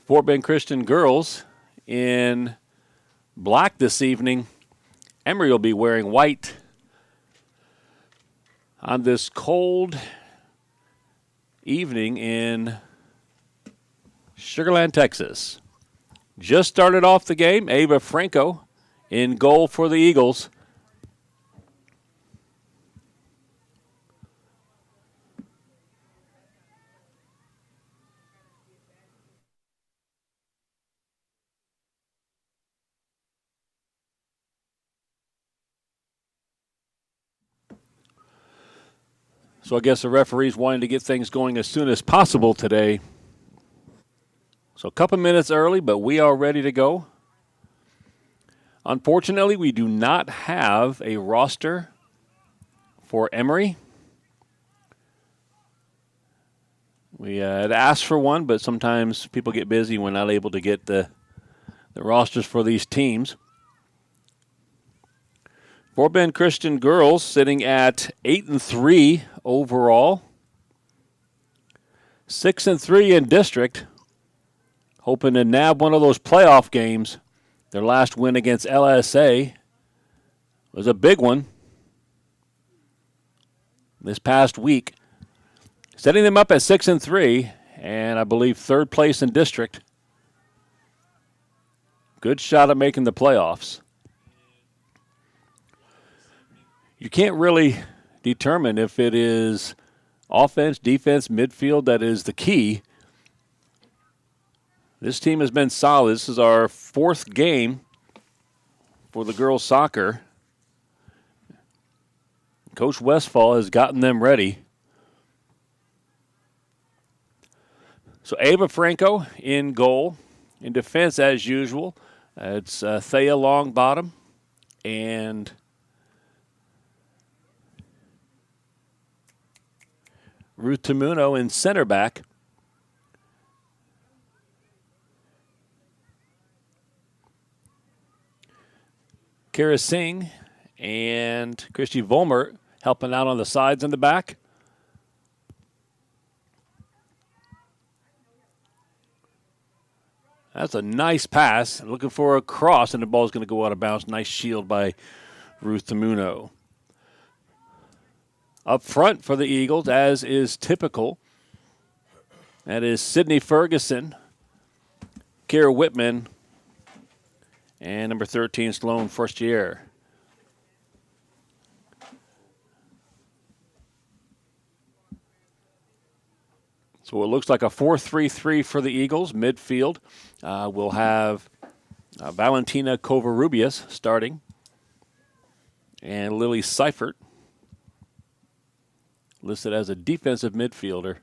Fort Bend Christian girls in black this evening. Emery will be wearing white on this cold evening in Sugar Land, Texas. Just started off the game. Ava Franco in goal for the Eagles. So I guess the referee's wanting to get things going as soon as possible today. So a couple minutes early, but we are ready to go. Unfortunately, we do not have a roster for Emery. We had asked for one, but sometimes people get busy when not able to get the rosters for these teams. Fort Bend Christian girls sitting at 8-3 overall, 6-3 in district, hoping to nab one of those playoff games. Their last win against LSA was a big one this past week, setting them up at 6-3, and I believe third place in district. Good shot at making the playoffs. You can't really determine if it is offense, defense, midfield that is the key. This team has been solid. This is our fourth game for the girls' soccer. Coach Westfall has gotten them ready. So Ava Franco in goal. In defense, as usual, it's Thea Longbottom and Ruth Tamuno in center back. Kara Singh and Christy Volmer helping out on the sides and the back. That's a nice pass. Looking for a cross, and the ball's going to go out of bounds. Nice shield by Ruth Tamuno. Up front for the Eagles, as is typical, that is Sydney Ferguson, Kara Whitman, and number 13, Sloan Forestier. So it looks like a 4-3-3 for the Eagles. Midfield, we'll have Valentina Covarrubias starting, and Lily Seifert listed as a defensive midfielder.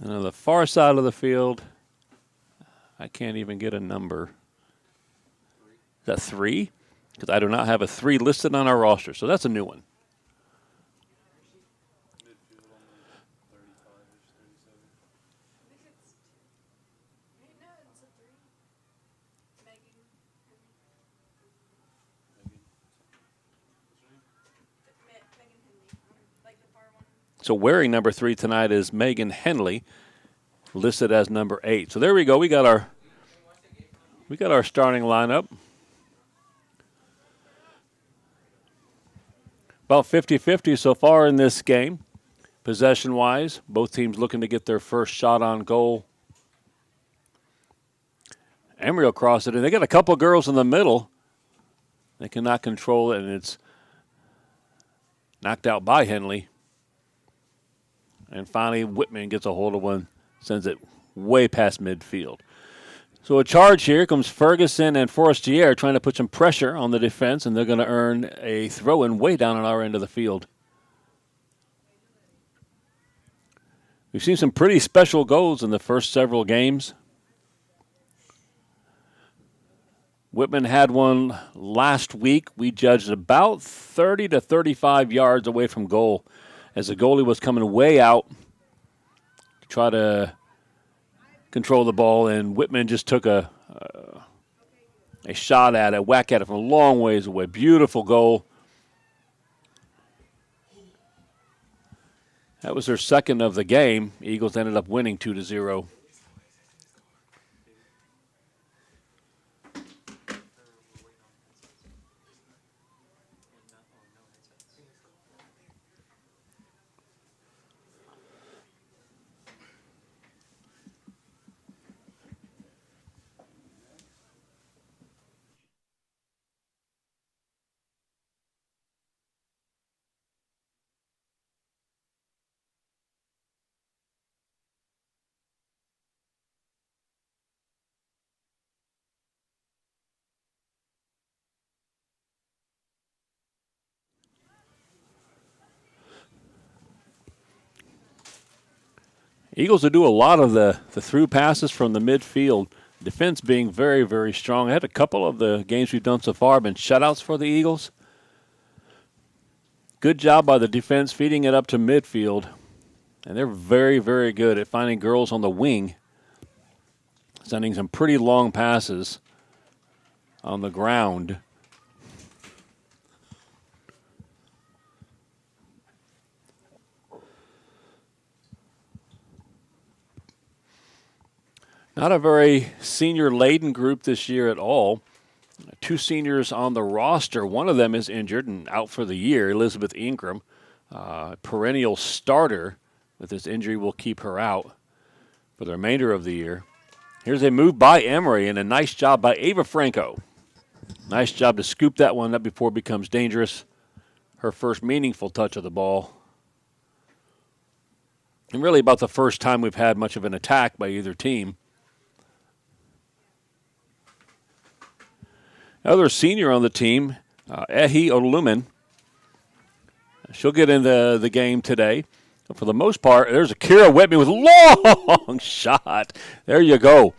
And on the far side of the field, I can't even get a number. Is that 3? Because I do not have a 3 listed on our roster, so that's a new one. So wearing number 3 tonight is Megan Henley, listed as number 8. So there we go. We got our starting lineup. About 50-50 so far in this game, possession-wise. Both teams looking to get their first shot on goal. Emery will cross it, and they got a couple girls in the middle. They cannot control it, and it's knocked out by Henley. And finally, Whitman gets a hold of one, sends it way past midfield. So a charge here comes Ferguson and Forestier trying to put some pressure on the defense, and they're going to earn a throw-in way down on our end of the field. We've seen some pretty special goals in the first several games. Whitman had one last week. We judged about 30 to 35 yards away from goal as the goalie was coming way out to try to control the ball, and Whitman just took a shot at it, whack at it from a long ways away. Beautiful goal. That was their second of the game. Eagles ended up winning 2-0. Eagles will do a lot of the through passes from the midfield. Defense being very, very strong. I had a couple of the games we've done so far been shutouts for the Eagles. Good job by the defense feeding it up to midfield. And they're very, very good at finding girls on the wing, sending some pretty long passes on the ground. Not a very senior-laden group this year at all. 2 seniors on the roster. One of them is injured and out for the year, Elizabeth Ingram. Perennial starter, with this injury will keep her out for the remainder of the year. Here's a move by Emery and a nice job by Ava Franco. Nice job to scoop that one up before it becomes dangerous. Her first meaningful touch of the ball. And really about the first time we've had much of an attack by either team. Another senior on the team, Ehi Olumen. She'll get in the game today. But for the most part, there's a Kira Whitman with a long shot. There you go.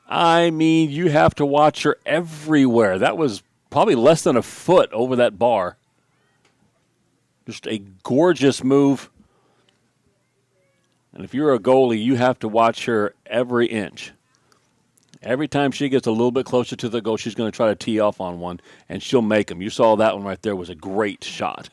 I mean, you have to watch her everywhere. That was probably less than a foot over that bar. Just a gorgeous move. And if you're a goalie, you have to watch her every inch. Every time she gets a little bit closer to the goal, she's going to try to tee off on one, and she'll make them. You saw that one right there was a great shot.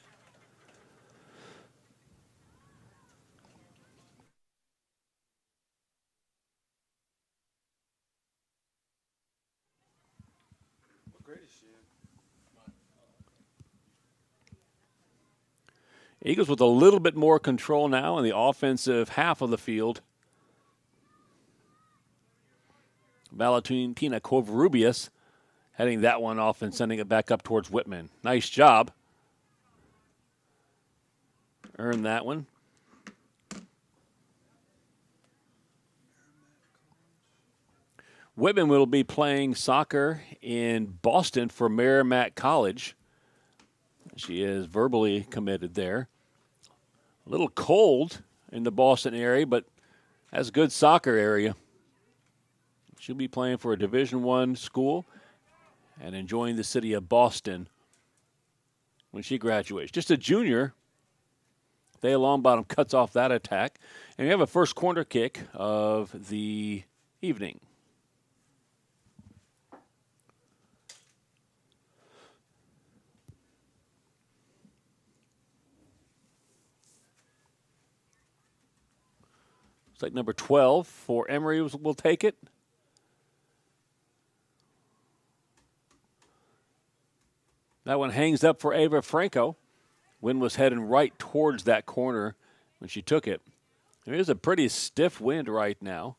Eagles with a little bit more control now in the offensive half of the field. Valentina Covarrubias heading that one off and sending it back up towards Whitman. Nice job. Earned that one. Whitman will be playing soccer in Boston for Merrimack College. She is verbally committed there. A little cold in the Boston area, but that's a good soccer area. She'll be playing for a Division I school and enjoying the city of Boston when she graduates. Just a junior. Thea Longbottom cuts off that attack. And we have a first corner kick of the evening. Looks like number 12 for Emery will take it. That one hangs up for Ava Franco. Wind was heading right towards that corner when she took it. There is a pretty stiff wind right now.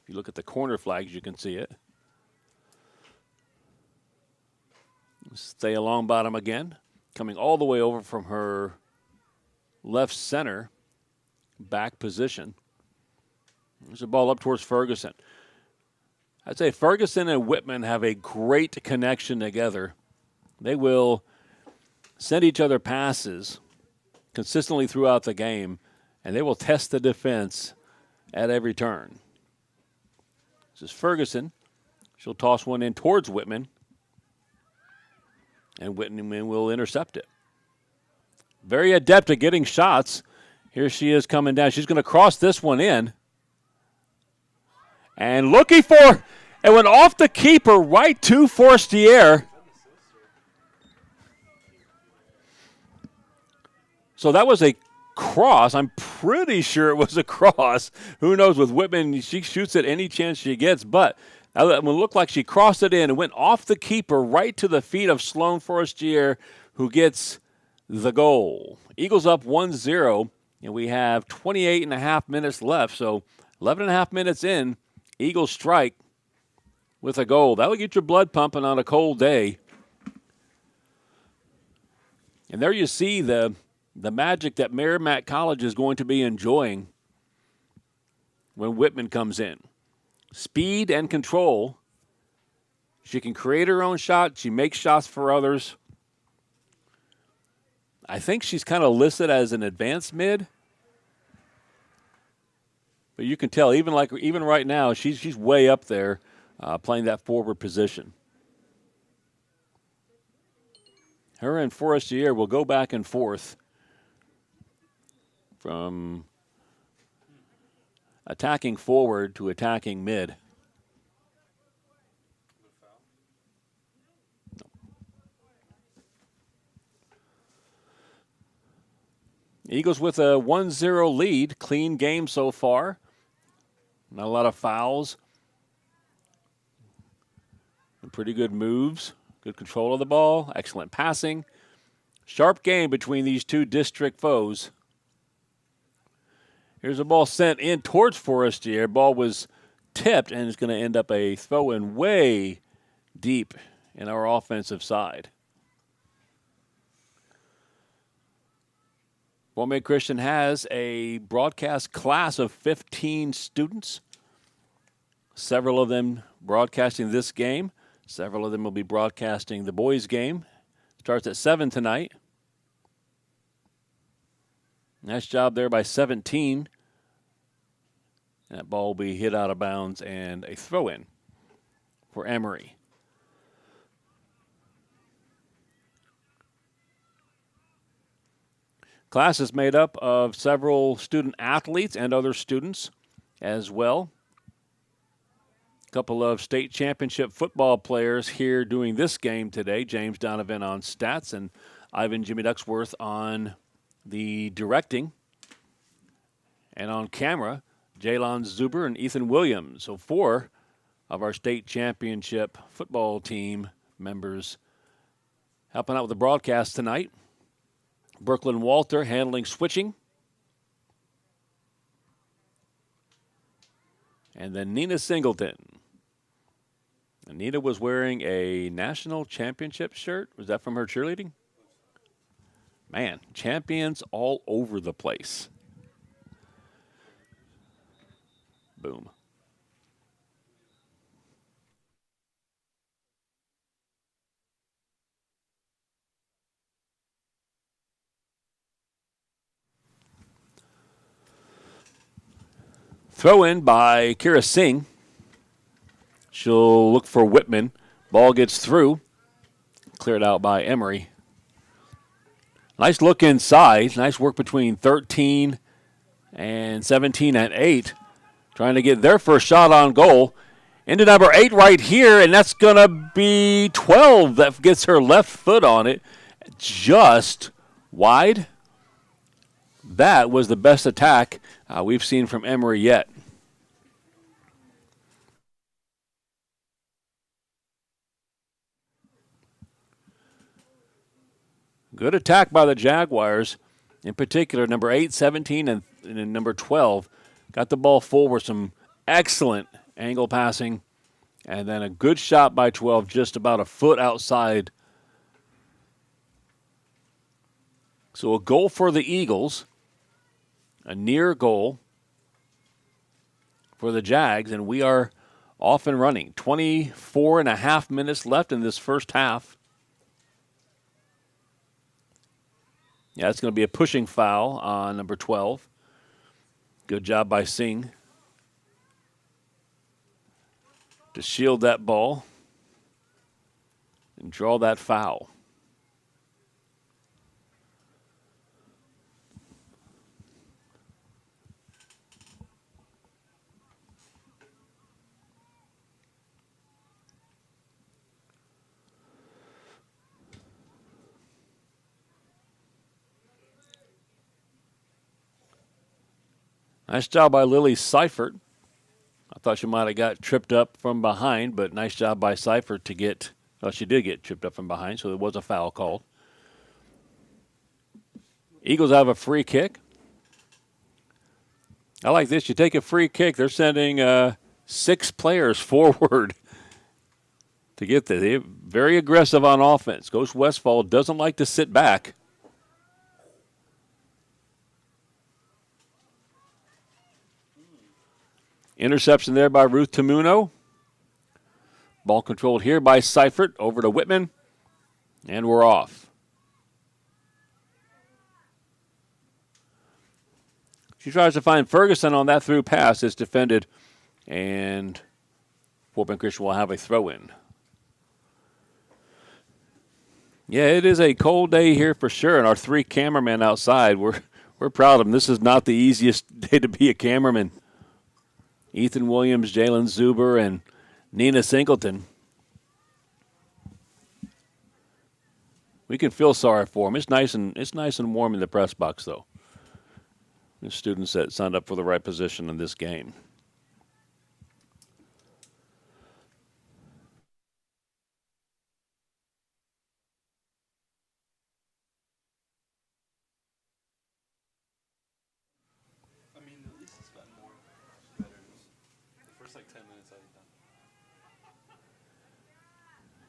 If you look at the corner flags, you can see it. Stay along bottom again. Coming all the way over from her left center back position. There's a ball up towards Ferguson. I'd say Ferguson and Whitman have a great connection together. They will send each other passes consistently throughout the game, and they will test the defense at every turn. This is Ferguson. She'll toss one in towards Whitman, and Whitman will intercept it. Very adept at getting shots. Here she is coming down. She's going to cross this one in. And looking for, it went off the keeper right to Forestier. So that was a cross. I'm pretty sure it was a cross. Who knows? With Whitman, she shoots at any chance she gets, but it looked like she crossed it in and went off the keeper right to the feet of Sloan Forestier, who gets the goal. Eagles up 1-0, and we have 28 and a half minutes left. So 11 and a half minutes in, Eagles strike with a goal. That'll get your blood pumping on a cold day. And there you see the magic that Merrimack College is going to be enjoying when Whitman comes in. Speed and control. She can create her own shot. She makes shots for others. I think she's kind of listed as an advanced mid. But you can tell, even right now, she's way up there playing that forward position. Her and Forestier will go back and forth from attacking forward to attacking mid. Eagles with a 1-0 lead. Clean game so far. Not a lot of fouls. And pretty good moves. Good control of the ball. Excellent passing. Sharp game between these two district foes. Here's a ball sent in towards Forestier. Ball was tipped and is going to end up a throw-in way deep in our offensive side. Borromeo Christian has a broadcast class of 15 students. Several of them broadcasting this game. Several of them will be broadcasting the boys' game. Starts at 7 tonight. Nice job there by 17. That ball will be hit out of bounds and a throw-in for Emery. Class is made up of several student athletes and other students as well. A couple of state championship football players here doing this game today. James Donovan on stats and Ivan Jimmy Ducksworth on the directing. And on camera, Jalon Zuber and Ethan Williams. So 4 of our state championship football team members helping out with the broadcast tonight. Brooklyn Walter handling switching. And then Nina Singleton. Nina was wearing a national championship shirt. Was that from her cheerleading? Man, champions all over the place. Boom. Throw in by Kira Singh. She'll look for Whitman. Ball gets through. Cleared out by Emery. Nice look inside. Nice work between 13 and 17 and 8. Trying to get their first shot on goal. Into number 8 right here, and that's going to be 12 that gets her left foot on it. Just wide. That was the best attack we've seen from Emery yet. Good attack by the Jaguars. In particular, number 8, 17, and number 12 got the ball forward. Some excellent angle passing. And then a good shot by 12, just about a foot outside. So a goal for the Eagles. A near goal for the Jags. And we are off and running. 24 and a half minutes left in this first half. Yeah, it's going to be a pushing foul on number 12. Good job by Singh to shield that ball and draw that foul. Nice job by Lily Seifert. I thought she might have got tripped up from behind, but nice job by Seifert to get, well, she did get tripped up from behind, so there was a foul called. Eagles have a free kick. I like this. You take a free kick, they're sending 6 players forward to get there. They're very aggressive on offense. Coach Westfall doesn't like to sit back. Interception there by Ruth Tamuno. Ball controlled here by Seifert. Over to Whitman. And we're off. She tries to find Ferguson on that through pass. It's defended. And Fort Bend Christian will have a throw-in. Yeah, it is a cold day here for sure. And our 3 cameramen outside, we're proud of them. This is not the easiest day to be a cameraman. Ethan Williams, Jalen Zuber, and Nina Singleton. We can feel sorry for them. It's nice and warm in the press box, though. The students that signed up for the right position in this game.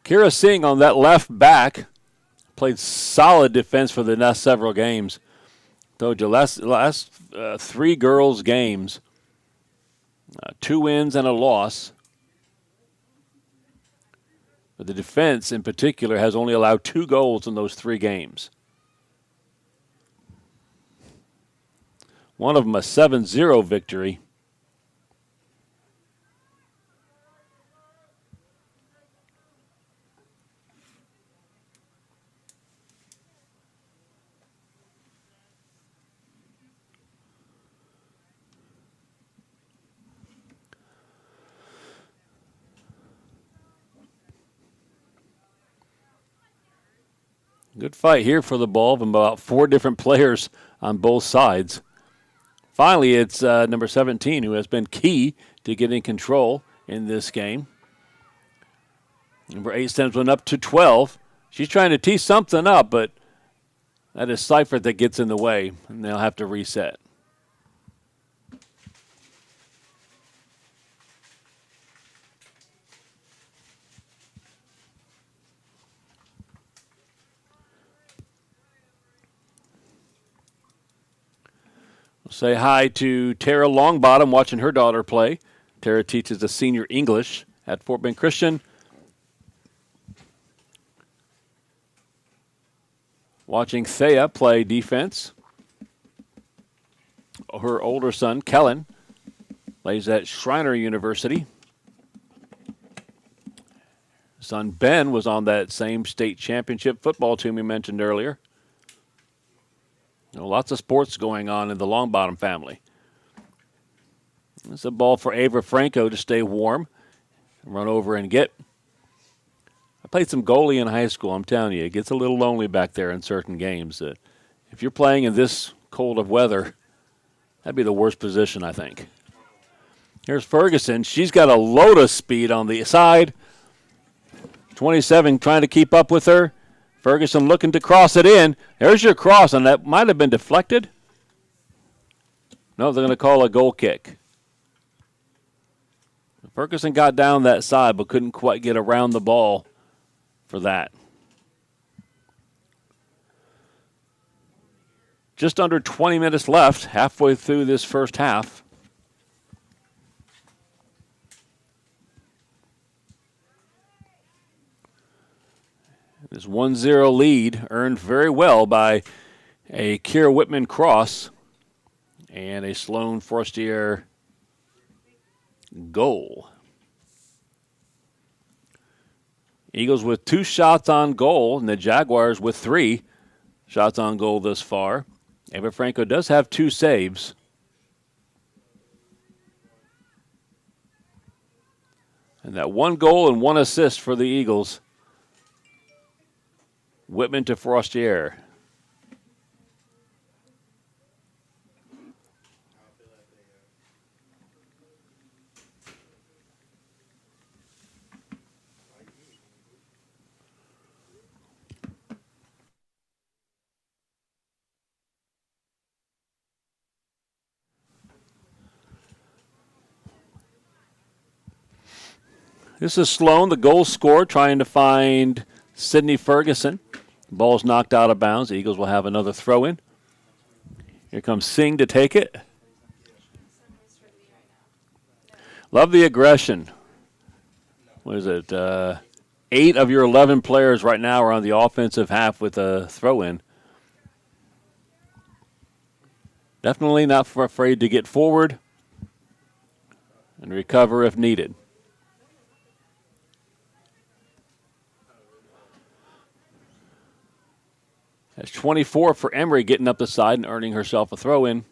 Kira Singh on that left back played solid defense for the next several games. Told you, last 3 girls' games, 2 wins and a loss. But the defense in particular has only allowed 2 goals in those 3 games. One of them a 7-0 victory. Good fight here for the ball from about 4 different players on both sides. Finally, it's number 17 who has been key to getting control in this game. Number 8 sends one up to 12. She's trying to tee something up, but that is Seifert that gets in the way, and they'll have to reset. Say hi to Tara Longbottom, watching her daughter play. Tara teaches the senior English at Fort Bend Christian. Watching Thea play defense. Her older son, Kellen, plays at Schreiner University. Son Ben was on that same state championship football team we mentioned earlier. Lots of sports going on in the Longbottom family. It's a ball for Ava Franco to stay warm, run over and get. I played some goalie in high school. I'm telling you, it gets a little lonely back there in certain games. If you're playing in this cold of weather, that'd be the worst position, I think. Here's Ferguson. She's got a load of speed on the side. 27 trying to keep up with her. Ferguson looking to cross it in. There's your cross, and that might have been deflected. No, they're going to call a goal kick. Ferguson got down that side but couldn't quite get around the ball for that. Just under 20 minutes left, halfway through this first half. This 1-0 lead earned very well by a Kira Whitman cross and a Sloan Forestier goal. Eagles with 2 shots on goal, and the Jaguars with 3 shots on goal thus far. Ava Franco does have 2 saves. And that 1 goal and 1 assist for the Eagles. Whitman to Forestier. This is Sloan, the goal scorer, trying to find Sydney Ferguson. Ball's knocked out of bounds. The Eagles will have another throw in. Here comes Singh to take it. Love the aggression. What is it? 8 of your 11 players right now are on the offensive half with a throw in. Definitely not afraid to get forward and recover if needed. That's 24 for Emery getting up the side and earning herself a throw-in.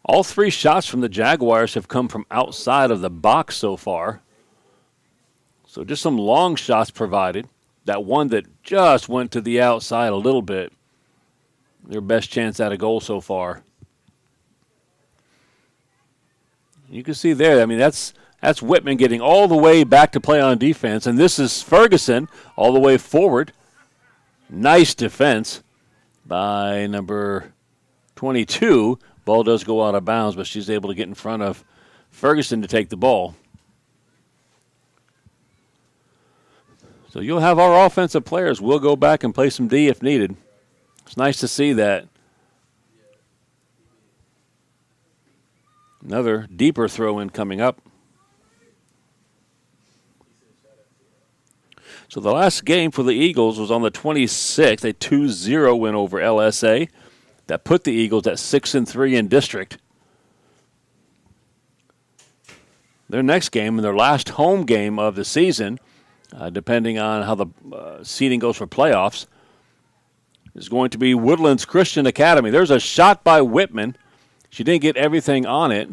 All 3 shots from the Jaguars have come from outside of the box so far. So just some long shots provided. That one that just went to the outside a little bit, their best chance at a goal so far. You can see there, I mean, that's Whitman getting all the way back to play on defense. And this is Ferguson all the way forward. Nice defense by number 22. Ball does go out of bounds, but she's able to get in front of Ferguson to take the ball. So you'll have our offensive players. We'll go back and play some D if needed. It's nice to see that. Another deeper throw-in coming up. So the last game for the Eagles was on the 26th, a 2-0 win over LSA. That put the Eagles at 6-3 in district. Their next game and their last home game of the season, depending on how the seeding goes for playoffs, is going to be Woodlands Christian Academy. There's a shot by Whitman. She didn't get everything on it,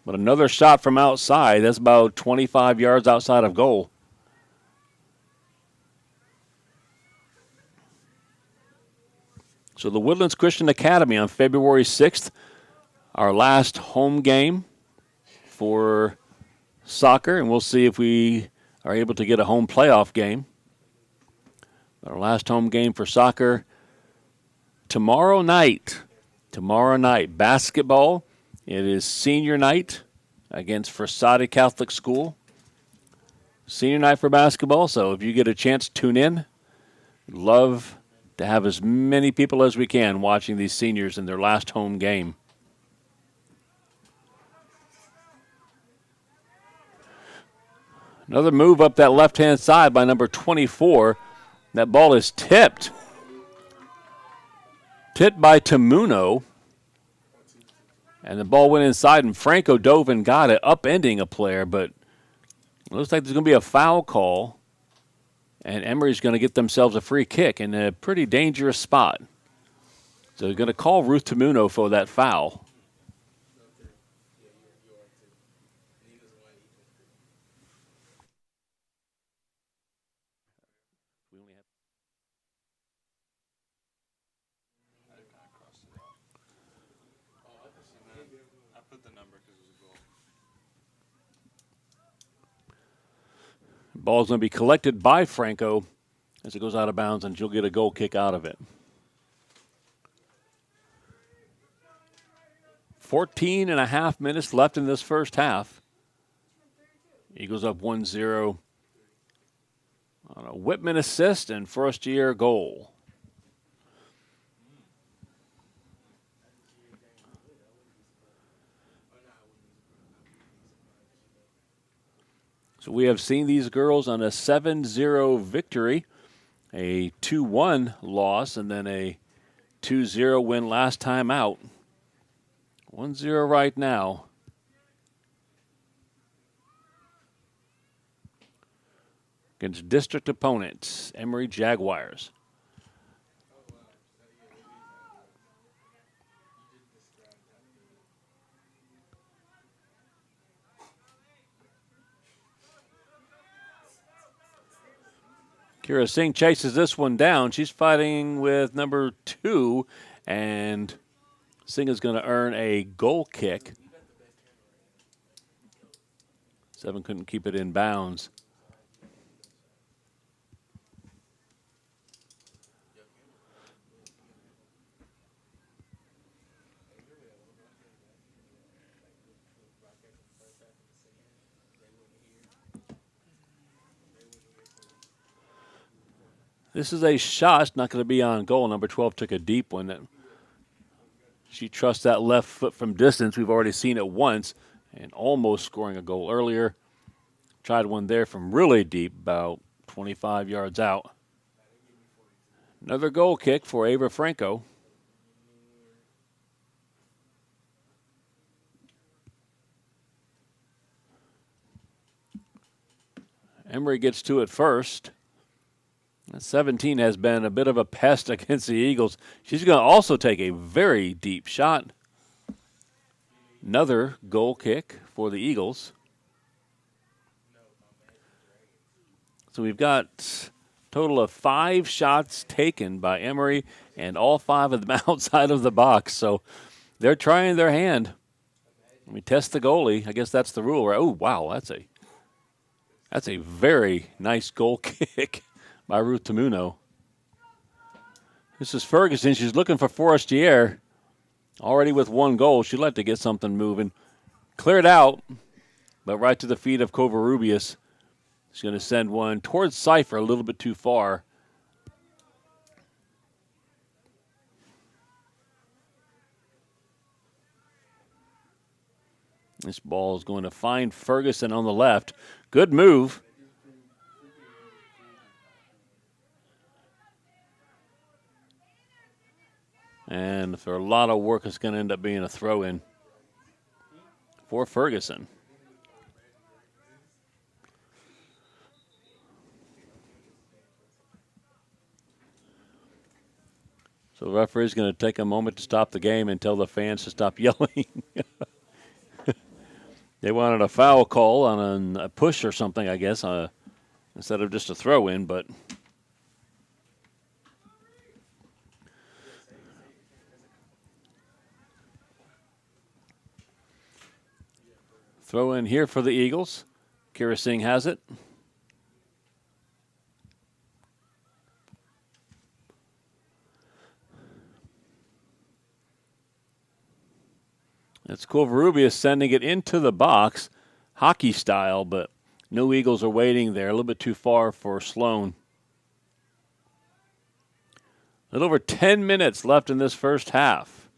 but another shot from outside. That's about 25 yards outside of goal. So the Woodlands Christian Academy on February 6th, our last home game for soccer, and we'll see if we are able to get a home playoff game. Our last home game for soccer tomorrow night. Tomorrow night, basketball. It is senior night against Versati Catholic School. Senior night for basketball, so if you get a chance, tune in. Love to have as many people as we can watching these seniors in their last home game. Another move up that left-hand side by number 24. That ball is tipped. Tipped by Tamuno. And the ball went inside, and Franco dove and got it, upending a player, but it looks like there's going to be a foul call, and Emery's going to get themselves a free kick in a pretty dangerous spot. So they're going to call Ruth Tamuno for that foul. Ball's going to be collected by Franco as it goes out of bounds, and she'll get a goal kick out of it. 14 and a half minutes left in this first half. Eagles up 1-0 on a Whitman assist and first-year goal. So we have seen these girls on a 7-0 victory, a 2-1 loss, and then a 2-0 win last time out. 1-0 right now. Against district opponents, Emery Jaguars. Kira Singh chases this one down. She's fighting with number 2, and Singh is going to earn a goal kick. 7 couldn't keep it in bounds. This is a shot. It's not going to be on goal. Number 12 took a deep one. She trusts that left foot from distance. We've already seen it once and almost scoring a goal earlier. Tried one there from really deep, about 25 yards out. Another goal kick for Ava Franco. Emery gets to it first. 17 has been a bit of a pest against the Eagles. She's going to also take a very deep shot. Another goal kick for the Eagles. So we've got a total of 5 shots taken by Emery, and all 5 of them outside of the box. So they're trying their hand. We test the goalie. I guess that's the rule, right? Oh, wow, that's a very nice goal kick by Ruth Tamuno. This is Ferguson. She's looking for Forestier. Already with 1 goal. She'd like to get something moving. Cleared out, but right to the feet of Covarrubias. She's going to send one towards Cypher, a little bit too far. This ball is going to find Ferguson on the left. Good move. And for a lot of work, it's going to end up being a throw-in for Ferguson. So the referee is going to take a moment to stop the game and tell the fans to stop yelling. They wanted a foul call on a push or something, I guess, instead of just a throw-in, but... Throw in here for the Eagles. Kira Singh has it. It's Covarrubias sending it into the box, hockey style, but no Eagles are waiting there. A little bit too far for Sloan. A little over 10 minutes left in this first half.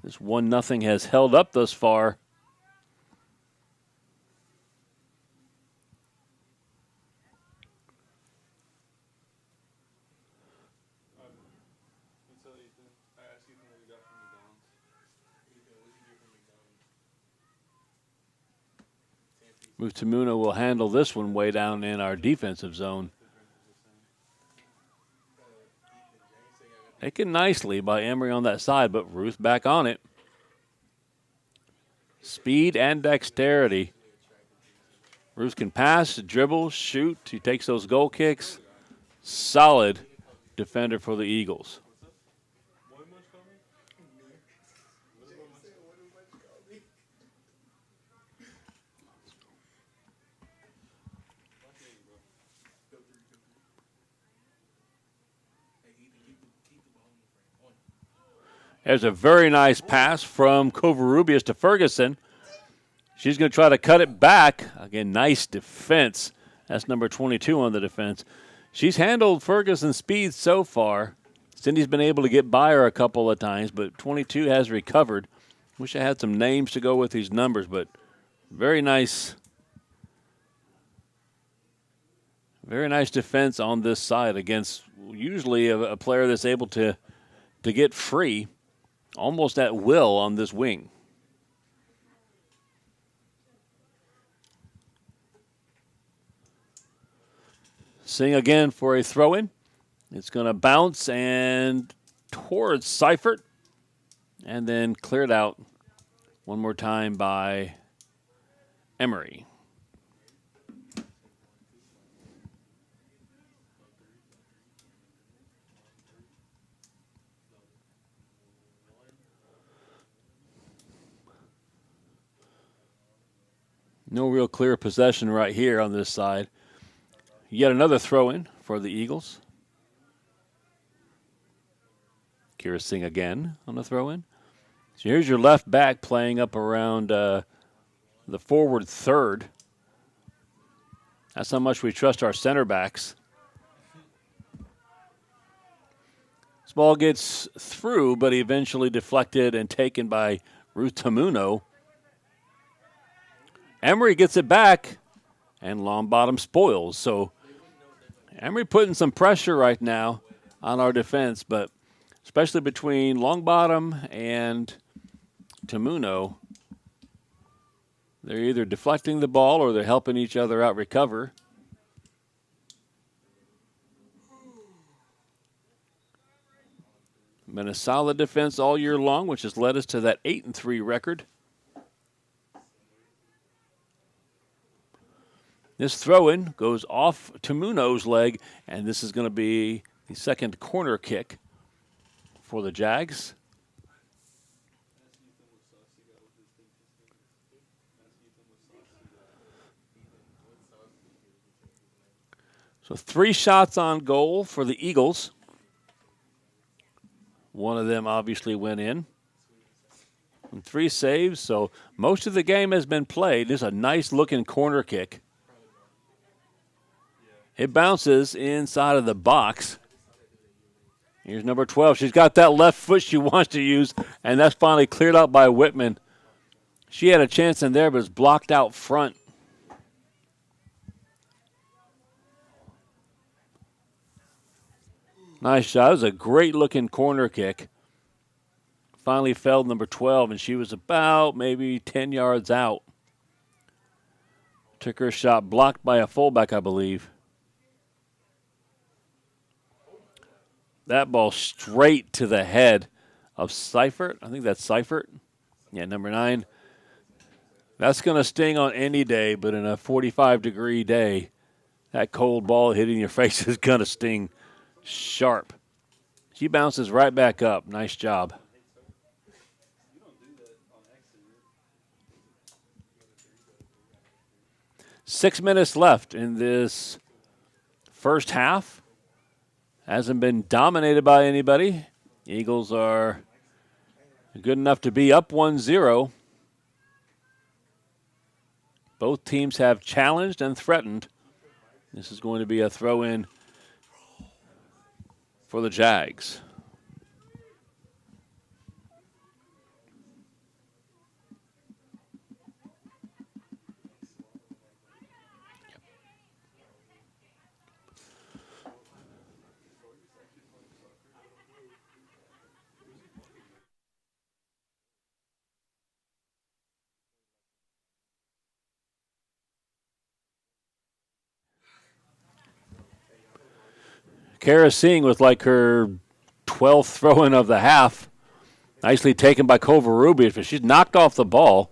This 1-0 has held up thus far. Mutamuna will handle this one way down in our defensive zone. Taken nicely by Emery on that side, but Ruth back on it. Speed and dexterity. Ruth can pass, dribble, shoot. He takes those goal kicks. Solid defender for the Eagles. There's a very nice pass from Covarrubias to Ferguson. She's going to try to cut it back. Again, nice defense. That's number 22 on the defense. She's handled Ferguson's speed so far. Cindy's been able to get by her a couple of times, but 22 has recovered. Wish I had some names to go with these numbers, but very nice. Very nice defense on this side against usually a player that's able to get free almost at will on this wing. Sing again for a throw-in. It's going to bounce and towards Seifert and then cleared out one more time by Emery. No real clear possession right here on this side. Yet another throw-in for the Eagles. Kira Singh again on the throw-in. So here's your left back playing up around the forward third. That's how much we trust our center backs. This ball gets through, but eventually deflected and taken by Ruth Tamuno. Emery gets it back, and Longbottom spoils. So Emery putting some pressure right now on our defense, but especially between Longbottom and Tamuno, they're either deflecting the ball or they're helping each other out recover. Been a solid defense all year long, which has led us to that 8-3 record. This throw-in goes off Tamuno's leg, and this is going to be the second corner kick for the Jags. So 3 shots on goal for the Eagles. One of them obviously went in. And 3 saves, so most of the game has been played. This is a nice-looking corner kick. It bounces inside of the box. Here's number 12. She's got that left foot she wants to use, and that's finally cleared out by Whitman. She had a chance in there, but it's blocked out front. Nice shot. It was a great-looking corner kick. Finally felled number 12, and she was about maybe 10 yards out. Took her shot blocked by a fullback, I believe. That ball straight to the head of Seifert. I think that's Seifert. Yeah, number 9. That's going to sting on any day, but in a 45-degree day, that cold ball hitting your face is going to sting sharp. She bounces right back up. Nice job. Six minutes left in this first half. Hasn't been dominated by anybody. Eagles are good enough to be up 1-0. Both teams have challenged and threatened. This is going to be a throw-in for the Jags. Kara Singh with like her 12th throw-in of the half. Nicely taken by Kovarubi. She's knocked off the ball.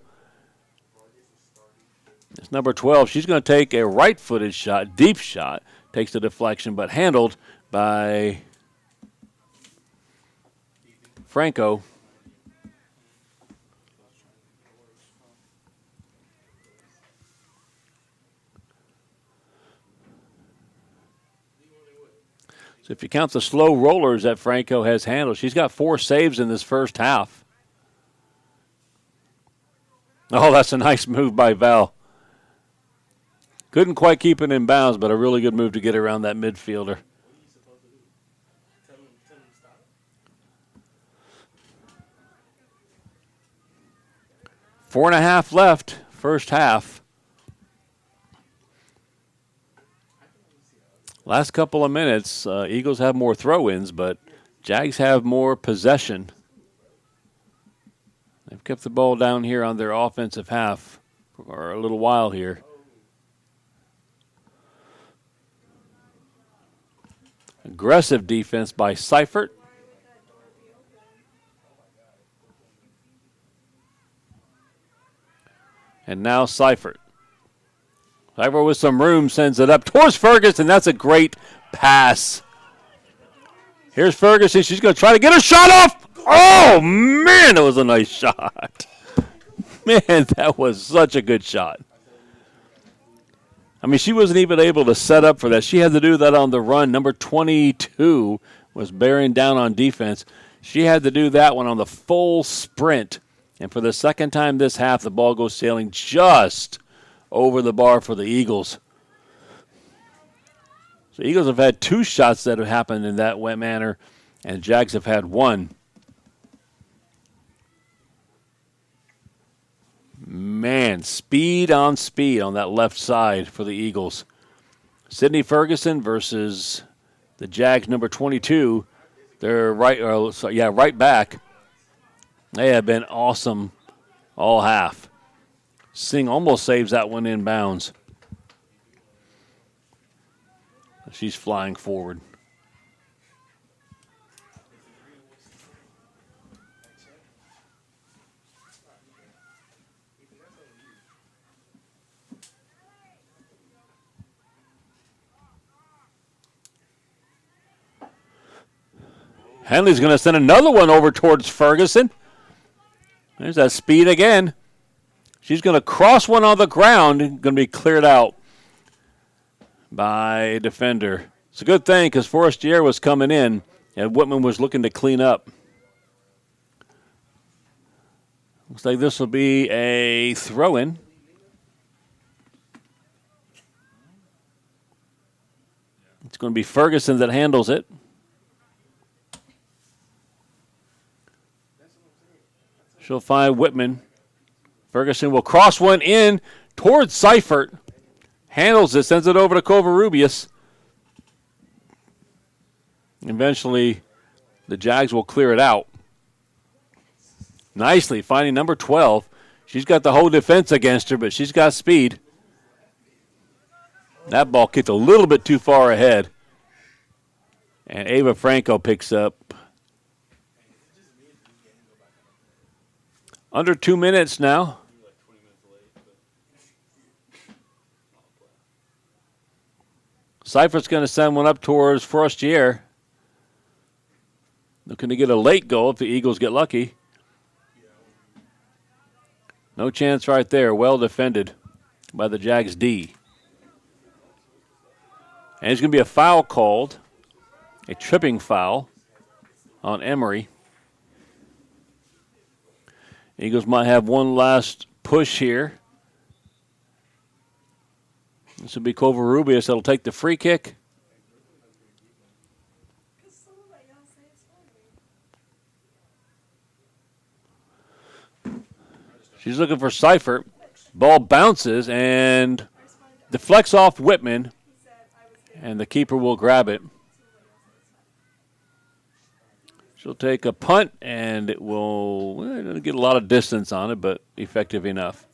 It's number 12. She's going to take a right-footed shot, deep shot. Takes the deflection, but handled by Franco. So if you count the slow rollers that Franco has handled, she's got 4 saves in this first half. Oh, that's a nice move by Val. Couldn't quite keep it in bounds, but a really good move to get around that midfielder. Four and a half left, first half. Last couple of minutes, Eagles have more throw-ins, but Jags have more possession. They've kept the ball down here on their offensive half for a little while here. Aggressive defense by Seifert. And now Seifert. Seifert with some room sends it up towards Ferguson. That's a great pass. Here's Ferguson. She's going to try to get a shot off. Oh, man, that was a nice shot. Man, that was such a good shot. I mean, she wasn't even able to set up for that. She had to do that on the run. Number 22 was bearing down on defense. She had to do that one on the full sprint. And for the second time this half, the ball goes sailing just over the bar for the Eagles. So Eagles have had 2 shots that have happened in that manner, And Jags have had one. Man, speed on that left side for the Eagles. Sidney Ferguson versus the Jags number 22. They're right back. They have been awesome all half. Singh almost saves that one in bounds. She's flying forward. Henley's going to send another one over towards Ferguson. There's that speed again. She's going to cross one on the ground, going to be cleared out by a defender. It's a good thing because Forestier was coming in and Whitman was looking to clean up. Looks like this will be a throw-in. It's going to be Ferguson that handles it. She'll find Whitman. Ferguson will cross one in towards Seifert. Handles it, sends it over to Covarrubias. Eventually, the Jags will clear it out. Nicely finding number 12. She's got the whole defense against her, but she's got speed. That ball kicked a little bit too far ahead. And Ava Franco picks up. Under 2 minutes now. Seifert's going to send one up towards Forestier. Looking to get a late goal if the Eagles get lucky. No chance right there. Well defended by the Jags D. And it's going to be a foul called. A tripping foul on Emery. Eagles might have one last push here. This will be Covarrubias that'll take the free kick. She's looking for Seifert. Ball bounces and deflects off Whitman. And the keeper will grab it. She'll take a punt, and it will get a lot of distance on it, but effective enough.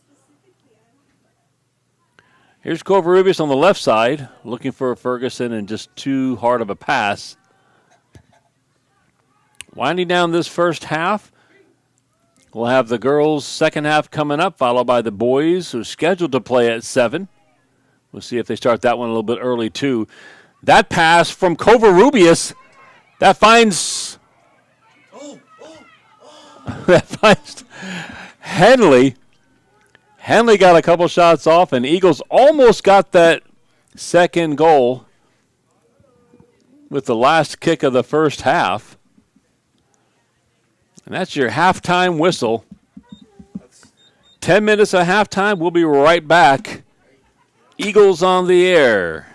Here's Covarrubias on the left side, looking for Ferguson, and just too hard of a pass. Winding down this first half, we'll have the girls' second half coming up, followed by the boys, who's scheduled to play at 7. We'll see if they start that one a little bit early, too. That pass from Covarrubias, that finds Henley. Henley got a couple shots off, and Eagles almost got that second goal with the last kick of the first half. And that's your halftime whistle. 10 minutes of halftime. We'll be right back. Eagles on the air.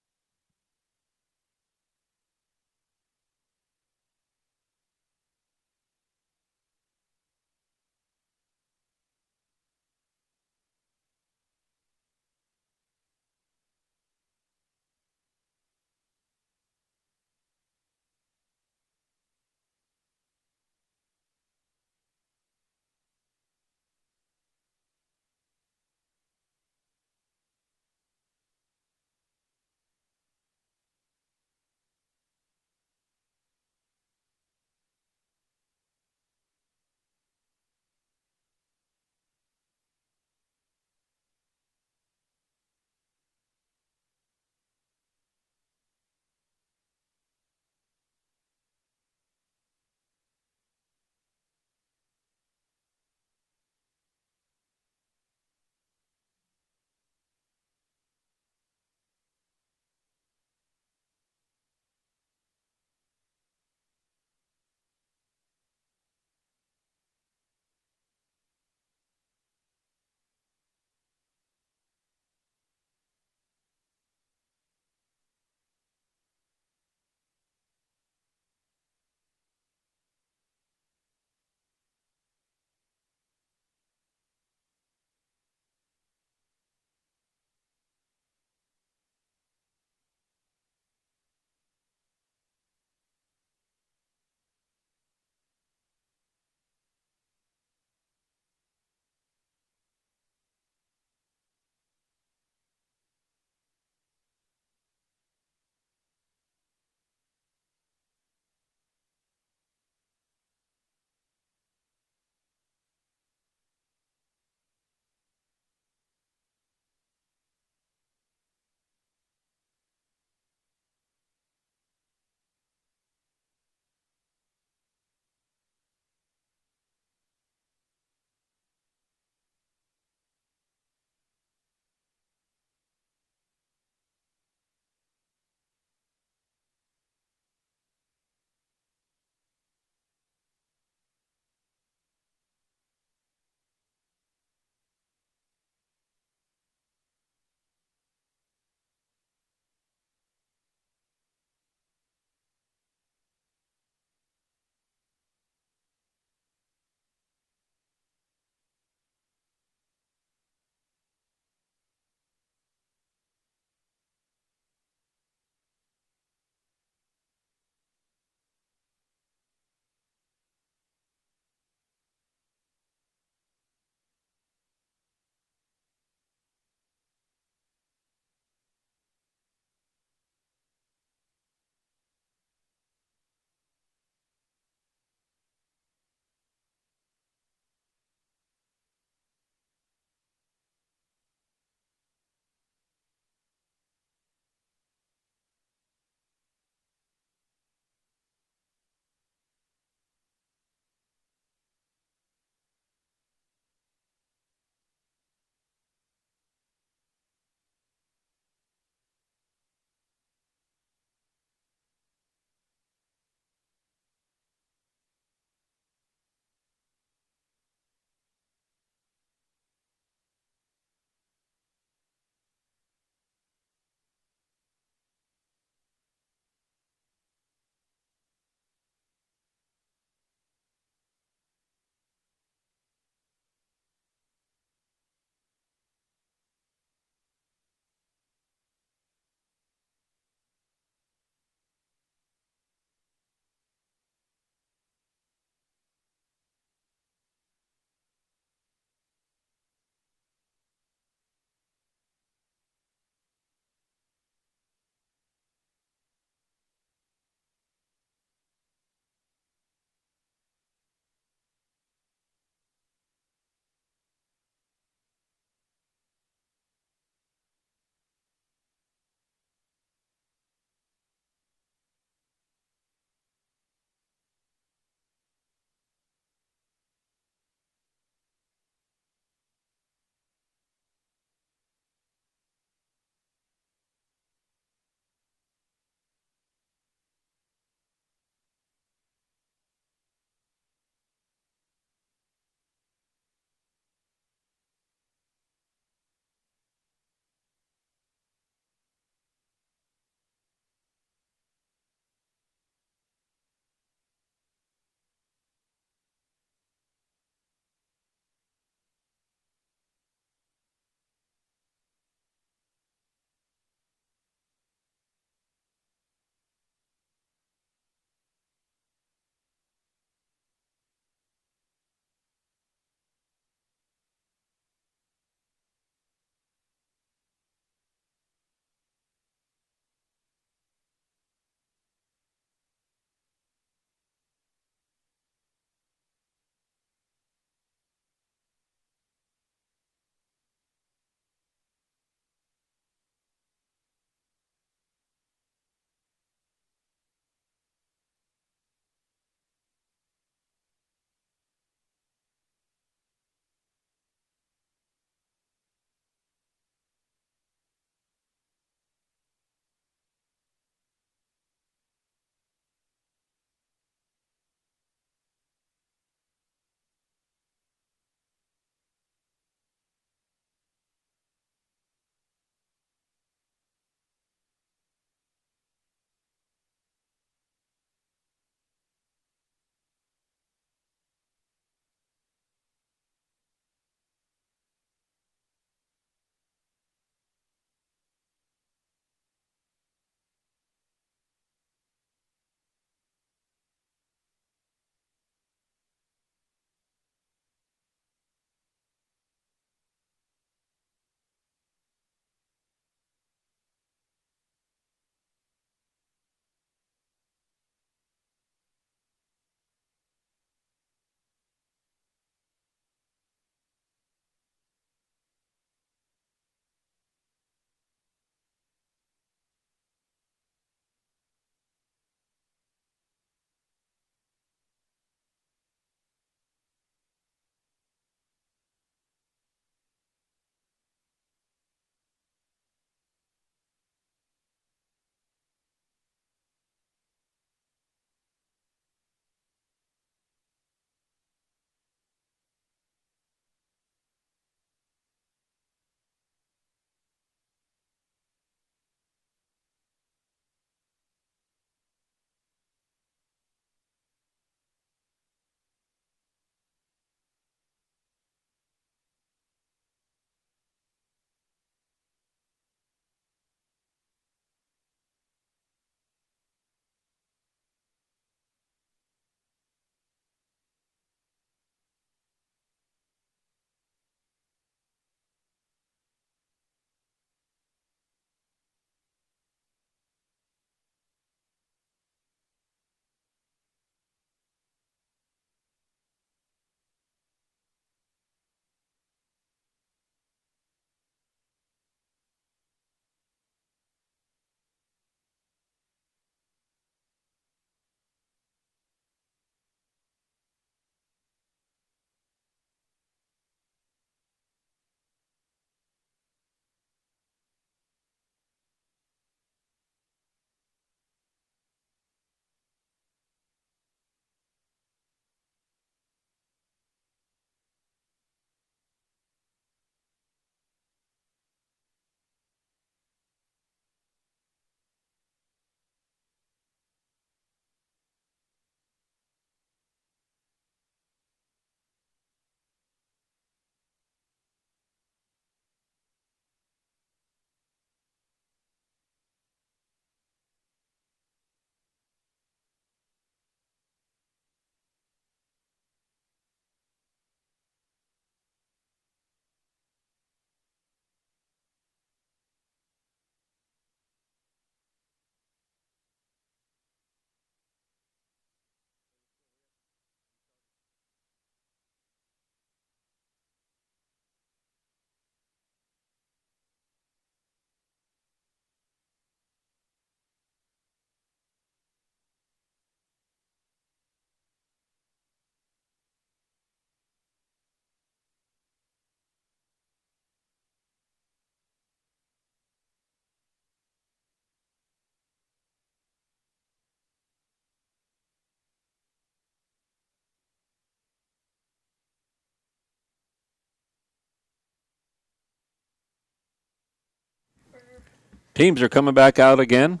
Teams are coming back out again.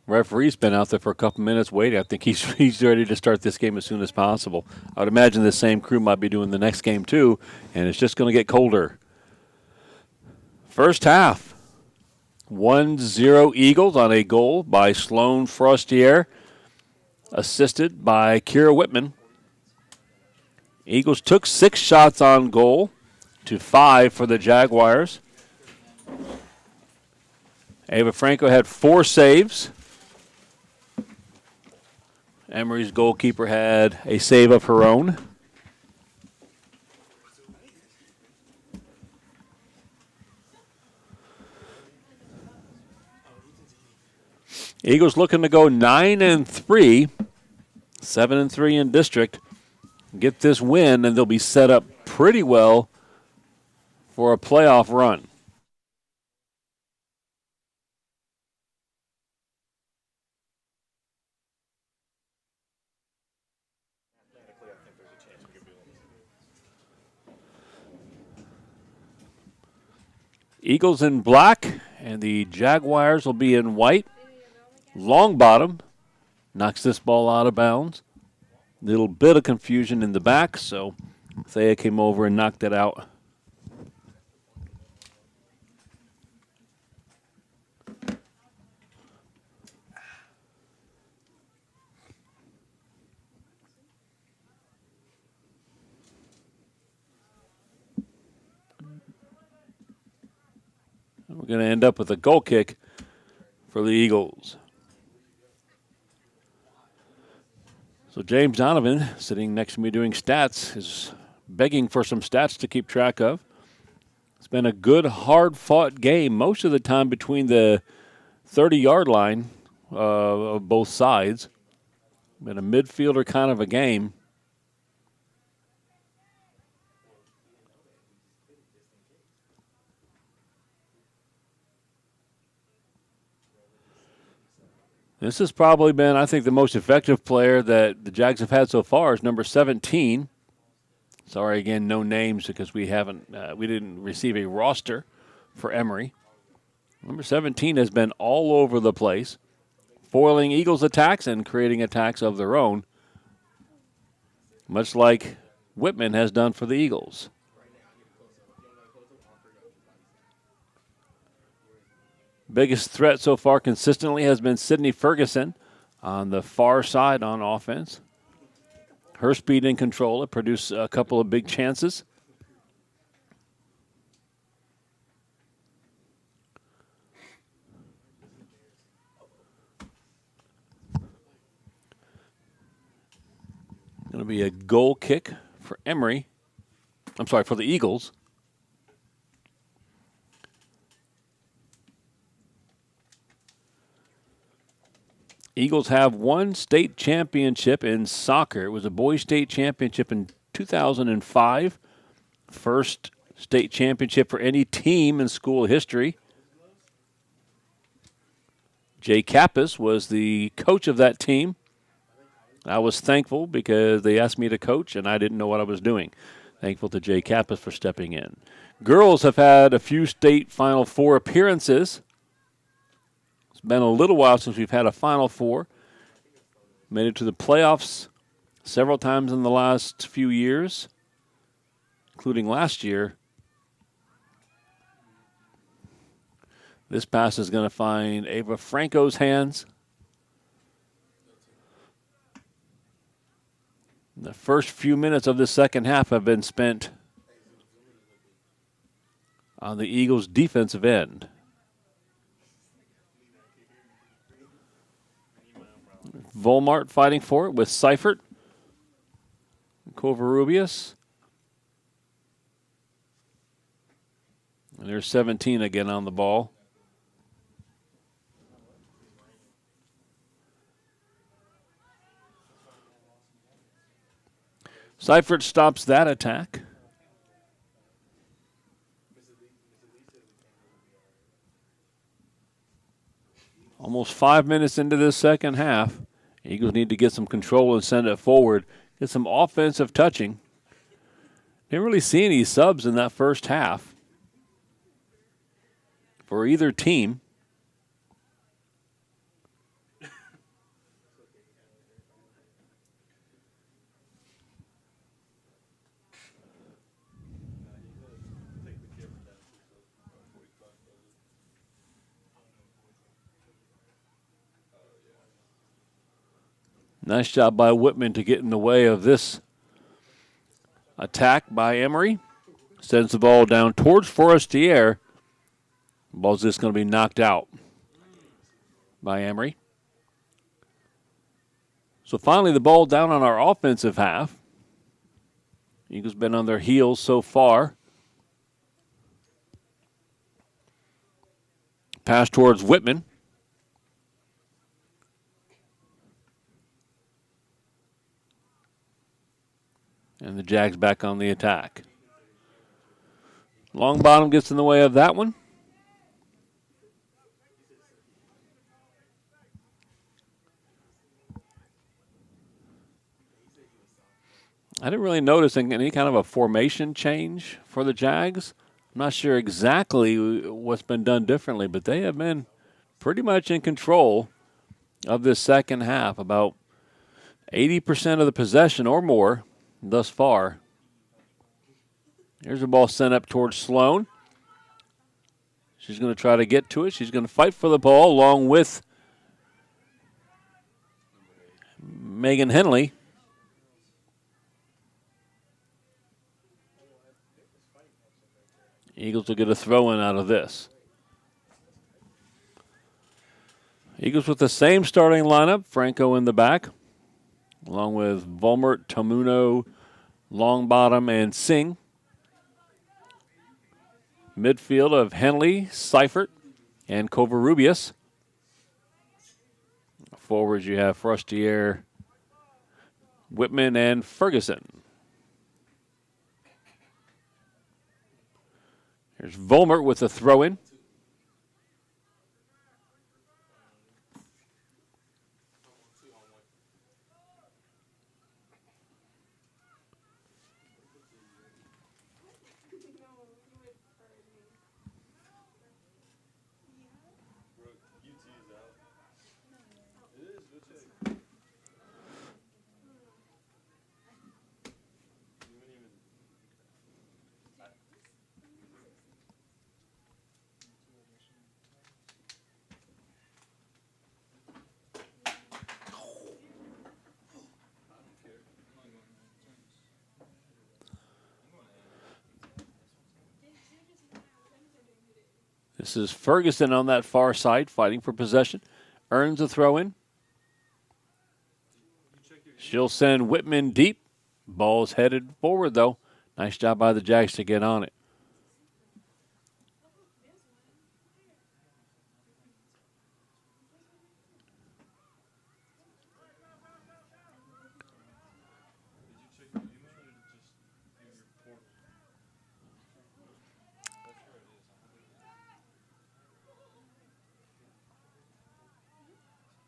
Referee's been out there for a couple minutes waiting. I think he's ready to start this game as soon as possible. I would imagine the same crew might be doing the next game too, and it's just going to get colder. First half, 1-0 Eagles on a goal by Sloan Frostier, assisted by Kira Whitman. Eagles took 6 shots on goal to 5 for the Jaguars. Ava Franco had 4 saves. Emery's goalkeeper had a save of her own. Eagles looking to go 9-3, 7-3 in district. Get this win, and they'll be set up pretty well for a playoff run. Eagles in black, and the Jaguars will be in white. Long bottom knocks this ball out of bounds. Little bit of confusion in the back, so Thea came over and knocked it out. We're going to end up with a goal kick for the Eagles. So James Donovan, sitting next to me doing stats, is begging for some stats to keep track of. It's been a good, hard-fought game most of the time between the 30-yard line of both sides. Been a midfielder kind of a game. This has probably been, I think, the most effective player that the Jags have had so far is number 17. Sorry, again, no names because we didn't receive a roster for Emery. Number 17 has been all over the place, foiling Eagles' attacks and creating attacks of their own, much like Whitman has done for the Eagles. Biggest threat so far consistently has been Sydney Ferguson on the far side on offense. Her speed and control have produced a couple of big chances. Going to be a goal kick for Emery. I'm sorry, for the Eagles. Eagles have one state championship in soccer. It was a boys' state championship in 2005. First state championship for any team in school history. Jay Kappas was the coach of that team. I was thankful because they asked me to coach, and I didn't know what I was doing. Thankful to Jay Kappas for stepping in. Girls have had a few state Final Four appearances. It's been a little while since we've had a Final Four. Made it to the playoffs several times in the last few years, including last year. This pass is going to find Ava Franco's hands. The first few minutes of the second half have been spent on the Eagles' defensive end. Volmart fighting for it with Seifert. Covarrubias. And there's 17 again on the ball. Seifert stops that attack. Almost 5 minutes into this second half. Eagles need to get some control and send it forward. Get some offensive touching. Didn't really see any subs in that first half for either team. Nice job by Whitman to get in the way of this attack by Emery. Sends the ball down towards Forestier. Ball's just going to be knocked out by Emery. So finally the ball down on our offensive half. Eagles been on their heels so far. Pass towards Whitman. And the Jags back on the attack. Long bottom gets in the way of that one. I didn't really notice any kind of a formation change for the Jags. I'm not sure exactly what's been done differently, but they have been pretty much in control of this second half, about 80% of the possession or more thus far. Here's a ball sent up towards Sloan. She's going to try to get to it. She's going to fight for the ball along with Megan Henley. Eagles will get a throw-in out of this. Eagles with the same starting lineup. Franco in the back, along with Volmert, Tamuno, Longbottom, and Singh. Midfield of Henley, Seifert, and Covarrubias. Forwards you have Forestier, Whitman, and Ferguson. Here's Volmert with the throw-in. This is Ferguson on that far side, fighting for possession. Earns a throw-in. She'll send Whitman deep. Ball's headed forward, though. Nice job by the Jags to get on it.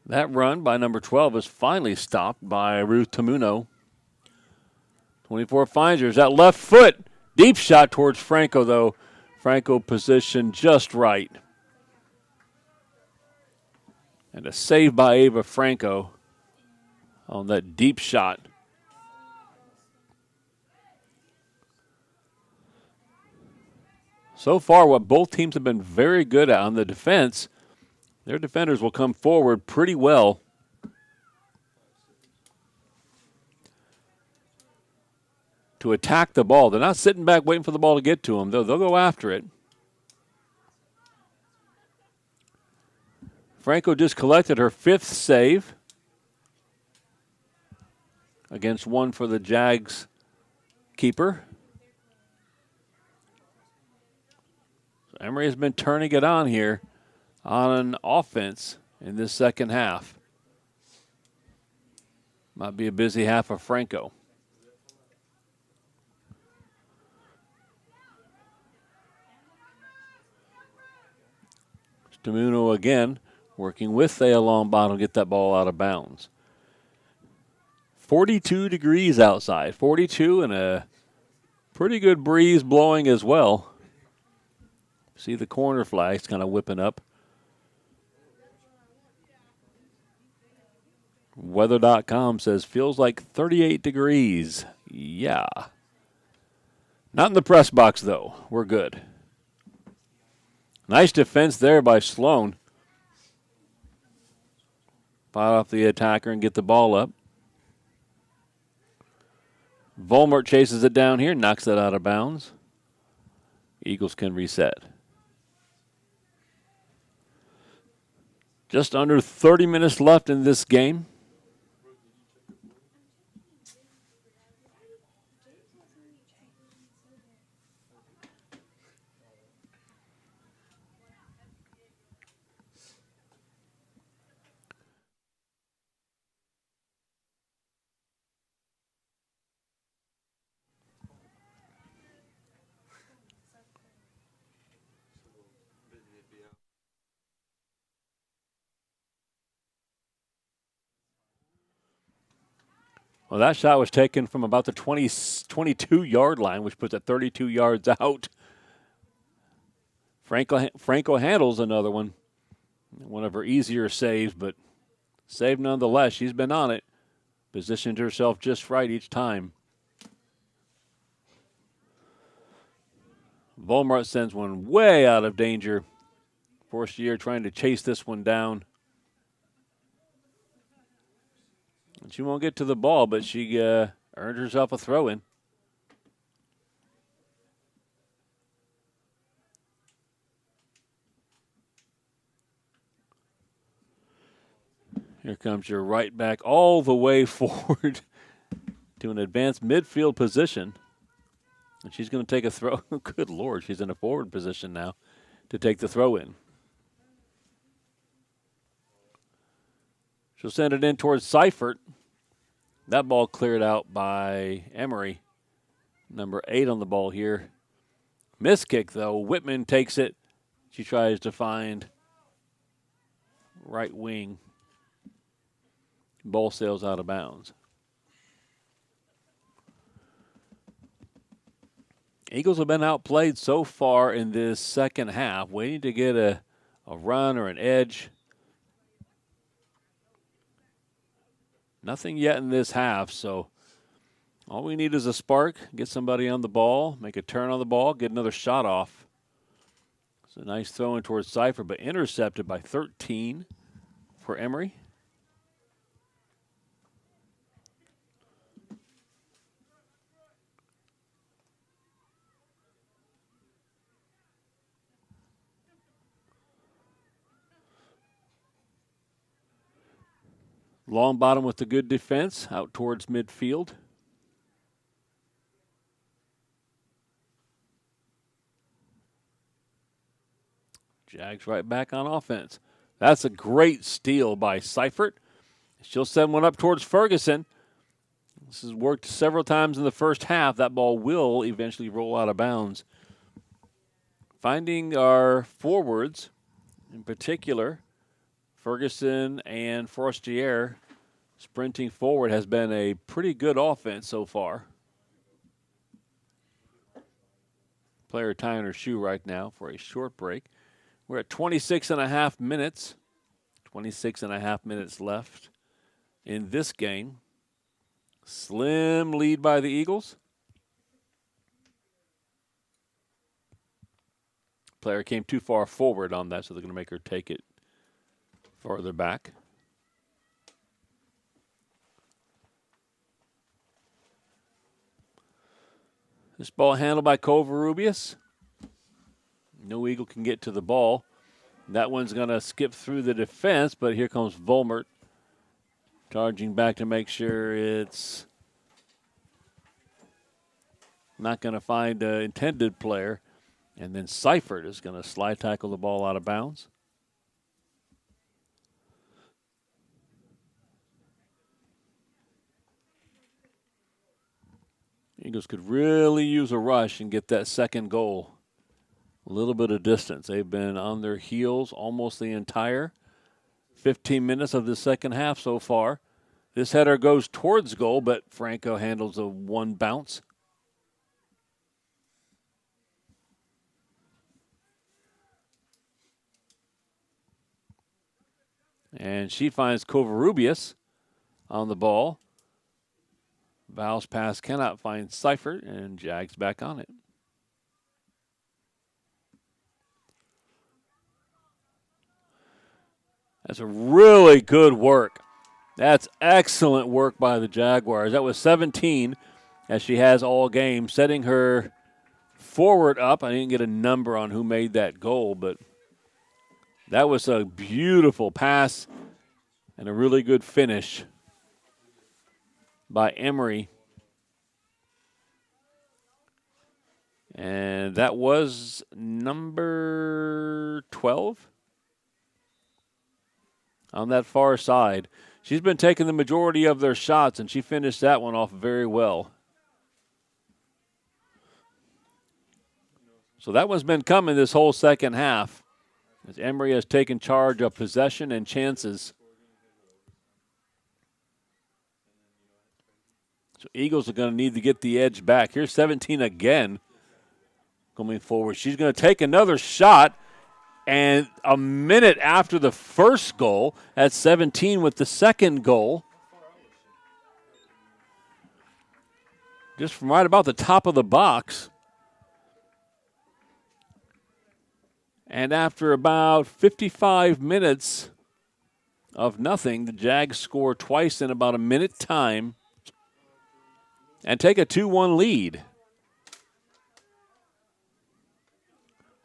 That run by number 12 is finally stopped by Ruth Tamuno. 24 finds her. That left foot. Deep shot towards Franco, though. Franco positioned just right. And a save by Ava Franco on that deep shot. So far, what both teams have been very good at on the defense, their defenders will come forward pretty well. To attack the ball. They're not sitting back waiting for the ball to get to them. They'll go after it. Franco just collected her 5th save against one for the Jags keeper. So Emery has been turning it on here on offense in this second half. Might be a busy half of Franco. Tamuno again working with Thea Longbottom to get that ball out of bounds. 42 degrees outside. 42 and a pretty good breeze blowing as well. See the corner flags kind of whipping up. Weather.com says feels like 38 degrees. Yeah. Not in the press box, though. We're good. Nice defense there by Sloan. Fight off the attacker and get the ball up. Volmert chases it down here, knocks it out of bounds. Eagles can reset. Just under 30 minutes left in this game. Well, that shot was taken from about the 22-yard line, which puts it 32 yards out. Franco handles another one. One of her easier saves, but save nonetheless. She's been on it. Positioned herself just right each time. Volmert sends one way out of danger. Forestier trying to chase this one down. She won't get to the ball, but she earned herself a throw-in. Here comes your right back all the way forward to an advanced midfield position. And she's going to take a throw. Good Lord, she's in a forward position now to take the throw-in. She'll send it in towards Seifert. That ball cleared out by Emery. Number 8 on the ball here. Miss kick, though. Whitman takes it. She tries to find right wing. Ball sails out of bounds. Eagles have been outplayed so far in this second half, waiting to get a run or an edge. Nothing yet in this half, so all we need is a spark, get somebody on the ball, make a turn on the ball, get another shot off. It's a nice throw in towards Seifert, but intercepted by 13 for Emery. Long bottom with the good defense out towards midfield. Jags right back on offense. That's a great steal by Seifert. She'll send one up towards Ferguson. This has worked several times in the first half. That ball will eventually roll out of bounds. Finding our forwards, in particular, Ferguson and Forestier sprinting forward has been a pretty good offense so far. Player tying her shoe right now for a short break. We're at 26 and a half minutes. 26 and a half minutes left in this game. Slim lead by the Eagles. Player came too far forward on that, so they're going to make her take it farther back. This ball handled by Covarrubias. No Eagle can get to the ball. That one's going to skip through the defense, but here comes Volmert charging back to make sure it's not going to find an intended player. And then Seifert is going to slide tackle the ball out of bounds. Eagles could really use a rush and get that second goal. A little bit of distance. They've been on their heels almost the entire 15 minutes of the second half so far. This header goes towards goal, but Franco handles a one bounce. And she finds Covarrubias on the ball. Val's pass cannot find Seifert, and Jags back on it. That's a really good work. That's excellent work by the Jaguars. That was 17, as she has all game, setting her forward up. I didn't get a number on who made that goal, but that was a beautiful pass and a really good finish by Emery. And that was number 12 on that far side. She's been taking the majority of their shots, and she finished that one off very well. So that one's been coming this whole second half, as Emery has taken charge of possession and chances. So Eagles are going to need to get the edge back. Here's 17 again coming forward. She's going to take another shot, and a minute after the first goal, at 17 with the second goal, just from right about the top of the box. And after about 55 minutes of nothing, the Jags score twice in about a minute time and take a 2-1 lead.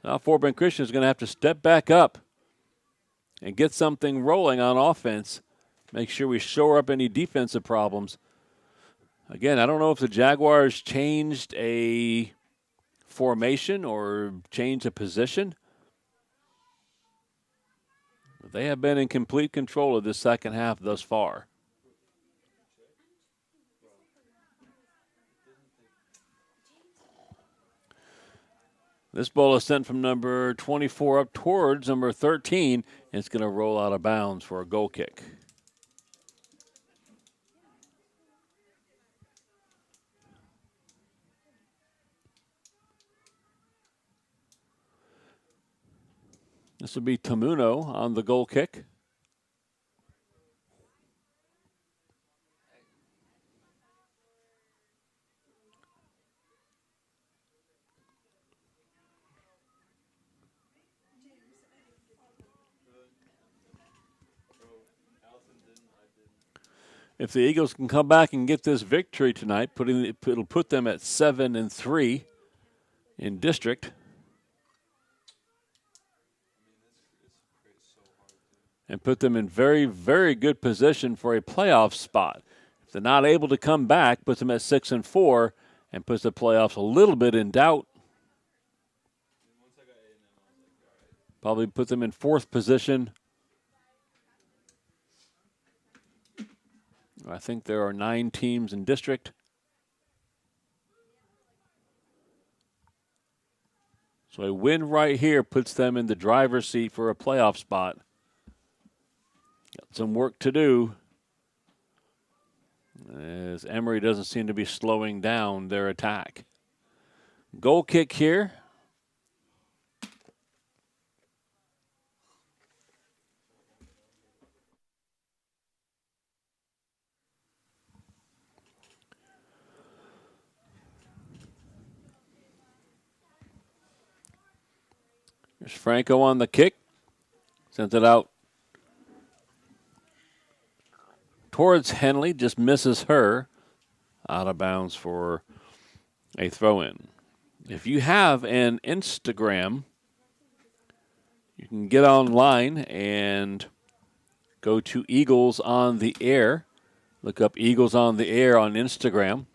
Now Fort Bend Christian is going to have to step back up and get something rolling on offense. Make sure we shore up any defensive problems. Again, I don't know if the Jaguars changed a formation or changed a position. But they have been in complete control of this second half thus far. This ball is sent from number 24 up towards number 13, and it's going to roll out of bounds for a goal kick. This will be Tamuno on the goal kick. If the Eagles can come back and get this victory tonight, it'll put them at 7-3 in district. And put them in very, very good position for a playoff spot. If they're not able to come back, puts them at 6-4 and puts the playoffs a little bit in doubt. Probably put them in fourth position. I think there are 9 teams in district. So a win right here puts them in the driver's seat for a playoff spot. Got some work to do, as Emery doesn't seem to be slowing down their attack. Goal kick here. There's Franco on the kick. Sends it out towards Henley. Just misses her. Out of bounds for a throw-in. If you have an Instagram, you can get online and go to Eagles on the Air. Look up Eagles on the Air on Instagram.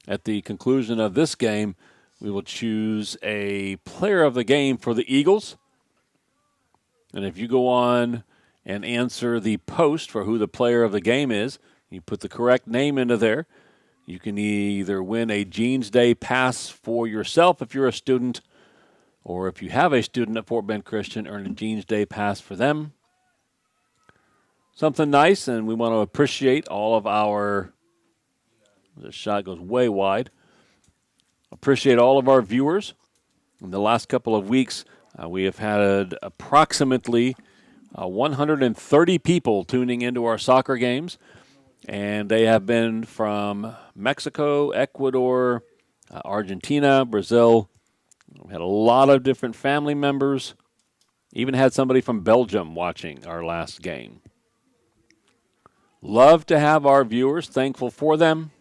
At the conclusion of this game, we will choose a player of the game for the Eagles. And if you go on and answer the post for who the player of the game is, you put the correct name into there, you can either win a Jeans Day pass for yourself if you're a student, or if you have a student at Fort Bend Christian, earn a Jeans Day pass for them. Something nice, and we want to appreciate all of our, the shot goes way wide. Appreciate all of our viewers. In the last couple of weeks, we have had approximately 130 people tuning into our soccer games, and they have been from Mexico, Ecuador, Argentina, Brazil. We had a lot of different family members. Even had somebody from Belgium watching our last game. Love to have our viewers. Thankful for them.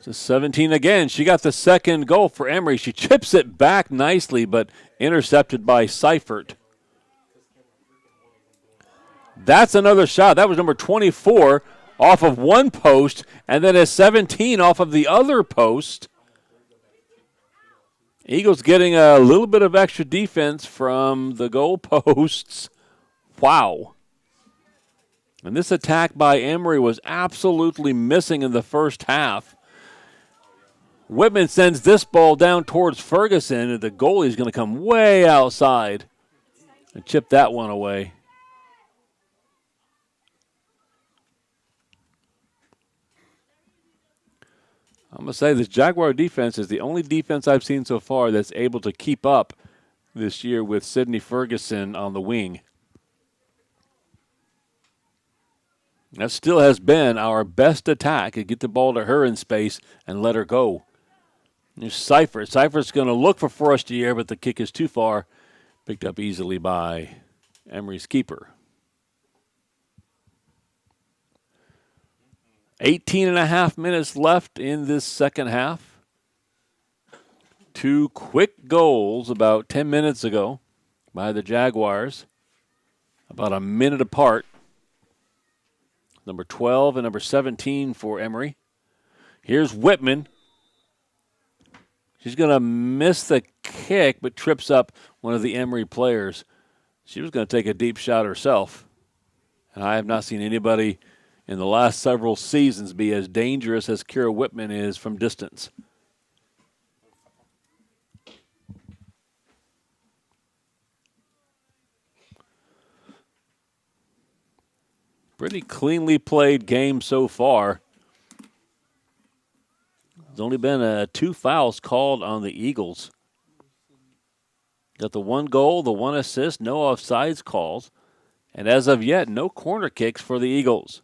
To 17 again. She got the second goal for Emery. She chips it back nicely, but intercepted by Seifert. That's another shot. That was number 24 off of one post, and then a 17 off of the other post. Eagles getting a little bit of extra defense from the goal posts. Wow. And this attack by Emery was absolutely missing in the first half. Whitman sends this ball down towards Ferguson, and the goalie's going to come way outside and chip that one away. I'm going to say this Jaguar defense is the only defense I've seen so far that's able to keep up this year with Sydney Ferguson on the wing. That still has been our best attack, to get the ball to her in space and let her go. There's Seifert. Seifert's going to look for Forestier, but the kick is too far. Picked up easily by Emery's keeper. 18 and a half minutes left in this second half. Two quick goals about 10 minutes ago by the Jaguars, about a minute apart. Number 12 and number 17 for Emery. Here's Whitman. She's going to miss the kick, but trips up one of the Emery players. She was going to take a deep shot herself. And I have not seen anybody in the last several seasons be as dangerous as Kira Whitman is from distance. Pretty cleanly played game so far. There's only been 2 fouls called on the Eagles. Got the 1 goal, the 1 assist, no offsides calls. And as of yet, no corner kicks for the Eagles.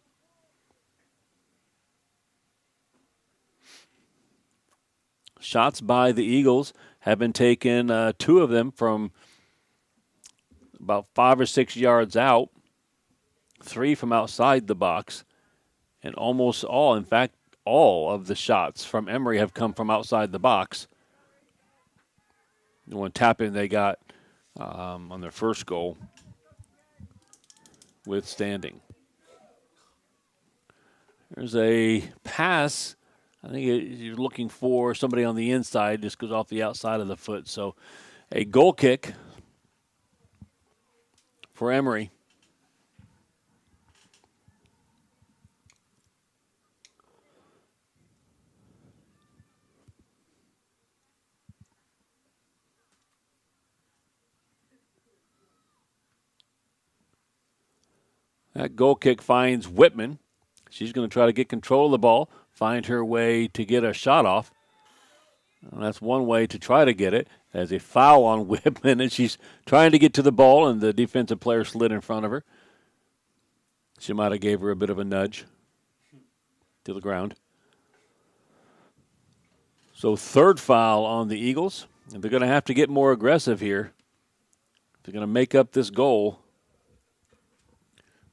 Shots by the Eagles have been taken, 2 of them from about 5 or 6 yards out, 3 from outside the box, and almost all, in fact, all of the shots from Emery have come from outside the box. The one tap-in they got on their first goal withstanding. There's a pass. I think you're looking for somebody on the inside, just goes off the outside of the foot. So a goal kick for Emery. That goal kick finds Whitman. She's going to try to get control of the ball, find her way to get a shot off. And that's one way to try to get it. There's a foul on Whitman, and she's trying to get to the ball, and the defensive player slid in front of her. She might have gave her a bit of a nudge to the ground. So third foul on the Eagles, and they're going to have to get more aggressive here. They're going to make up this goal,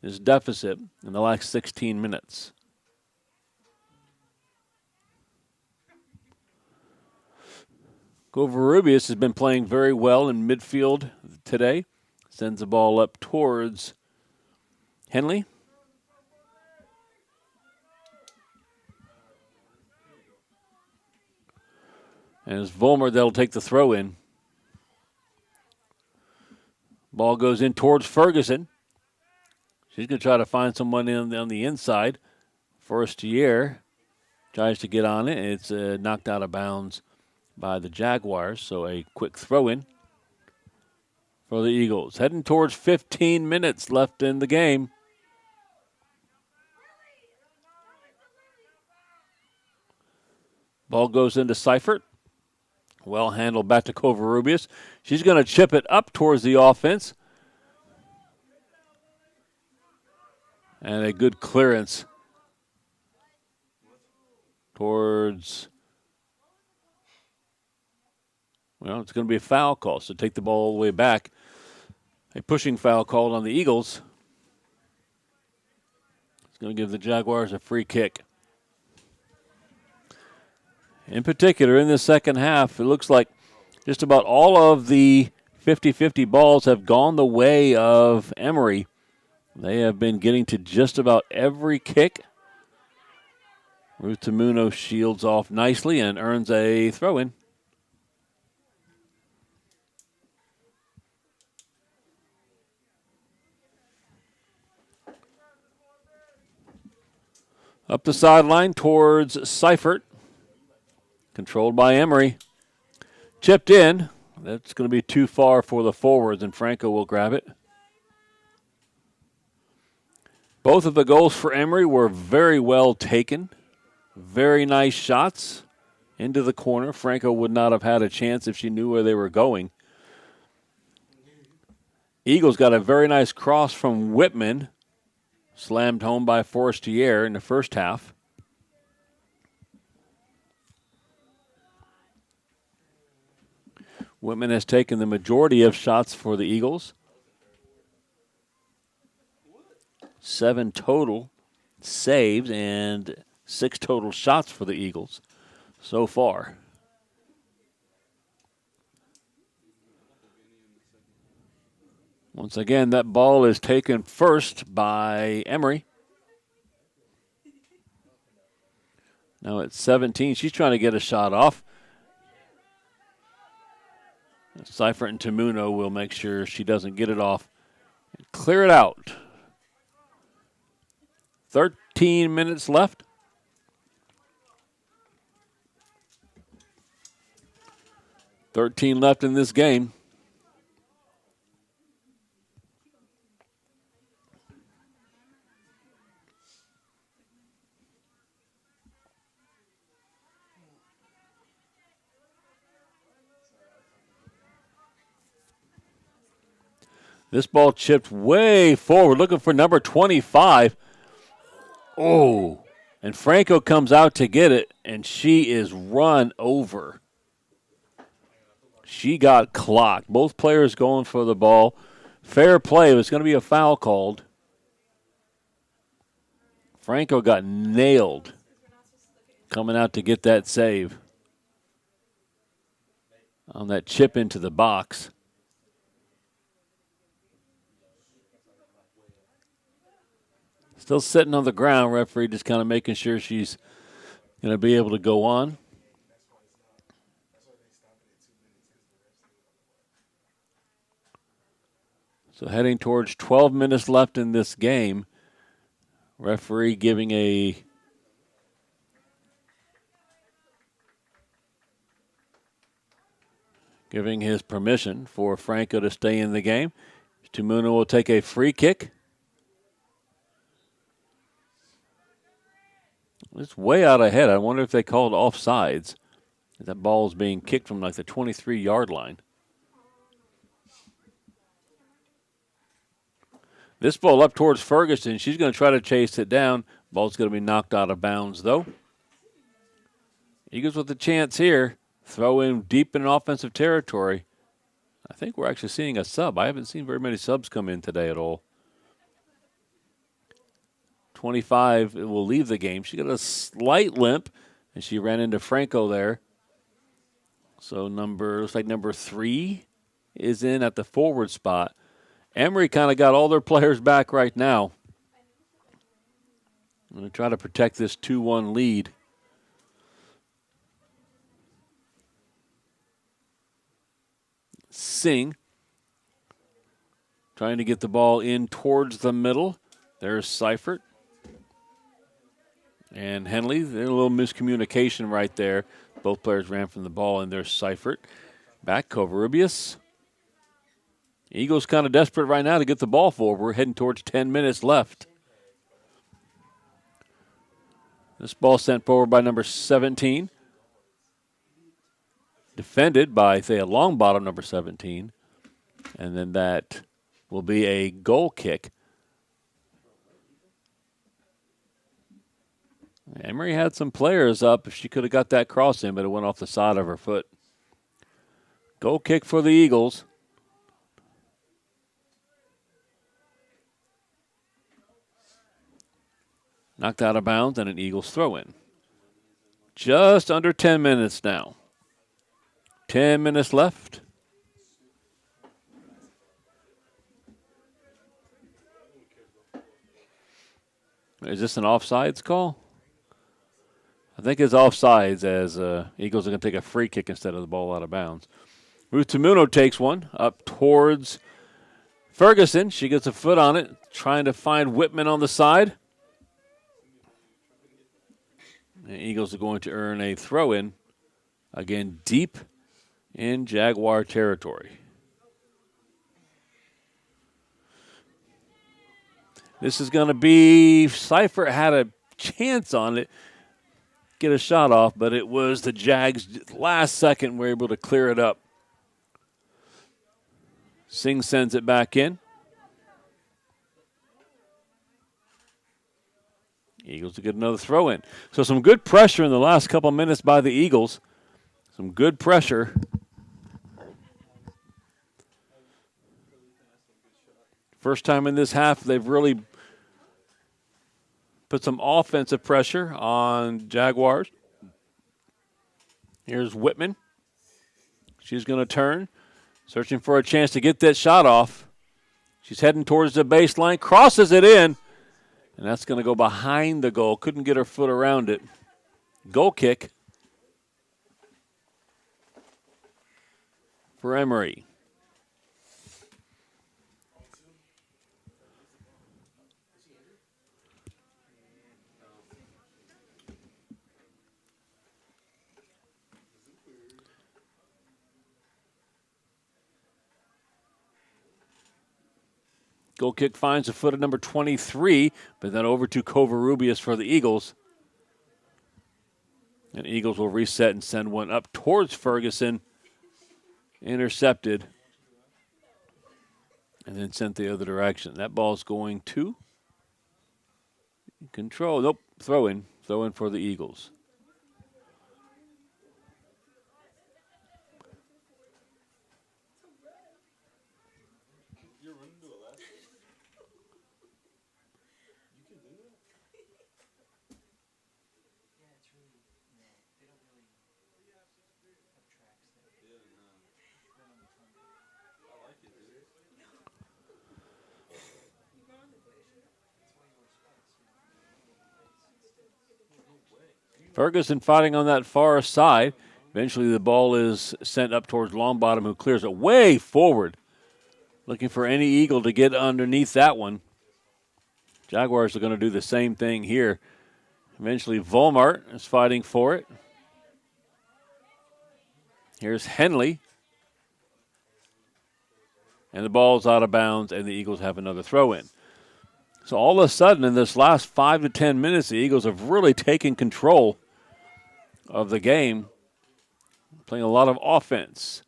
this deficit, in the last 16 minutes. Covarrubias has been playing very well in midfield today. Sends the ball up towards Henley. And it's Vollmer that'll take the throw in. Ball goes in towards Ferguson. She's going to try to find someone on the inside. Forestier tries to get on it, and it's knocked out of bounds by the Jaguars. So a quick throw-in for the Eagles. Heading towards 15 minutes left in the game. Ball goes into Seifert. Well handled back to Covarrubias. She's going to chip it up towards the offense. And a good clearance towards, well, it's going to be a foul call, so take the ball all the way back. A pushing foul called on the Eagles. It's going to give the Jaguars a free kick. In particular, in the second half, it looks like just about all of the 50-50 balls have gone the way of Emery. They have been getting to just about every kick. Ruth Tamuno shields off nicely and earns a throw-in. Up the sideline towards Seifert. Controlled by Emery. Chipped in. That's going to be too far for the forwards, and Franco will grab it. Both of the goals for Emery were very well taken. Very nice shots into the corner. Franco would not have had a chance if she knew where they were going. Eagles got a very nice cross from Whitman. Slammed home by Forestier in the first half. Whitman has taken the majority of shots for the Eagles. 7 total saves and 6 total shots for the Eagles so far. Once again, that ball is taken first by Emery. Now it's 17. She's trying to get a shot off. Seifert and Tamuno will make sure she doesn't get it off and clear it out. 13 minutes left. $13 left in this game. This ball chipped way forward, looking for number 25. Oh, and Franco comes out to get it, and she is run over. She got clocked. Both players going for the ball. Fair play. It was going to be a foul called. Franco got nailed coming out to get that save on that chip into the box. Still sitting on the ground. Referee just kind of making sure she's going to be able to go on. So heading towards 12 minutes left in this game. Referee giving his permission for Franco to stay in the game. Tamuno will take a free kick. It's way out ahead. I wonder if they called offsides. That ball is being kicked from like the 23-yard line. This ball up towards Ferguson. She's going to try to chase it down. Ball's going to be knocked out of bounds, though. Eagles with a chance here. Throw in deep in offensive territory. I think we're actually seeing a sub. I haven't seen very many subs come in today at all. 25 will leave the game. She got a slight limp, and she ran into Franco there. So looks like number 3 is in at the forward spot. Emery kind of got all their players back right now. I'm going to try to protect this 2-1 lead. Singh trying to get the ball in towards the middle. There's Seifert. And Henley, there's a little miscommunication right there. Both players ran from the ball, and there's Seifert. Back, Covarrubias. Eagles kind of desperate right now to get the ball forward. We're heading towards 10 minutes left. This ball sent forward by number 17. Defended by Thea Longbottom, number 17. And then that will be a goal kick. Emery had some players up. If she could have got that cross in, but it went off the side of her foot. Goal kick for the Eagles. Knocked out of bounds and an Eagles throw in. Just under 10 minutes now. 10 minutes left. Is this an offsides call? I think it's offsides as Eagles are going to take a free kick instead of the ball out of bounds. Ruth Tamuno takes one up towards Ferguson. She gets a foot on it, trying to find Whitman on the side. The Eagles are going to earn a throw-in, again, deep in Jaguar territory. This is going to be, Seifert had a chance on it, get a shot off, but it was the Jags last second were able to clear it up. Singh sends it back in. Eagles to get another throw in. So some good pressure in the last couple minutes by the Eagles. Some good pressure. First time in this half they've really put some offensive pressure on Jaguars. Here's Whitman. She's going to turn, searching for a chance to get that shot off. She's heading towards the baseline, crosses it in, and that's going to go behind the goal. Couldn't get her foot around it. Goal kick for Emery. Goal kick finds the foot of number 23, but then over to Covarrubias for the Eagles. And Eagles will reset and send one up towards Ferguson. Intercepted. And then sent the other direction. That ball's going to control. Nope, throw in. Throw in for the Eagles. Ferguson fighting on that far side. Eventually the ball is sent up towards Longbottom, who clears it way forward. Looking for any Eagle to get underneath that one. Jaguars are going to do the same thing here. Eventually Volmart is fighting for it. Here's Henley. And the ball's out of bounds, and the Eagles have another throw in. So all of a sudden, in this last 5 to 10 minutes, the Eagles have really taken control of the game, playing a lot of offense.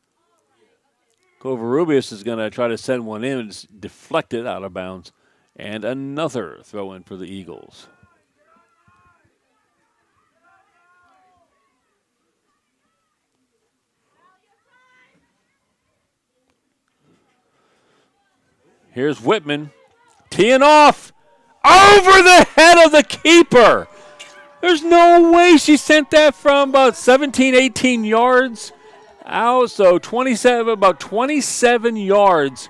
Covarrubias is going to try to send one in. It's deflected out of bounds. And another throw in for the Eagles. Here's Whitman. Teeing off over the head of the keeper. There's no way she sent that from about 17, 18 yards out. So about 27 yards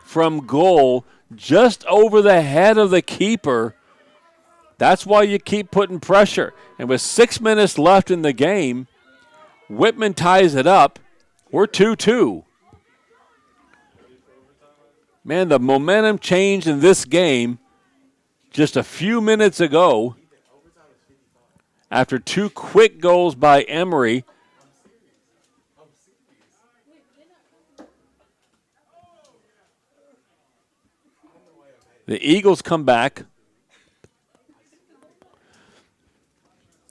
from goal, just over the head of the keeper. That's why you keep putting pressure. And with 6 minutes left in the game, Whitman ties it up. We're 2-2. Man, the momentum changed in this game just a few minutes ago after two quick goals by Emery. The Eagles come back.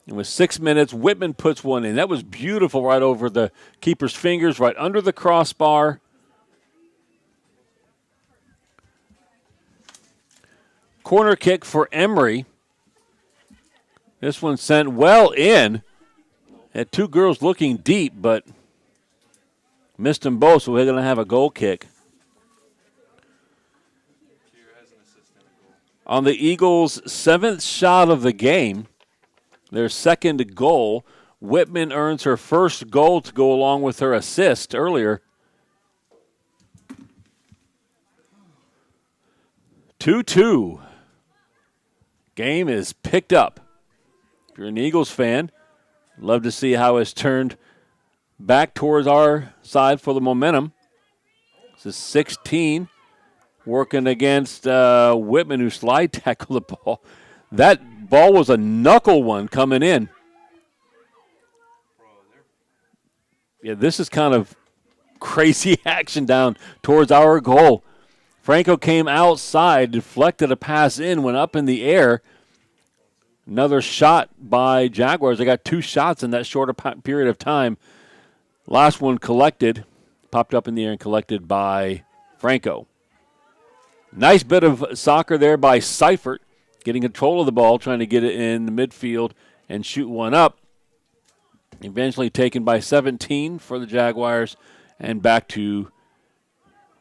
And with 6 minutes, Whitman puts one in. That was beautiful right over the keeper's fingers, right under the crossbar. Corner kick for Emery. This one sent well in. Had two girls looking deep, but missed them both, so we're going to have a goal kick. On the Eagles' seventh shot of the game, their second goal, Whitman earns her first goal to go along with her assist earlier. 2-2. Game is picked up. If you're an Eagles fan, love to see how it's turned back towards our side for the momentum. This is 16 working against Whitman, who slide tackled the ball. That ball was a knuckle one coming in. Yeah, this is kind of crazy action down towards our goal. Franco came outside, deflected a pass in, went up in the air. Another shot by Jaguars. They got 2 shots in that shorter period of time. Last one collected, popped up in the air and collected by Franco. Nice bit of soccer there by Seifert, getting control of the ball, trying to get it in the midfield and shoot one up. Eventually taken by 17 for the Jaguars, and back to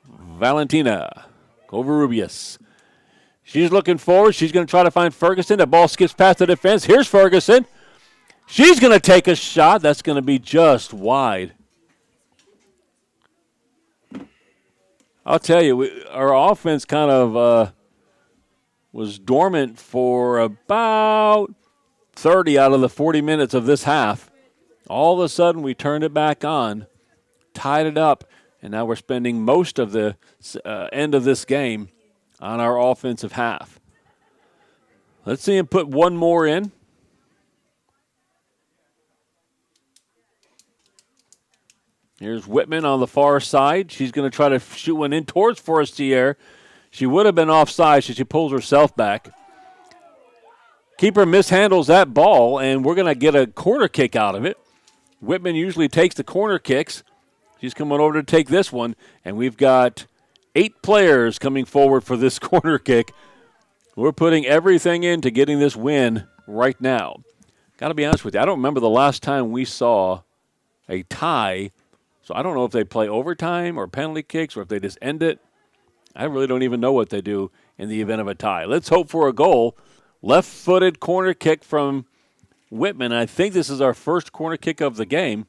Valentina Covarrubias. She's looking forward. She's going to try to find Ferguson. The ball skips past the defense. Here's Ferguson. She's going to take a shot. That's going to be just wide. I'll tell you, our offense kind of was dormant for about 30 out of the 40 minutes of this half. All of a sudden, we turned it back on, tied it up, and now we're spending most of the end of this game on our offensive half. Let's see him put one more in. Here's Whitman on the far side. She's going to try to shoot one in towards Forestier. She would have been offside, so she pulls herself back. Keeper mishandles that ball, and we're going to get a corner kick out of it. Whitman usually takes the corner kicks. She's coming over to take this one, and we've got 8 players coming forward for this corner kick. We're putting everything into getting this win right now. Got to be honest with you, I don't remember the last time we saw a tie. So I don't know if they play overtime or penalty kicks or if they just end it. I really don't even know what they do in the event of a tie. Let's hope for a goal. Left-footed corner kick from Whitman. I think this is our first corner kick of the game.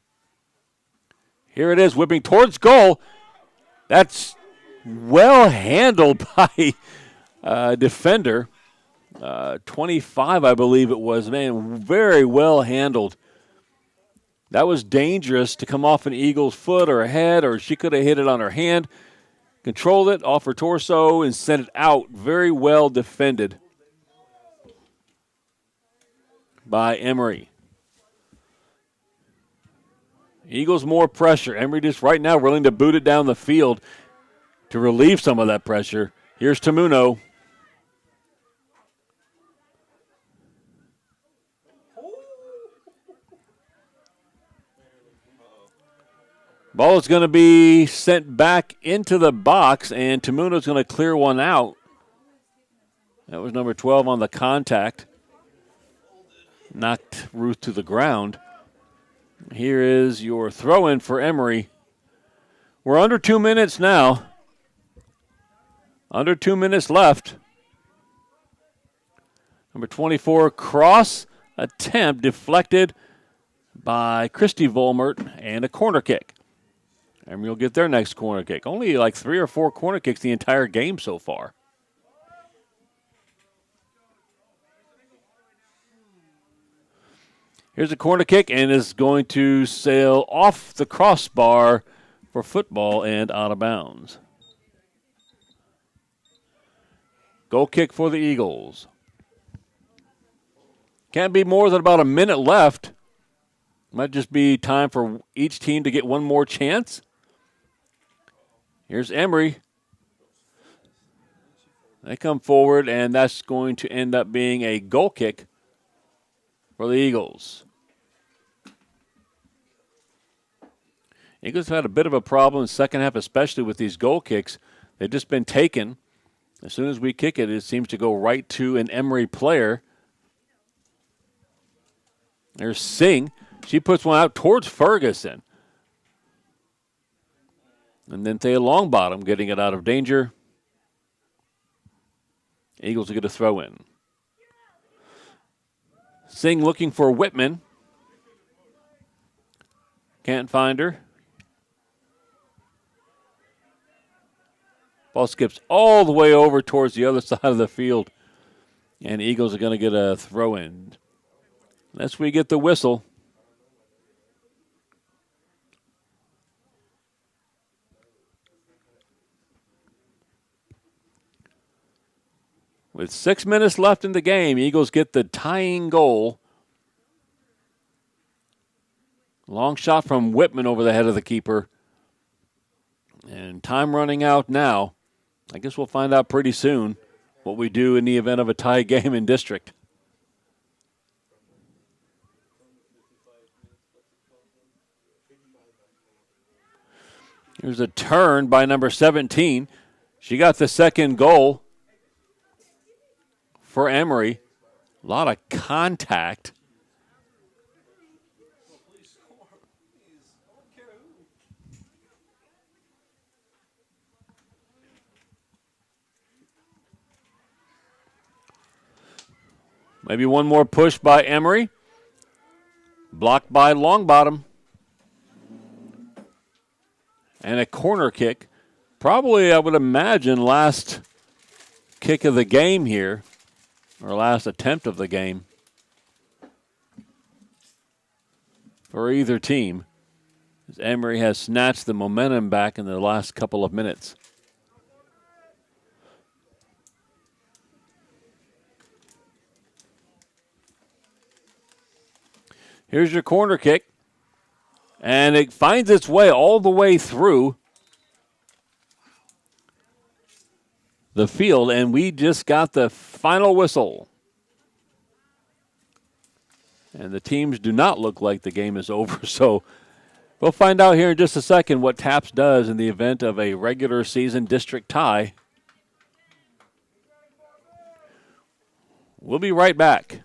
Here it is, whipping towards goal. That's well handled by defender. 25, I believe it was. Man, very well handled. That was dangerous to come off an Eagle's foot or head, or she could have hit it on her hand. Controlled it off her torso and sent it out. Very well defended by Emery. Eagles more pressure. Emery just right now willing to boot it down the field to relieve some of that pressure. Here's Tamuno. Ball is going to be sent back into the box, and Tamuno's going to clear one out. That was number 12 on the contact. Knocked Ruth to the ground. Here is your throw-in for Emery. We're under 2 minutes now. Under 2 minutes left. Number 24, cross attempt deflected by Christy Volmert, and a corner kick. Emery will get their next corner kick. Only like 3 or 4 corner kicks the entire game so far. Here's a corner kick, and is going to sail off the crossbar for football and out of bounds. Goal kick for the Eagles. Can't be more than about a minute left. Might just be time for each team to get one more chance. Here's Emery. They come forward, and that's going to end up being a goal kick for the Eagles. Eagles have had a bit of a problem in the second half, especially with these goal kicks. They've just been taken. As soon as we kick it, it seems to go right to an Emery player. There's Singh. She puts one out towards Ferguson. And then Thea Longbottom getting it out of danger. Eagles will get a throw in. Singh looking for Whitman. Can't find her. Ball skips all the way over towards the other side of the field. And Eagles are going to get a throw in. Unless we get the whistle. With 6 minutes left in the game, Eagles get the tying goal. Long shot from Whitman over the head of the keeper. And time running out now. I guess we'll find out pretty soon what we do in the event of a tie game in district. Here's a turn by number 17. She got the second goal for Emery. A lot of contact. Maybe one more push by Emery. Blocked by Longbottom. And a corner kick. Probably, I would imagine, last kick of the game here. Or last attempt of the game. For either team. As Emery has snatched the momentum back in the last couple of minutes. Here's your corner kick. And it finds its way all the way through the field. And we just got the final whistle. And the teams do not look like the game is over. So we'll find out here in just a second what Taps does in the event of a regular season district tie. We'll be right back.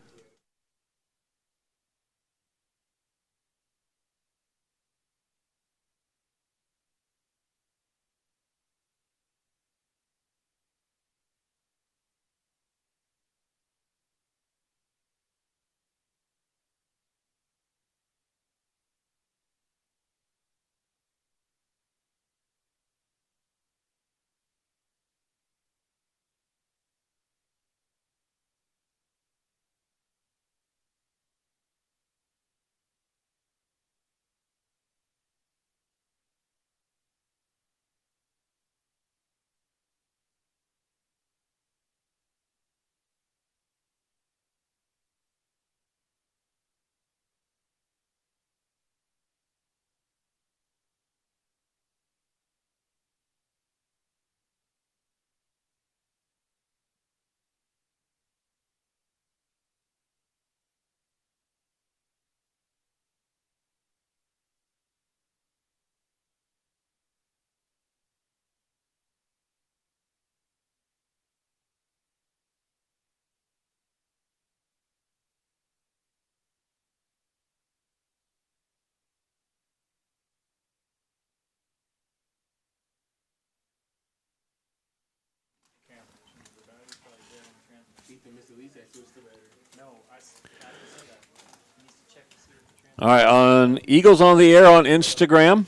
All right, on Eagles on the Air on Instagram.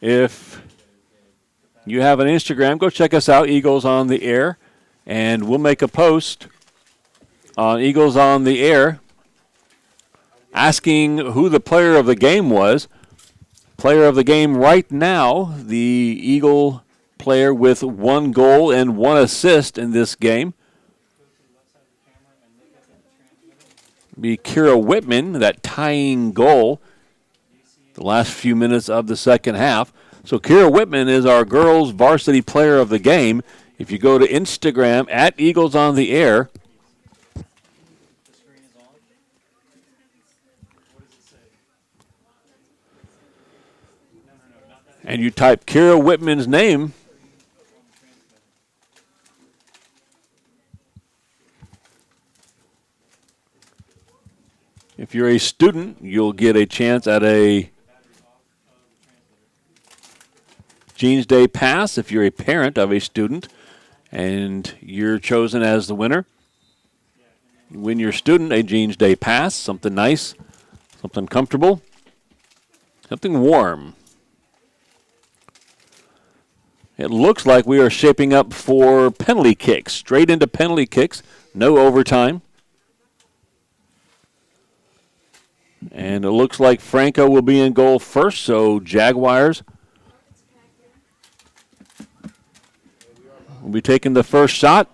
If you have an Instagram, go check us out, Eagles on the Air, and we'll make a post on Eagles on the Air asking who the player of the game was. Player of the game right now, the Eagle player with 1 goal and 1 assist in this game. Be Kira Whitman, that tying goal the last few minutes of the second half. So Kira Whitman is our girls varsity player of the game. If you go to Instagram at Eagles on the Air, and you type Kira Whitman's name, if you're a student, you'll get a chance at a Jeans Day pass. If you're a parent of a student and you're chosen as the winner, you win your student a Jeans Day pass, something nice, something comfortable. Something warm. It looks like we are shaping up for penalty kicks. Straight into penalty kicks. No overtime. And it looks like Franco will be in goal first, so Jaguars will be taking the first shot.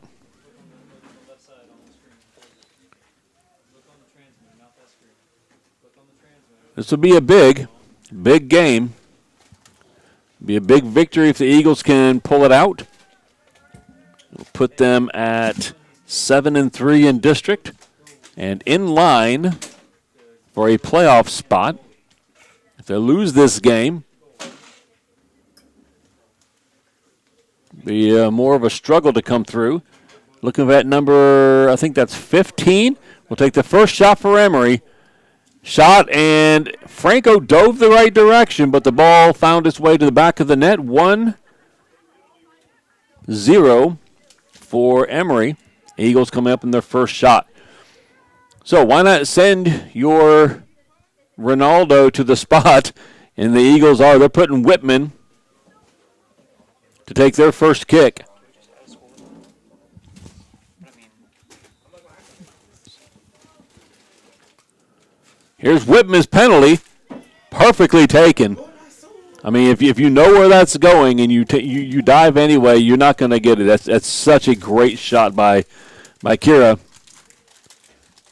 This will be a big game. Be a big victory if the Eagles can pull it out. It'll put them at 7-3 in district and in line for a playoff spot. If they lose this game, be more of a struggle to come through. Looking at number, I think that's 15. We'll take the first shot for Emery. Shot, and Franco dove the right direction, but the ball found its way to the back of the net. 1-0 for Emery. Eagles coming up in their first shot. So why not send your Ronaldo to the spot? And the Eagles they're putting Whitman to take their first kick. Here's Whitman's penalty, perfectly taken. I mean, if you know where that's going and you dive anyway, you're not going to get it. That's such a great shot by Kira.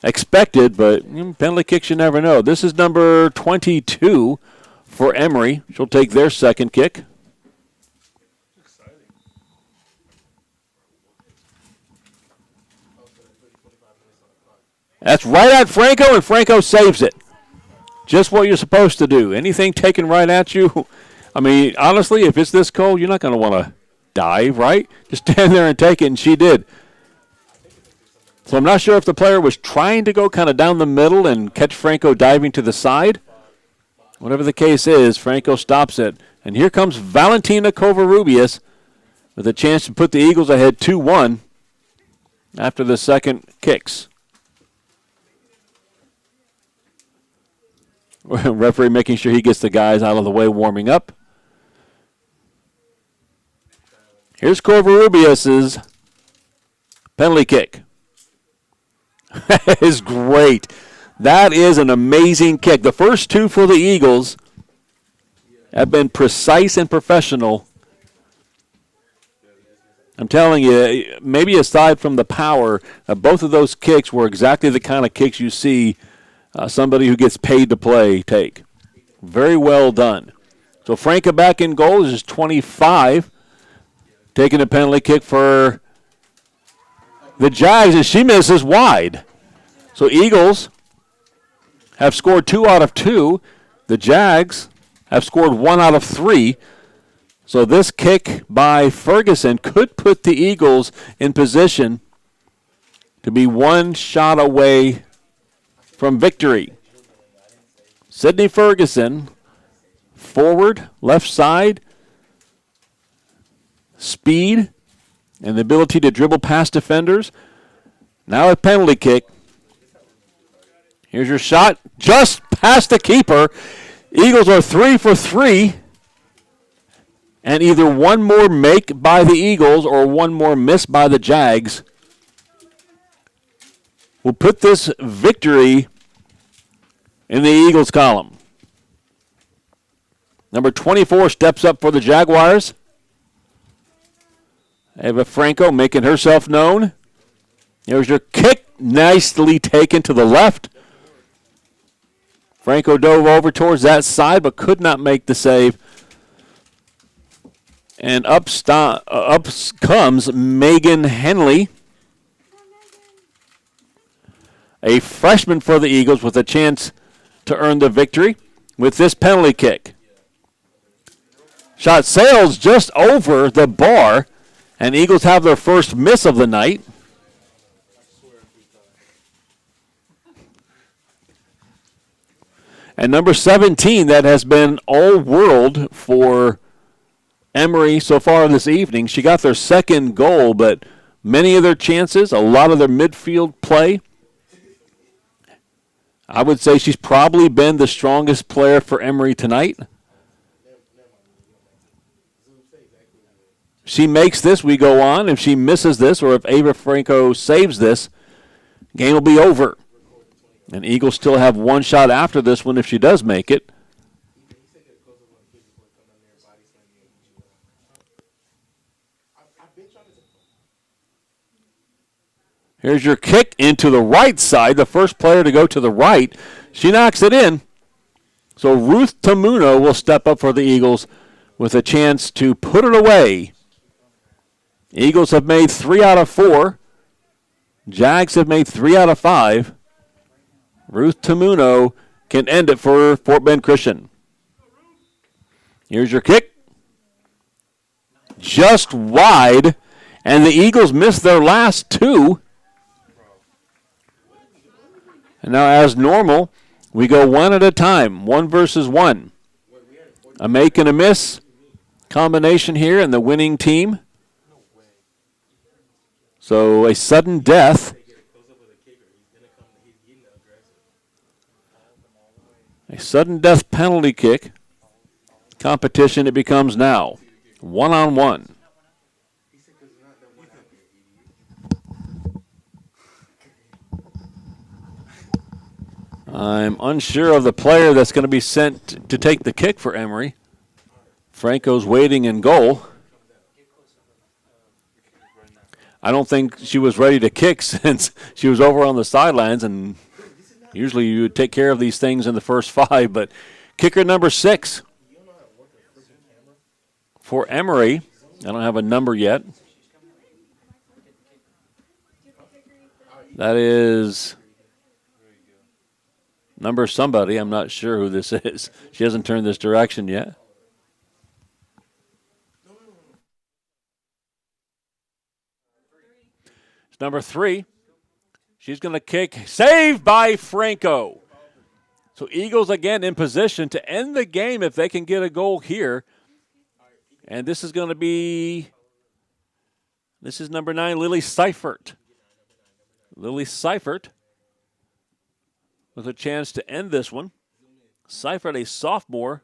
Expected, but penalty kicks you never know. This is number 22 for Emery. She'll take their second kick. That's right at Franco, and Franco saves it. Just what you're supposed to do. Anything taken right at you, I mean, honestly, if it's this cold, you're not going to want to dive, right? Just stand there and take it, and she did. So I'm not sure if the player was trying to go kind of down the middle and catch Franco diving to the side. Whatever the case is, Franco stops it. And here comes Valentina Covarrubias with a chance to put the Eagles ahead 2-1 after the second kicks. Referee making sure he gets the guys out of the way, warming up. Here's Covarrubias' penalty kick. That is great. That is an amazing kick. The first two for the Eagles have been precise and professional. I'm telling you, maybe aside from the power, both of those kicks were exactly the kind of kicks you see somebody who gets paid to play take. Very well done. So Franca back in goal. This is 25. Taking a penalty kick for the Jags, and she misses wide. So Eagles have scored 2 out of 2. The Jags have scored 1 out of 3. So this kick by Ferguson could put the Eagles in position to be one shot away from victory. Sydney Ferguson, forward, left side, speed, and the ability to dribble past defenders. Now a penalty kick. Here's your shot, just past the keeper. Eagles are 3 for 3. And either one more make by the Eagles or one more miss by the Jags will put this victory in the Eagles column. Number 24 steps up for the Jaguars. Eva Franco making herself known. Here's your kick, nicely taken to the left. Franco dove over towards that side but could not make the save. And up comes Megan Henley, a freshman for the Eagles with a chance to earn the victory with this penalty kick. Shot sails just over the bar, and Eagles have their first miss of the night. And number 17, that has been all world for Emery so far this evening. She got their second goal, but many of their chances, a lot of their midfield play, I would say she's probably been the strongest player for Emery tonight. She makes this, we go on. If she misses this, or if Ava Franco saves this, game will be over. And Eagles still have one shot after this one if she does make it. Here's your kick into the right side. The first player to go to the right. She knocks it in. So Ruth Tamuno will step up for the Eagles with a chance to put it away. Eagles have made 3 out of 4. Jags have made 3 out of 5. Ruth Tamuno can end it for Fort Bend Christian. Here's your kick. Just wide. And the Eagles missed their last 2. And now, as normal, we go one at a time, 1 versus 1. A make and a miss combination here, and the winning team. So a sudden death. A sudden death penalty kick competition it becomes now. 1-on-1. I'm unsure of the player that's going to be sent to take the kick for Emery. Franco's waiting in goal. I don't think she was ready to kick since she was over on the sidelines, and usually you would take care of these things in the first 5, but kicker number 6 for Emery. I don't have a number yet. That is number somebody. I'm not sure who this is. She hasn't turned this direction yet. It's number 3. She's going to kick. Saved by Franco. So Eagles again in position to end the game if they can get a goal here. And this is going to be, this is number 9, Lily Seifert. Lily Seifert with a chance to end this one. Seifert, a sophomore.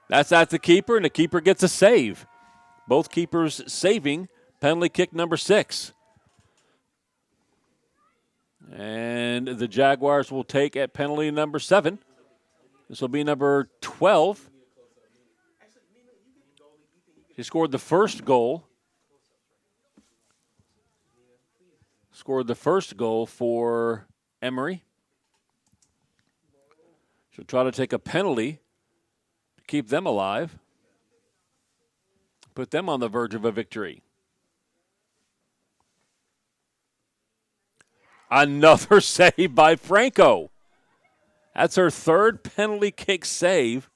That's at the keeper, and the keeper gets a save. Both keepers saving. Penalty kick number 6. And the Jaguars will take at penalty number 7. This will be number 12. She scored the first goal. Scored the first goal for Emery. She'll try to take a penalty to keep them alive. Put them on the verge of a victory. Another save by Franco. That's her third penalty kick save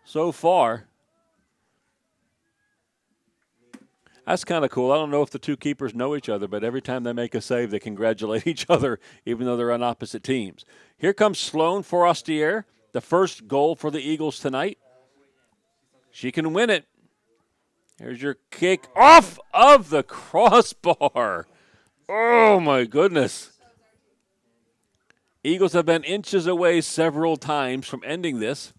so far. That's kind of cool. I don't know if the two keepers know each other, but every time they make a save, they congratulate each other, even though they're on opposite teams. Here comes Sloan Forestier, the first goal for the Eagles tonight. She can win it. Here's your kick off of the crossbar. Oh, my goodness. Eagles have been inches away several times from ending this.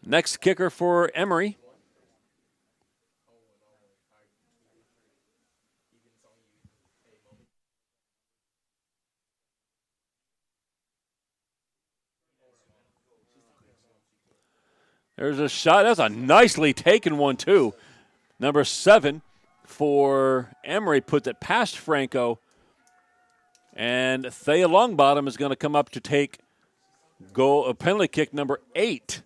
Next kicker for Emery. There's a shot. That's a nicely taken one, too. Number 7 for Emery puts it past Franco. And Thea Longbottom is going to come up to take a penalty kick number 8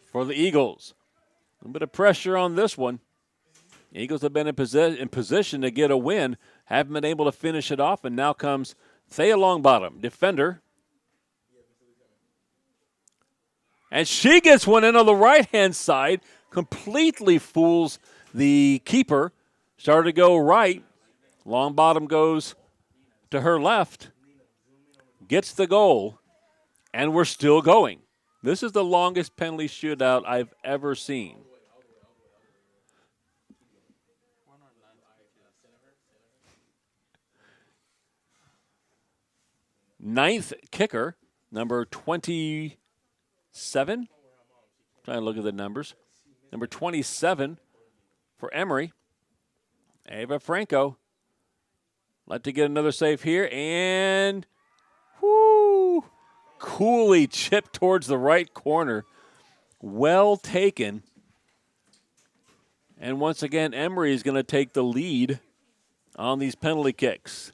for the Eagles. A bit of pressure on this one. The Eagles have been in position to get a win. Haven't been able to finish it off, and now comes Thea Longbottom, defender. And she gets one in on the right-hand side, completely fools the keeper. Started to go right. Longbottom goes to her left, gets the goal, and we're still going. This is the longest penalty shootout I've ever seen. Ninth kicker, number 27. Trying to look at the numbers. Number 27 for Emery. Ava Franco. Like to get another save here, and whoo, coolly chipped towards the right corner. Well taken. And once again, Emery is going to take the lead on these penalty kicks.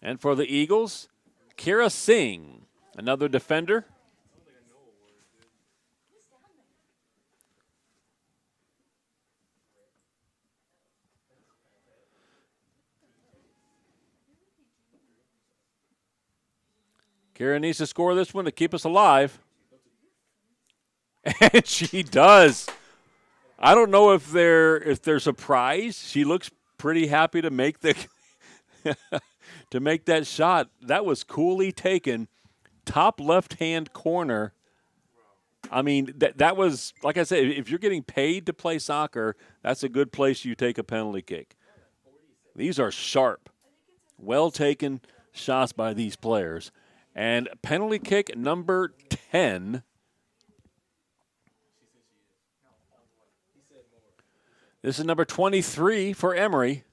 And for the Eagles, Kira Singh, another defender. Kira needs to score this one to keep us alive. And she does. I don't know if they're surprised. She looks pretty happy to make the to make that shot. That was coolly taken. Top left-hand corner. I mean, that was, like I said, if you're getting paid to play soccer, that's a good place you take a penalty kick. These are sharp, well-taken shots by these players. And penalty kick number 10. This is number 23 for Emery.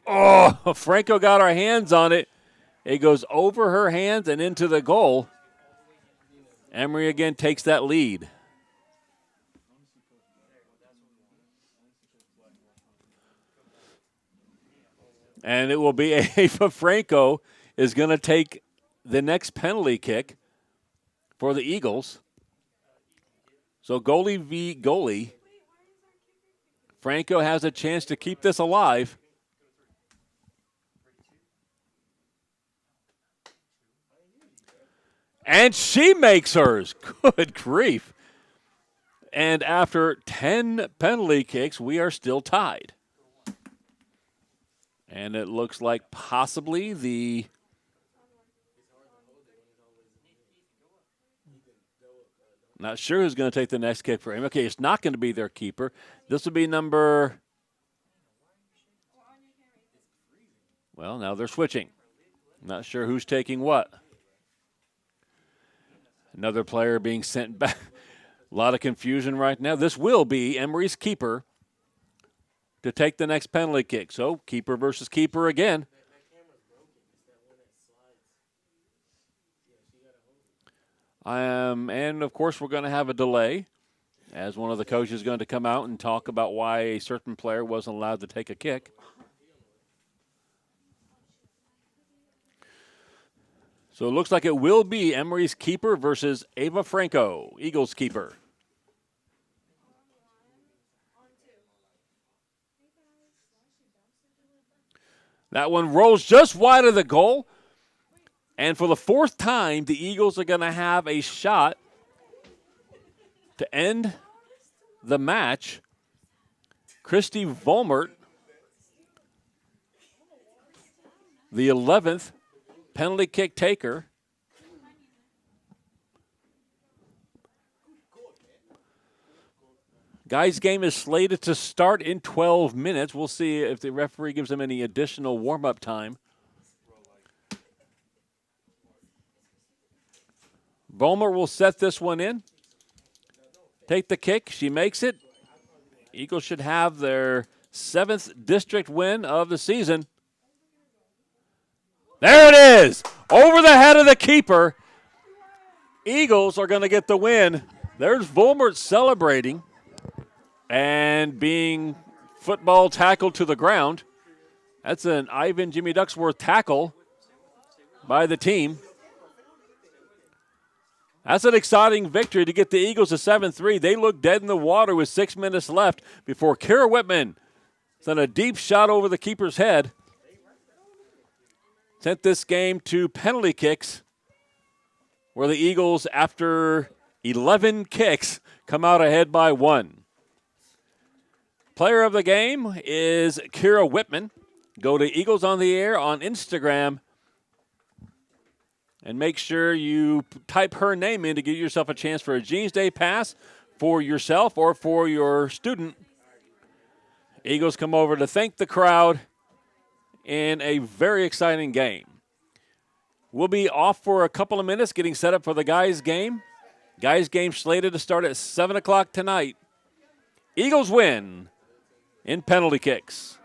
Oh, Franco got our hands on it. It goes over her hands and into the goal. Emery again takes that lead. And it will be Ava Franco is going to take the next penalty kick for the Eagles. So goalie v. goalie. Franco has a chance to keep this alive. And she makes hers. Good grief. And after 10 penalty kicks, we are still tied. And it looks like possibly the not sure who's going to take the next kick for him. Okay, it's not going to be their keeper. This will be number. Well, now they're switching. Not sure who's taking what. Another player being sent back. A lot of confusion right now. This will be Emery's keeper to take the next penalty kick. So, keeper versus keeper again. And, of course, we're going to have a delay as one of the coaches is going to come out and talk about why a certain player wasn't allowed to take a kick. So it looks like it will be Emery's keeper versus Ava Franco, Eagles keeper. That one rolls just wide of the goal. And for the fourth time, the Eagles are going to have a shot to end the match. Christy Volmert, the 11th penalty kick taker. Guys' game is slated to start in 12 minutes. We'll see if the referee gives them any additional warm-up time. Volmer will set this one in. Take the kick. She makes it. Eagles should have their 7th district win of the season. There it is. Over the head of the keeper. Eagles are going to get the win. There's Volmert celebrating and being football tackled to the ground. That's an Ivan Jimmy Ducksworth tackle by the team. That's an exciting victory to get the Eagles to 7-3. They look dead in the water with 6 minutes left before Kara Whitman sent a deep shot over the keeper's head. Sent this game to penalty kicks, where the Eagles, after 11 kicks, come out ahead by 1. Player of the game is Kira Whitman. Go to Eagles on the Air on Instagram and make sure you type her name in to give yourself a chance for a Jeans Day pass for yourself or for your student. Eagles come over to thank the crowd in a very exciting game. We'll be off for a couple of minutes getting set up for the guys' game. Guys' game slated to start at 7 o'clock tonight. Eagles win in penalty kicks.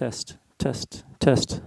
Test, test, test.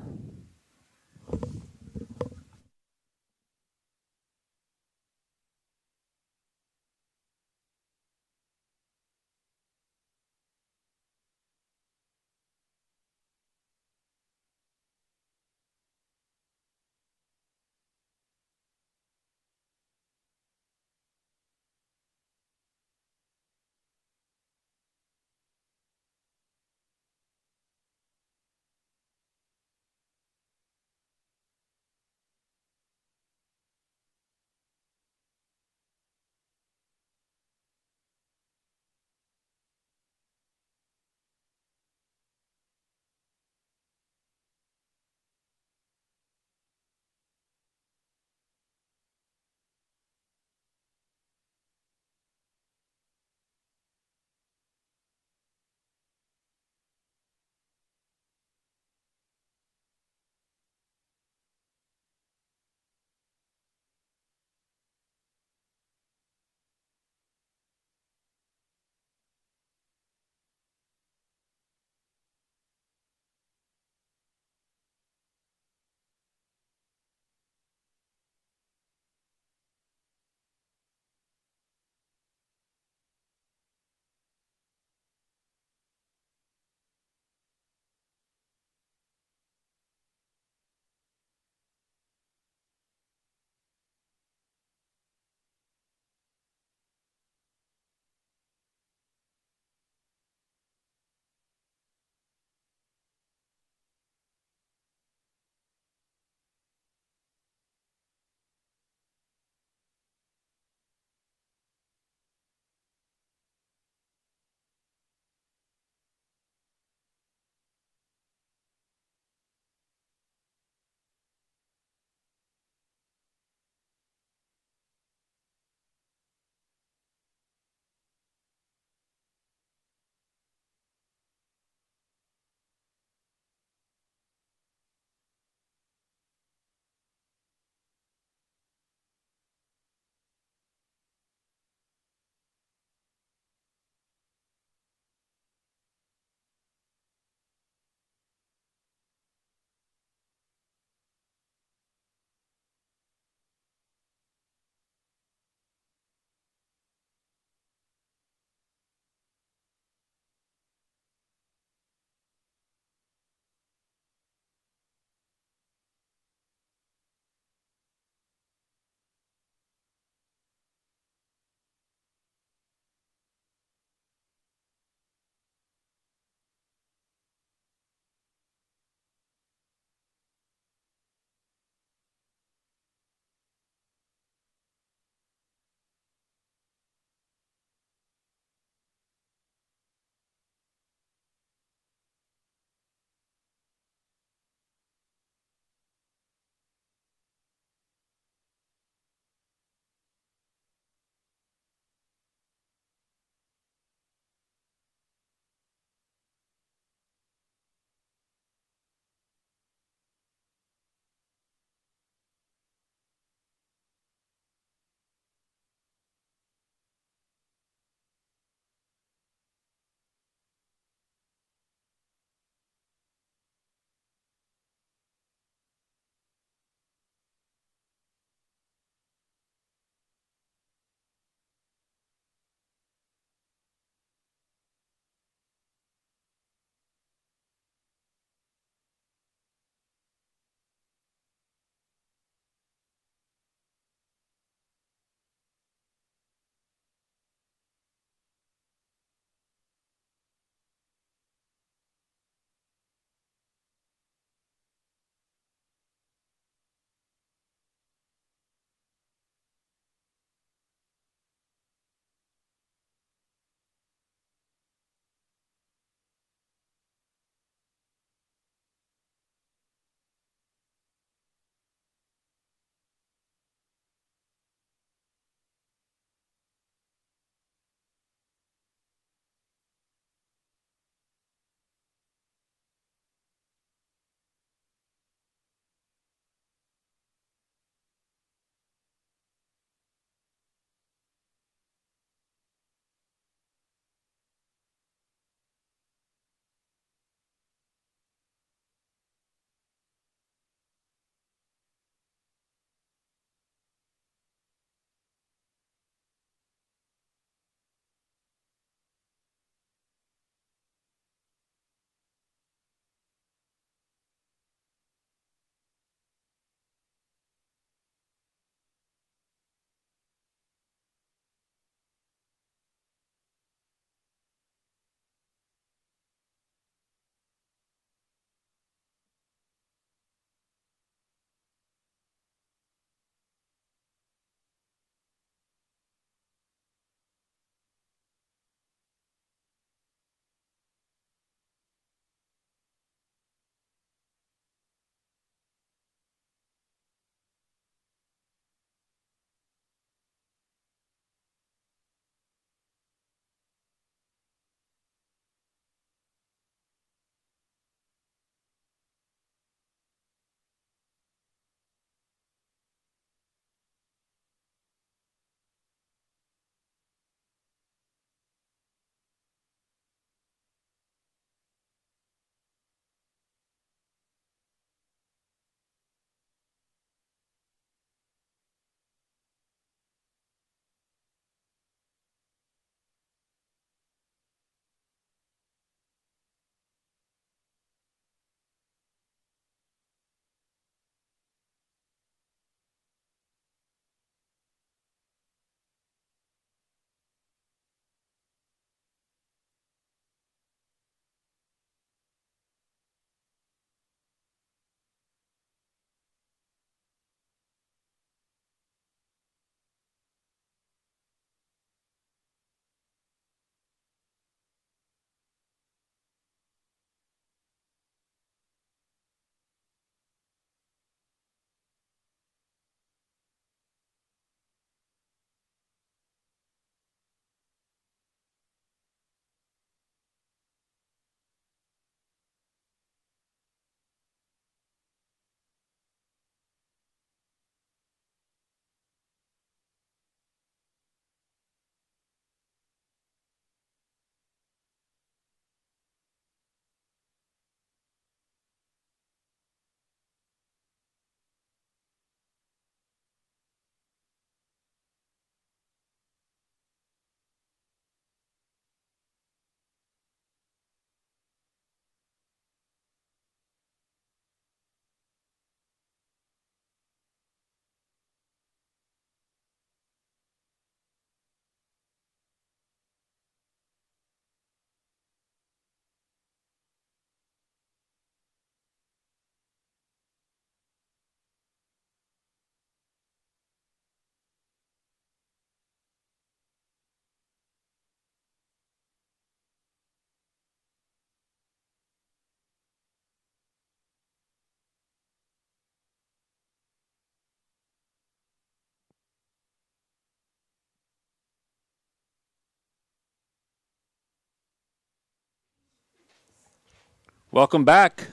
Welcome back.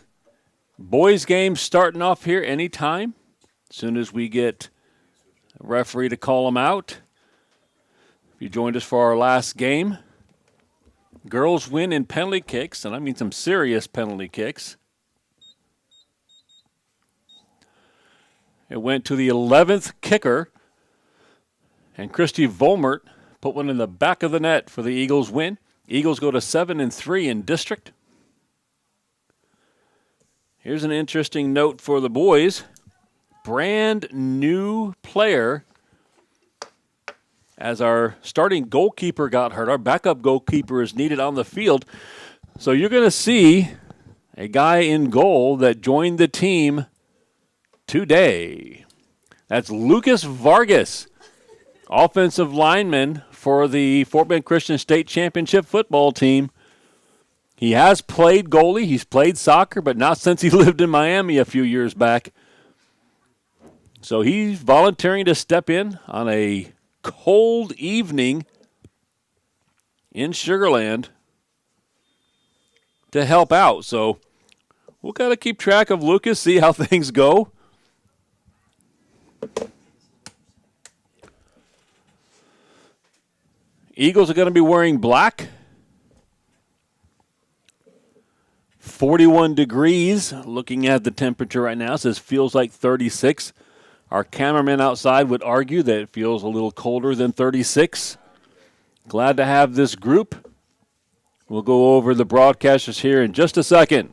Boys game starting off here anytime. As soon as we get a referee to call them out. If you joined us for our last game, girls win in penalty kicks, and I mean some serious penalty kicks. It went to the 11th kicker, and Christy Volmert put one in the back of the net for the Eagles win. Eagles go to 7-3 in district. Here's an interesting note for the boys. Brand new player, as our starting goalkeeper got hurt. Our backup goalkeeper is needed on the field. So you're going to see a guy in goal that joined the team today. That's Lucas Vargas, offensive lineman for the Fort Bend Christian State Championship football team. He has played goalie. He's played soccer, but not since he lived in Miami a few years back. So he's volunteering to step in on a cold evening in Sugar Land to help out. So we'll kind of keep track of Lucas, see how things go. Eagles are going to be wearing black. 41 degrees. Looking at the temperature right now, it says feels like 36. Our cameraman outside would argue that it feels a little colder than 36. Glad to have this group. We'll go over the broadcasters here in just a second.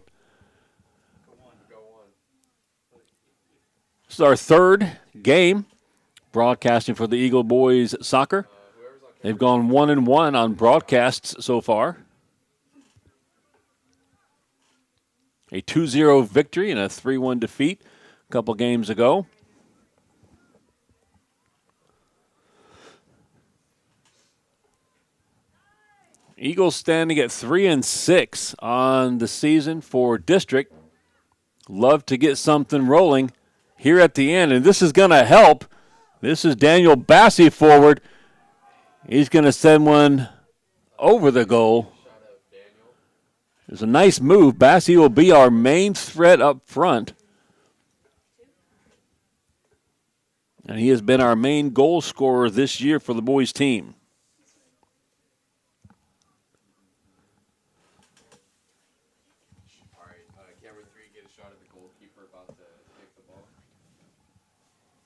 This is our third game broadcasting for the Eagle Boys Soccer. They've gone 1-1 on broadcasts so far. A 2-0 victory and a 3-1 defeat a couple games ago. Eagles standing at 3-6 on the season for district. Love to get something rolling here at the end, and this is going to help. This is Daniel Bassey forward. He's going to send one over the goal. It's a nice move. Bassey will be our main threat up front. And he has been our main goal scorer this year for the boys team. All right, camera 3, get a shot at the goalkeeper about to kick the ball.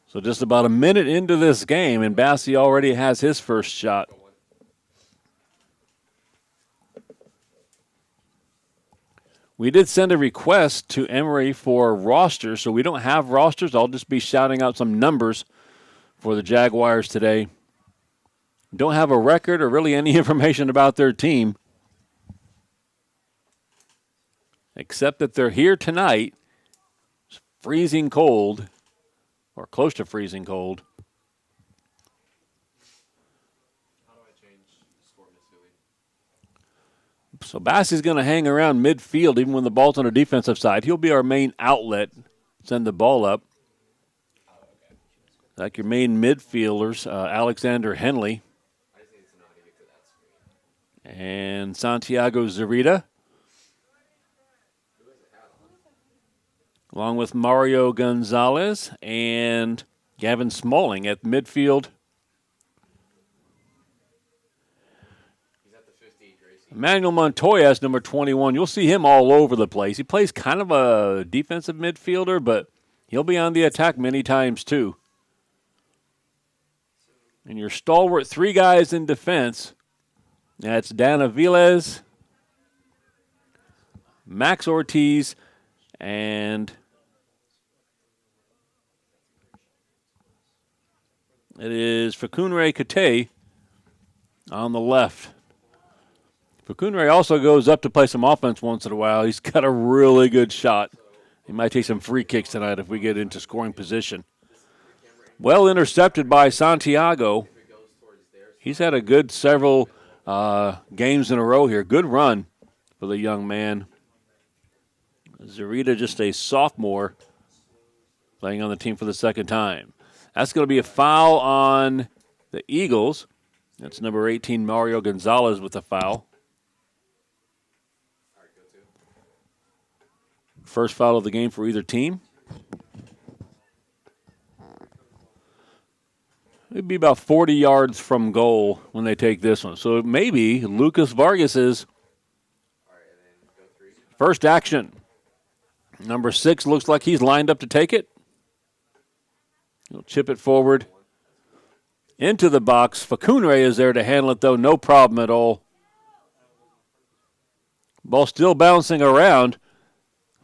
So just about a minute into this game, and Bassey already has his first shot. We did send a request to Emery for rosters, so we don't have rosters. I'll just be shouting out some numbers for the Jaguars today. Don't have a record or really any information about their team, except that they're here tonight. It's freezing cold, or close to freezing cold. How do I change the score, Miss Philly? So Bassey's going to hang around midfield even when the ball's on the defensive side. He'll be our main outlet, send the ball up. Like your main midfielders, Alexander Henley I just need to know how to get to that screen. and Santiago Zarita, along with Mario Gonzalez and Gavin Smalling at midfield. Emmanuel Montoya is number 21. You'll see him all over the place. He plays kind of a defensive midfielder, but he'll be on the attack many times too. And your stalwart three guys in defense, that's Dan Aviles, Max Ortiz, and it is Facunre Kate on the left. Facunre also goes up to play some offense once in a while. He's got a really good shot. He might take some free kicks tonight if we get into scoring position. Well intercepted by Santiago. He's had a good several games in a row here. Good run for the young man. Zarita, just a sophomore, playing on the team for the second time. That's going to be a foul on the Eagles. That's number 18, Mario Gonzalez, with a foul. First foul of the game for either team. It'd be about 40 yards from goal when they take this one. So maybe Lucas Vargas's first action. Number 6 looks like he's lined up to take it. He'll chip it forward into the box. Facunre is there to handle it, though. No problem at all. Ball still bouncing around.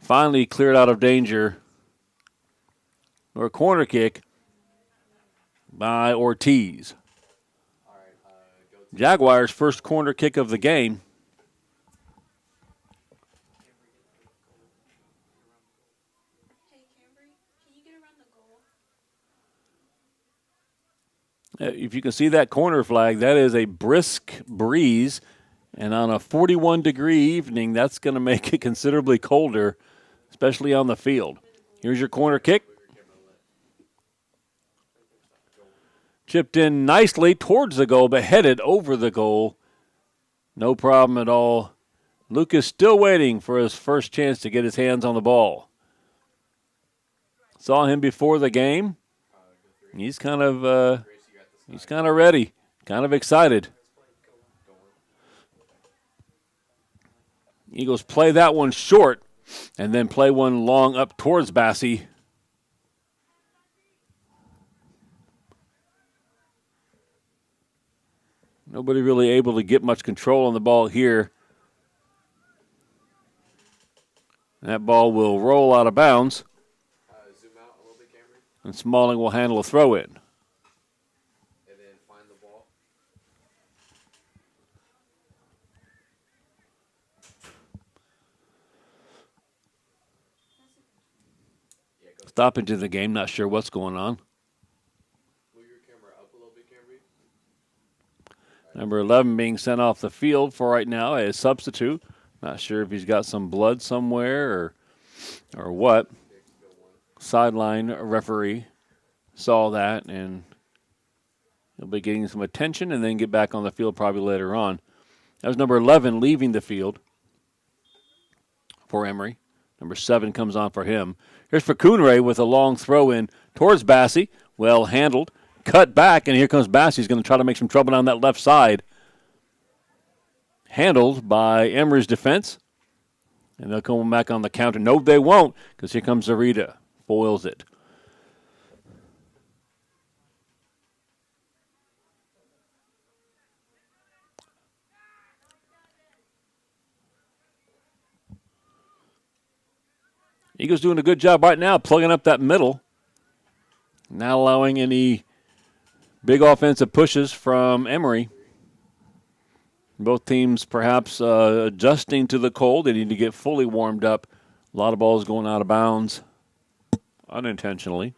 Finally cleared out of danger. Or a corner kick by Ortiz. Jaguars' first corner kick of the game. If you can see that corner flag, that is a brisk breeze. And on a 41-degree evening, that's going to make it considerably colder, especially on the field. Here's your corner kick. Chipped in nicely towards the goal, but headed over the goal. No problem at all. Lucas still waiting for his first chance to get his hands on the ball. Saw him before the game. He's kind of ready, kind of excited. Eagles play that one short and then play one long up towards Bassi. Nobody really able to get much control on the ball here. That ball will roll out of bounds. Zoom out a little bit, Cameron. And Smalling will handle a throw in. And then find the ball. Stop into the game, not sure what's going on. Move your camera up a little bit, Cameron. Number 11 being sent off the field for right now as substitute. Not sure if he's got some blood somewhere or what. Sideline referee saw that, and he'll be getting some attention and then get back on the field probably later on. That was number 11 leaving the field for Emery. Number 7 comes on for him. Here's Facunre with a long throw in towards Bassi. Well handled. Cut back, and here comes Bassi. He's going to try to make some trouble down that left side. Handled by Emery's defense. And they'll come back on the counter. No, they won't, because here comes Zarita. Foils it. Eagles doing a good job right now plugging up that middle. Not allowing any big offensive pushes from Emery. Both teams perhaps adjusting to the cold. They need to get fully warmed up. A lot of balls going out of bounds unintentionally.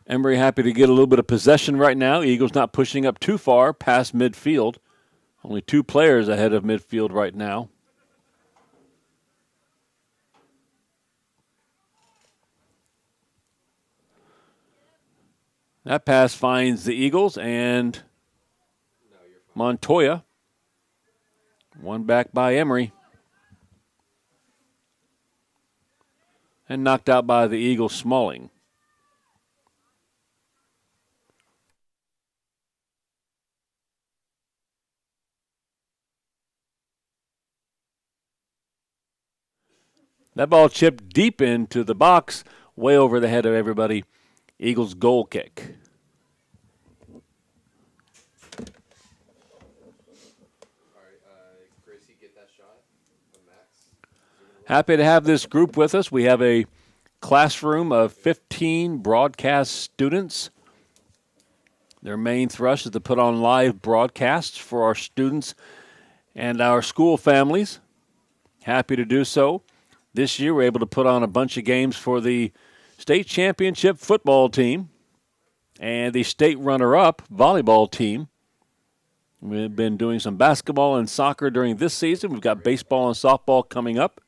Emery happy to get a little bit of possession right now. Eagles not pushing up too far past midfield. Only 2 players ahead of midfield right now. That pass finds the Eagles and Montoya. One back by Emery. And knocked out by the Eagles, Smalling. That ball chipped deep into the box, way over the head of everybody. Eagles goal kick. All right, Gracie, get that shot of Max. Happy to have this group with us. We have a classroom of 15 broadcast students. Their main thrust is to put on live broadcasts for our students and our school families. Happy to do so. This year, we're able to put on a bunch of games for the state championship football team and the state runner-up volleyball team. We've been doing some basketball and soccer during this season. We've got baseball and softball coming up.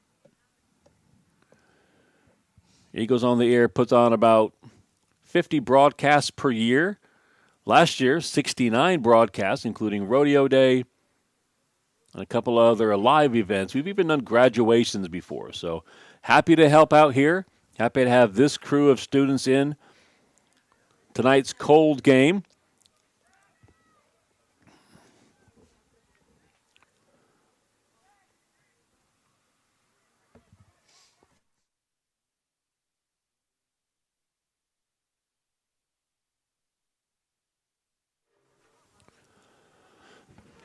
Eagles on the Air puts on about 50 broadcasts per year. last year, 69 broadcasts, including Rodeo Day and a couple other live events. We've even done graduations before. So happy to help out here. Happy to have this crew of students in tonight's cold game.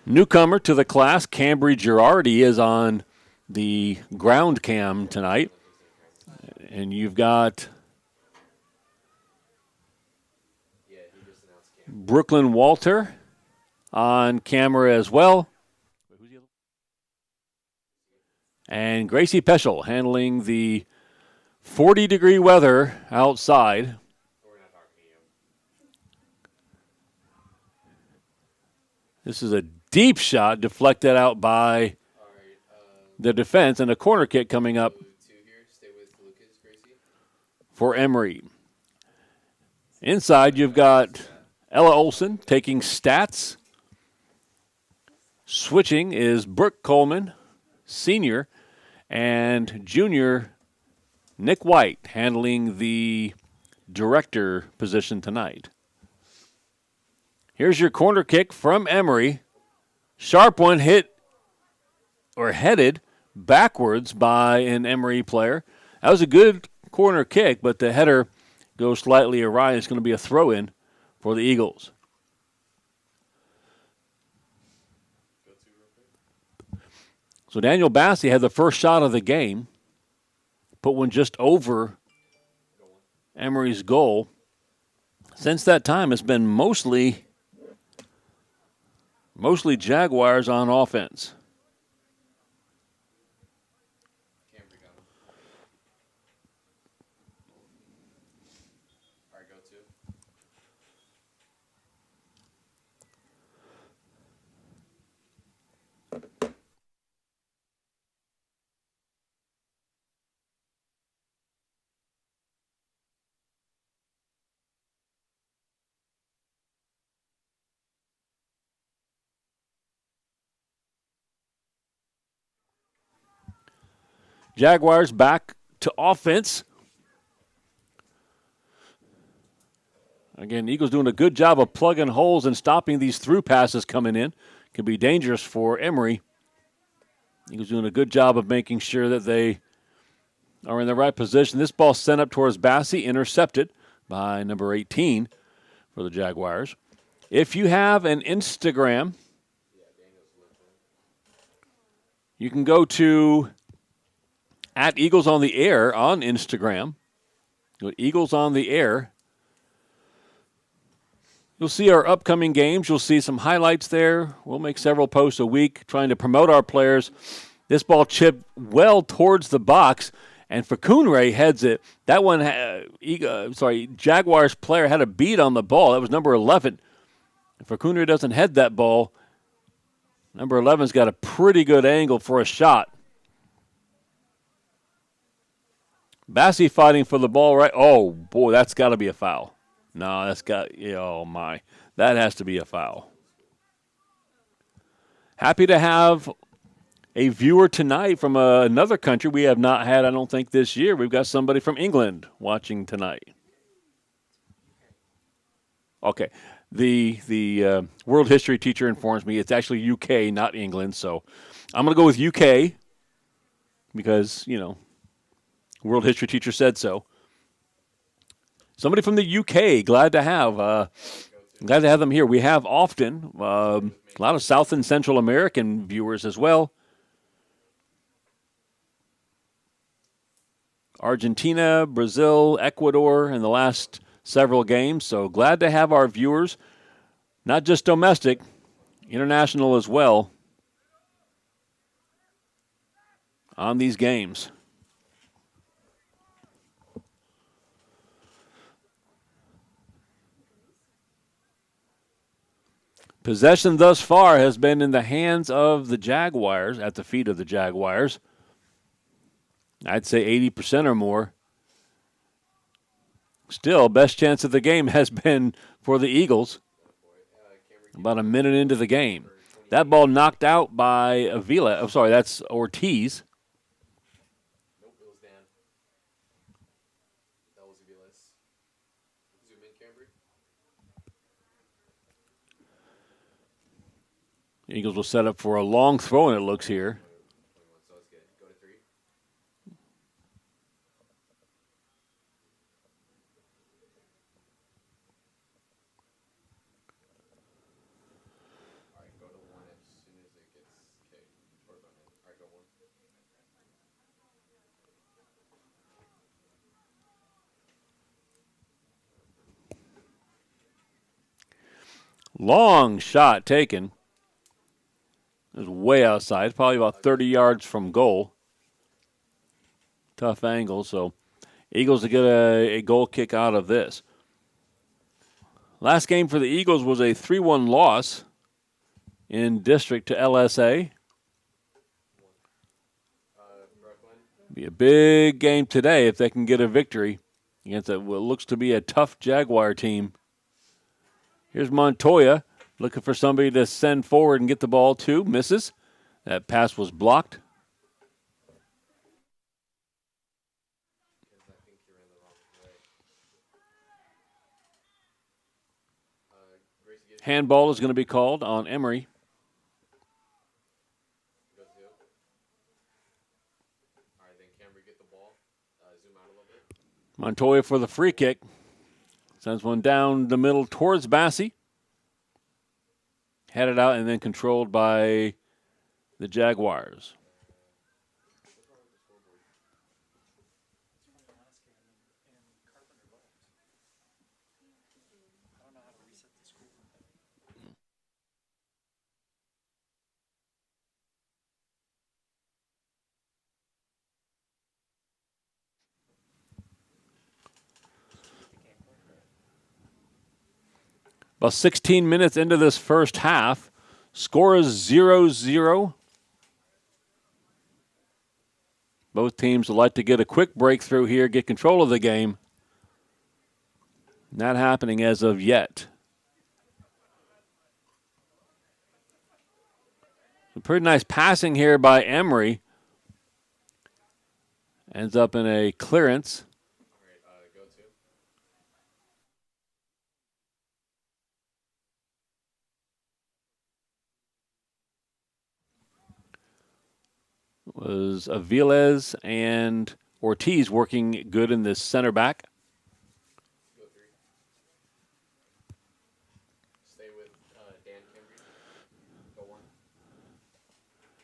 Newcomer to the class, Cambry Girardi, is on the ground cam tonight. And you've got Brooklyn Walter on camera as well. And Gracie Peschel handling the 40-degree weather outside. This is a deep shot deflected out by the defense, and a corner kick coming up for Emery. Inside, you've got Ella Olson taking stats. Switching is Brooke Coleman, senior, and junior Nick White handling the director position tonight. Here's your corner kick from Emery. Sharp one headed backwards by an Emery player. That was a good corner kick, but the header goes slightly awry. It's going to be a throw-in for the Eagles. So Daniel Bassey had the first shot of the game, put one just over Emery's goal. Since that time, it's been mostly Jaguars on offense. Jaguars back to offense. Again, Eagles doing a good job of plugging holes and stopping these through passes coming in. Can be dangerous for Emery. Eagles doing a good job of making sure that they are in the right position. This ball sent up towards Bassey, intercepted by number 18 for the Jaguars. If you have an Instagram, you can go to at Eagles on the Air on Instagram. Go to Eagles on the Air. You'll see our upcoming games. You'll see some highlights there. We'll make several posts a week trying to promote our players. This ball chipped well towards the box, and Facunre heads it. That one, Jaguars player had a beat on the ball. That was number 11. If Facunre doesn't head that ball, number 11's got a pretty good angle for a shot. Bassey fighting for the ball, right? Oh, boy, that's got to be a foul. No, oh, my. That has to be a foul. Happy to have a viewer tonight from another country we have not had, I don't think, this year. We've got somebody from England watching tonight. Okay. The world history teacher informs me it's actually UK, not England. So I'm going to go with UK because, world history teacher said so. Somebody from the UK, glad to have them here. We have often a lot of South and Central American viewers as well. Argentina, Brazil, Ecuador in the last several games. So glad to have our viewers, not just domestic, international as well, on these games. Possession thus far has been in the hands of the Jaguars, at the feet of the Jaguars. I'd say 80% or more. Still, best chance of the game has been for the Eagles. About a minute into the game. That ball knocked out by Avila. I'm sorry, that's Ortiz. Nope, it was Dan. That was Aviles. Zoom in, Cambry. Eagles will set up for a long throw, and it looks here. 21, so it's good. Go to 3. All right, go to 1 as soon as it gets kicked. Or go in. All right, go 1. Long shot taken. It was way outside. It's probably about 30 yards from goal. Tough angle, so Eagles to get a goal kick out of this. Last game for the Eagles was a 3-1 loss in district to LSA. Brooklyn. Be a big game today if they can get a victory against what looks to be a tough Jaguar team. Here's Montoya looking for somebody to send forward and get the ball to. Misses. That pass was blocked. I think you ran the wrong way. Gracie gets Handball is going to be called on Emery. go 2. All right, then Cambry get the ball. Zoom out a little bit. Montoya for the free kick. Sends one down the middle towards Bassey. Headed out and then controlled by the Jaguars. About 16 minutes into this first half. Score is 0-0. Both teams would like to get a quick breakthrough here, get control of the game. Not happening as of yet. A pretty nice passing here by Emery. Ends up in a clearance. All right, go 2. Was Aviles and Ortiz working good in this center back. Go 3. Stay with Dan Cambry. Go 1.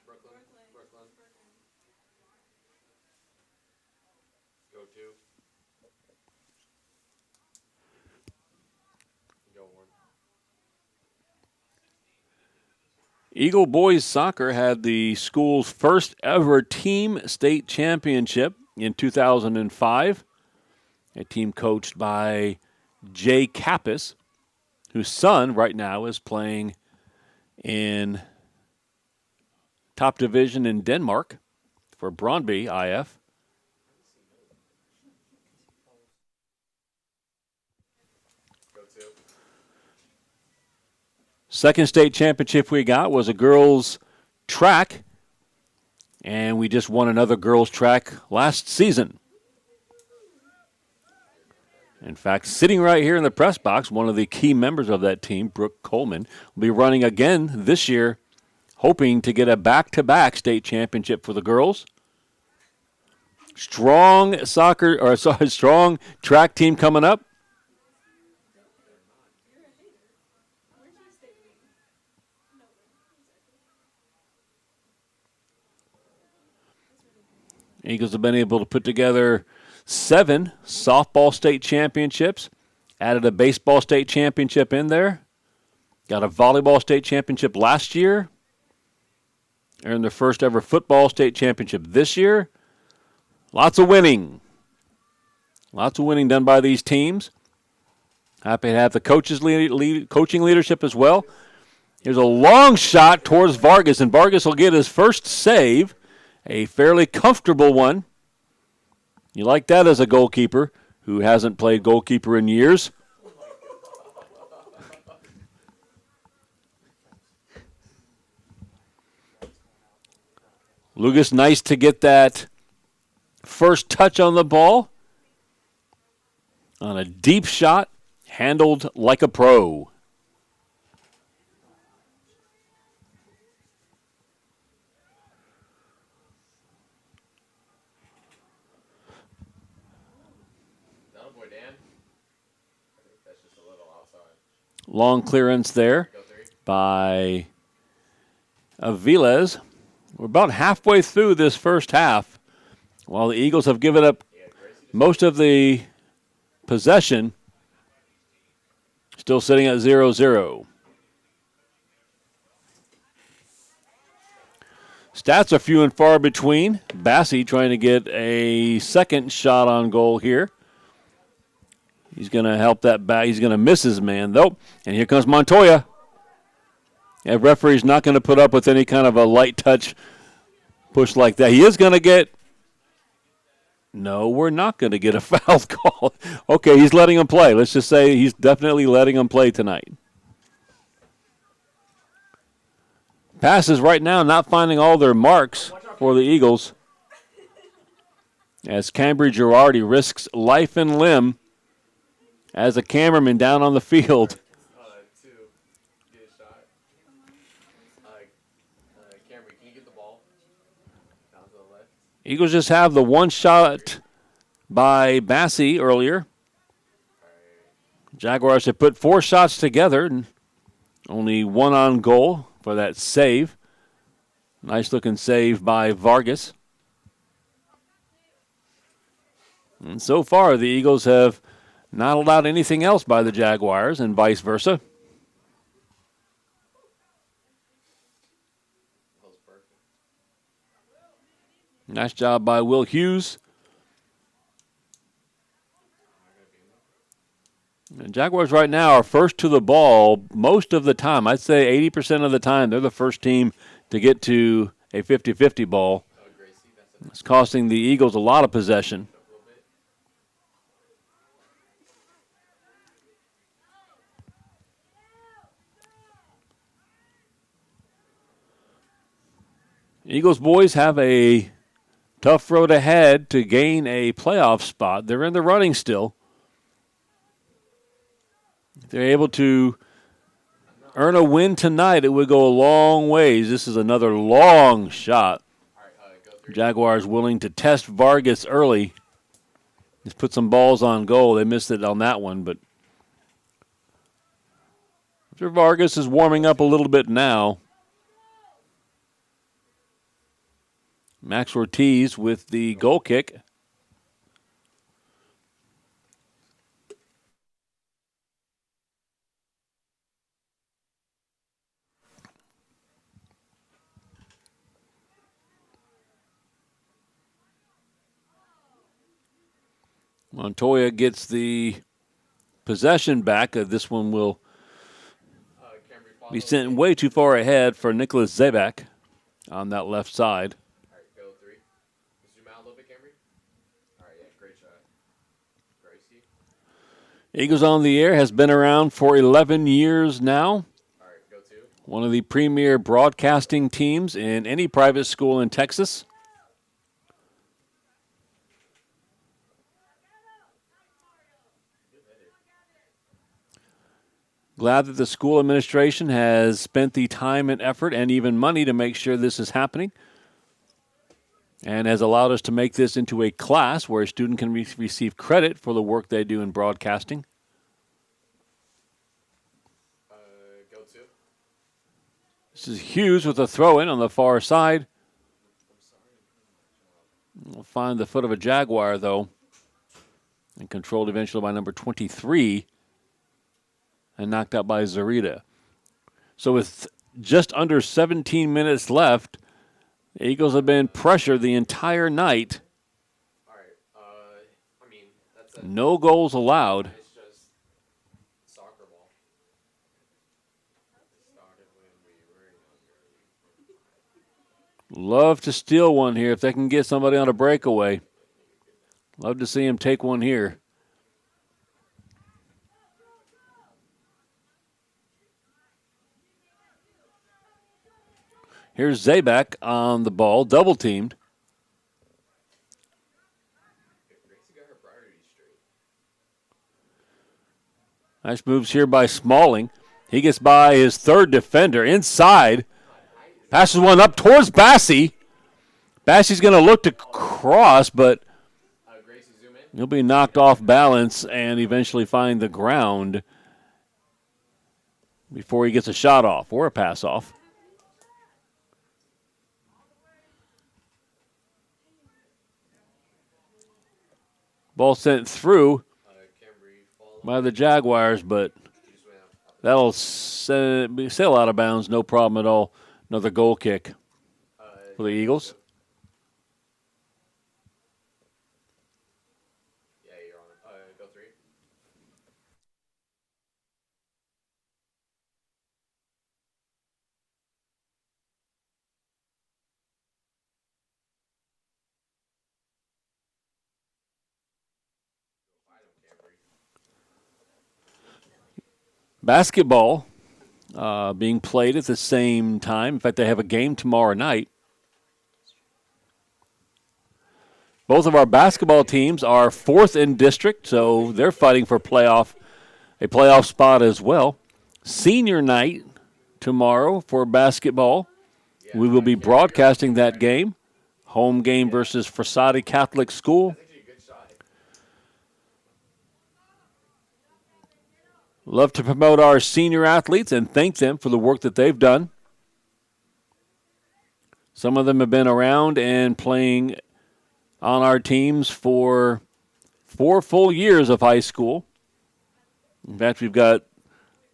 Brooklyn. Go 2. Go 1. Eagle Boys Soccer had the school's first ever team state championship in 2005. A team coached by Jay Kappas, whose son right now is playing in top division in Denmark for Brøndby IF. Go 2. Second state championship we got was a girls' track, and we just won another girls' track last season. In fact, sitting right here in the press box, one of the key members of that team, Brooke Coleman, will be running again this year, hoping to get a back-to-back state championship for the girls. Strong track team coming up. Eagles have been able to put together 7 softball state championships, added a baseball state championship in there, got a volleyball state championship last year, earned their first ever football state championship this year. Lots of winning. Lots of winning done by these teams. Happy to have the coaches coaching leadership as well. Here's a long shot towards Vargas, and Vargas will get his first save. A fairly comfortable one. You like that as a goalkeeper who hasn't played goalkeeper in years. Lucas, nice to get that first touch on the ball on a deep shot, handled like a pro. That'll boy Dan. I think that's just a little outside. Long clearance there Go three. by Aviles. We're about halfway through this first half. While the Eagles have given up Yeah, Gracie just most of the possession, still sitting at 0-0. Stats are few and far between. Bassie trying to get a second shot on goal here. He's going to help that back. He's going to miss his man, though. And here comes Montoya. And referee's not going to put up with any kind of a light touch push like that. He is going to get... No, we're not going to get a foul call. Okay, he's letting him play. Let's just say he's definitely letting him play tonight. Passes right now not finding all their marks for the Eagles. As Cambry Girardi risks life and limb as a cameraman down on the field. two. Get a shot. Camry, can you get the ball? Down to the left. Eagles just have the one shot by Bassie earlier. Jaguars have put 4 shots together and only one on goal for that save. Nice looking save by Vargas. And so far, the Eagles have not allowed anything else by the Jaguars and vice versa. Nice job by Will Hughes. And Jaguars right now are first to the ball most of the time. I'd say 80% of the time they're the first team to get to a 50-50 ball. It's costing the Eagles a lot of possession. Eagles boys have a tough road ahead to gain a playoff spot. They're in the running still. If they're able to earn a win tonight, it would go a long ways. This is another long shot. Jaguars willing to test Vargas early. Just put some balls on goal. They missed it on that one, but Mr. Vargas is warming up a little bit now. Max Ortiz with the goal kick. Montoya gets the possession back. This one will be sent way too far ahead for Nicholas Zabak on that left side. All right, go three. Zoom out a little bit, Camry. All right, yeah, great shot. Gracie. Eagles on the Air has been around for 11 years now. All right, go two. One of the premier broadcasting teams in any private school in Texas. Glad that the school administration has spent the time and effort and even money to make sure this is happening and has allowed us to make this into a class where a student can receive credit for the work they do in broadcasting. Go two. This is Hughes with a throw-in on the far side. We'll find the foot of a Jaguar, though, and controlled eventually by number 23. And knocked out by Zarita. So with just under 17 minutes left, the Eagles have been pressured the entire night. All right. I mean, that's a, No goals allowed. it's just soccer ball. It started when we were younger. Love to steal one here if they can get somebody on a breakaway. Love to see him take one here. Here's Zabek on the ball, double teamed. Gracie got her priorities straight. Nice moves here by Smalling. He gets by his third defender inside. Passes one up towards Bassey. Bassey's going to look to cross, but Gracie, zoom in. he'll be knocked off balance and eventually find the ground before he gets a shot off or a pass off. Ball sent through by the Jaguars, but that'll sail out of bounds, no problem at all. Another goal kick for the Eagles. Yeah, you're on. Go 3. Basketball being played at the same time. In fact, they have a game tomorrow night. Both of our basketball teams are fourth in district, so they're fighting for a playoff spot as well. Senior night tomorrow for basketball. We will be broadcasting that game. Home game versus Frassati Catholic School. Love to promote our senior athletes and thank them for the work that they've done. Some of them have been around and playing on our teams for 4 full years of high school. In fact, we've got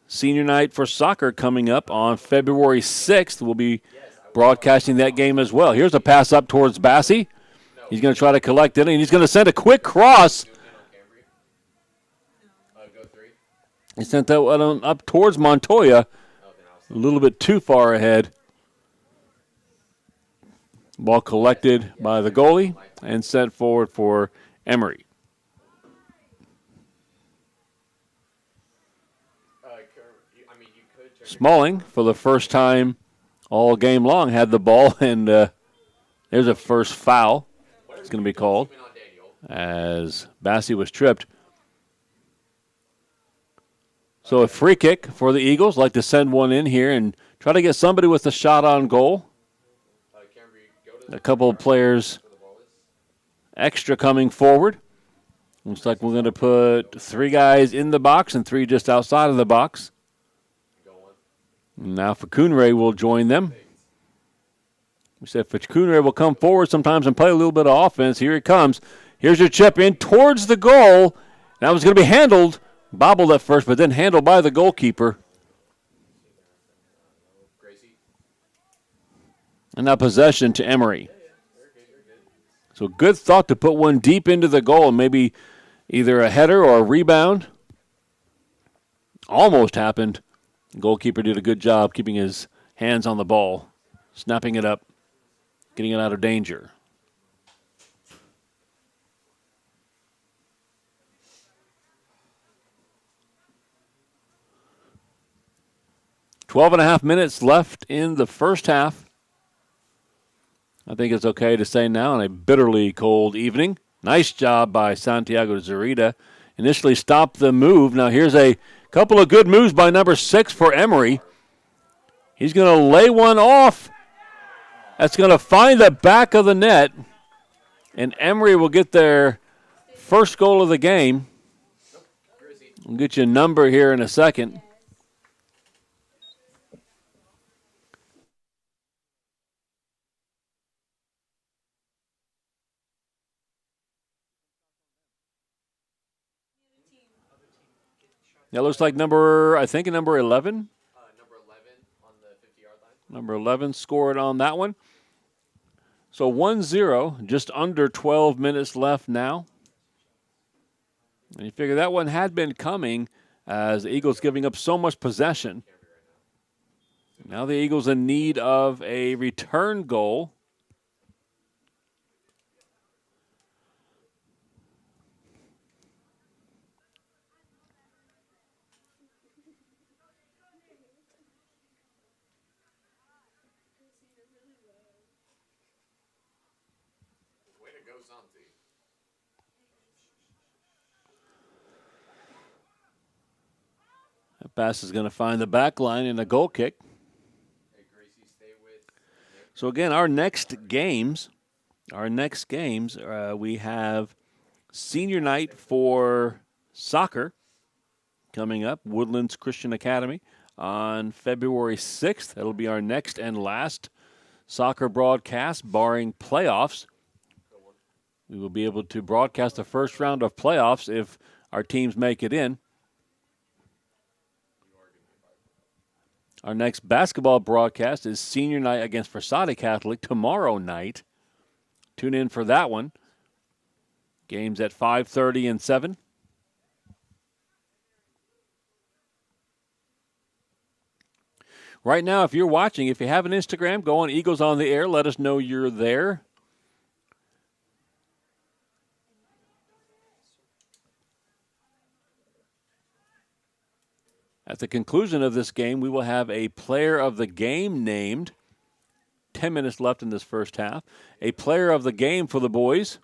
senior night for soccer coming up on February 6th. We'll be broadcasting that game as well. Here's a pass up towards Bassey. He's going to try to collect it, and he's going to send a quick cross. He sent that one up towards Montoya, a little bit too far ahead. Ball collected by the goalie and sent forward for Emery. Smalling, for the first time all game long, had the ball, and there's a first foul. It's going to be called as Bassey was tripped. So a free kick for the Eagles. Like to send one in here and try to get somebody with a shot on goal. A couple of players extra coming forward. Looks like we're going to put 3 guys in the box and 3 just outside of the box. Now Facunre will join them. We said Facunre will come forward sometimes and play a little bit of offense. Here it comes. Here's your chip in towards the goal. That was going to be handled. Bobbled at first, but then handled by the goalkeeper. And now possession to Emery. So good thought to put one deep into the goal and maybe either a header or a rebound. Almost happened. The goalkeeper did a good job keeping his hands on the ball, snapping it up, getting it out of danger. "12.5 minutes left in the first half. I think it's okay to say now on a bitterly cold evening. Nice job by Santiago Zurita. Initially stopped the move. Now here's a couple of good moves by number 6 for Emery. He's going to lay one off. That's going to find the back of the net. And Emery will get their first goal of the game. We'll get you a number here in a second. That looks like number 11. Number 11 on the 50-yard line. Number 11 scored on that one. So 1-0, just under 12 minutes left now. And you figure that one had been coming as the Eagles giving up so much possession. Now the Eagles in need of a return goal. Santi. That pass is going to find the back line in a goal kick. Hey, Gracie, stay with Nick. So again, our next games, we have senior night for soccer coming up, Woodlands Christian Academy on February 6th. That'll be our next and last soccer broadcast, barring playoffs. We will be able to broadcast the first round of playoffs if our teams make it in. Our next basketball broadcast is senior night against Versati Catholic tomorrow night. Tune in for that one. Games at 5:30 and 7. Right now, if you're watching, if you have an Instagram, go on Eagles on the Air. Let us know you're there. At the conclusion of this game, we will have a player of the game named. 10 minutes left in this first half. A player of the game for the boys,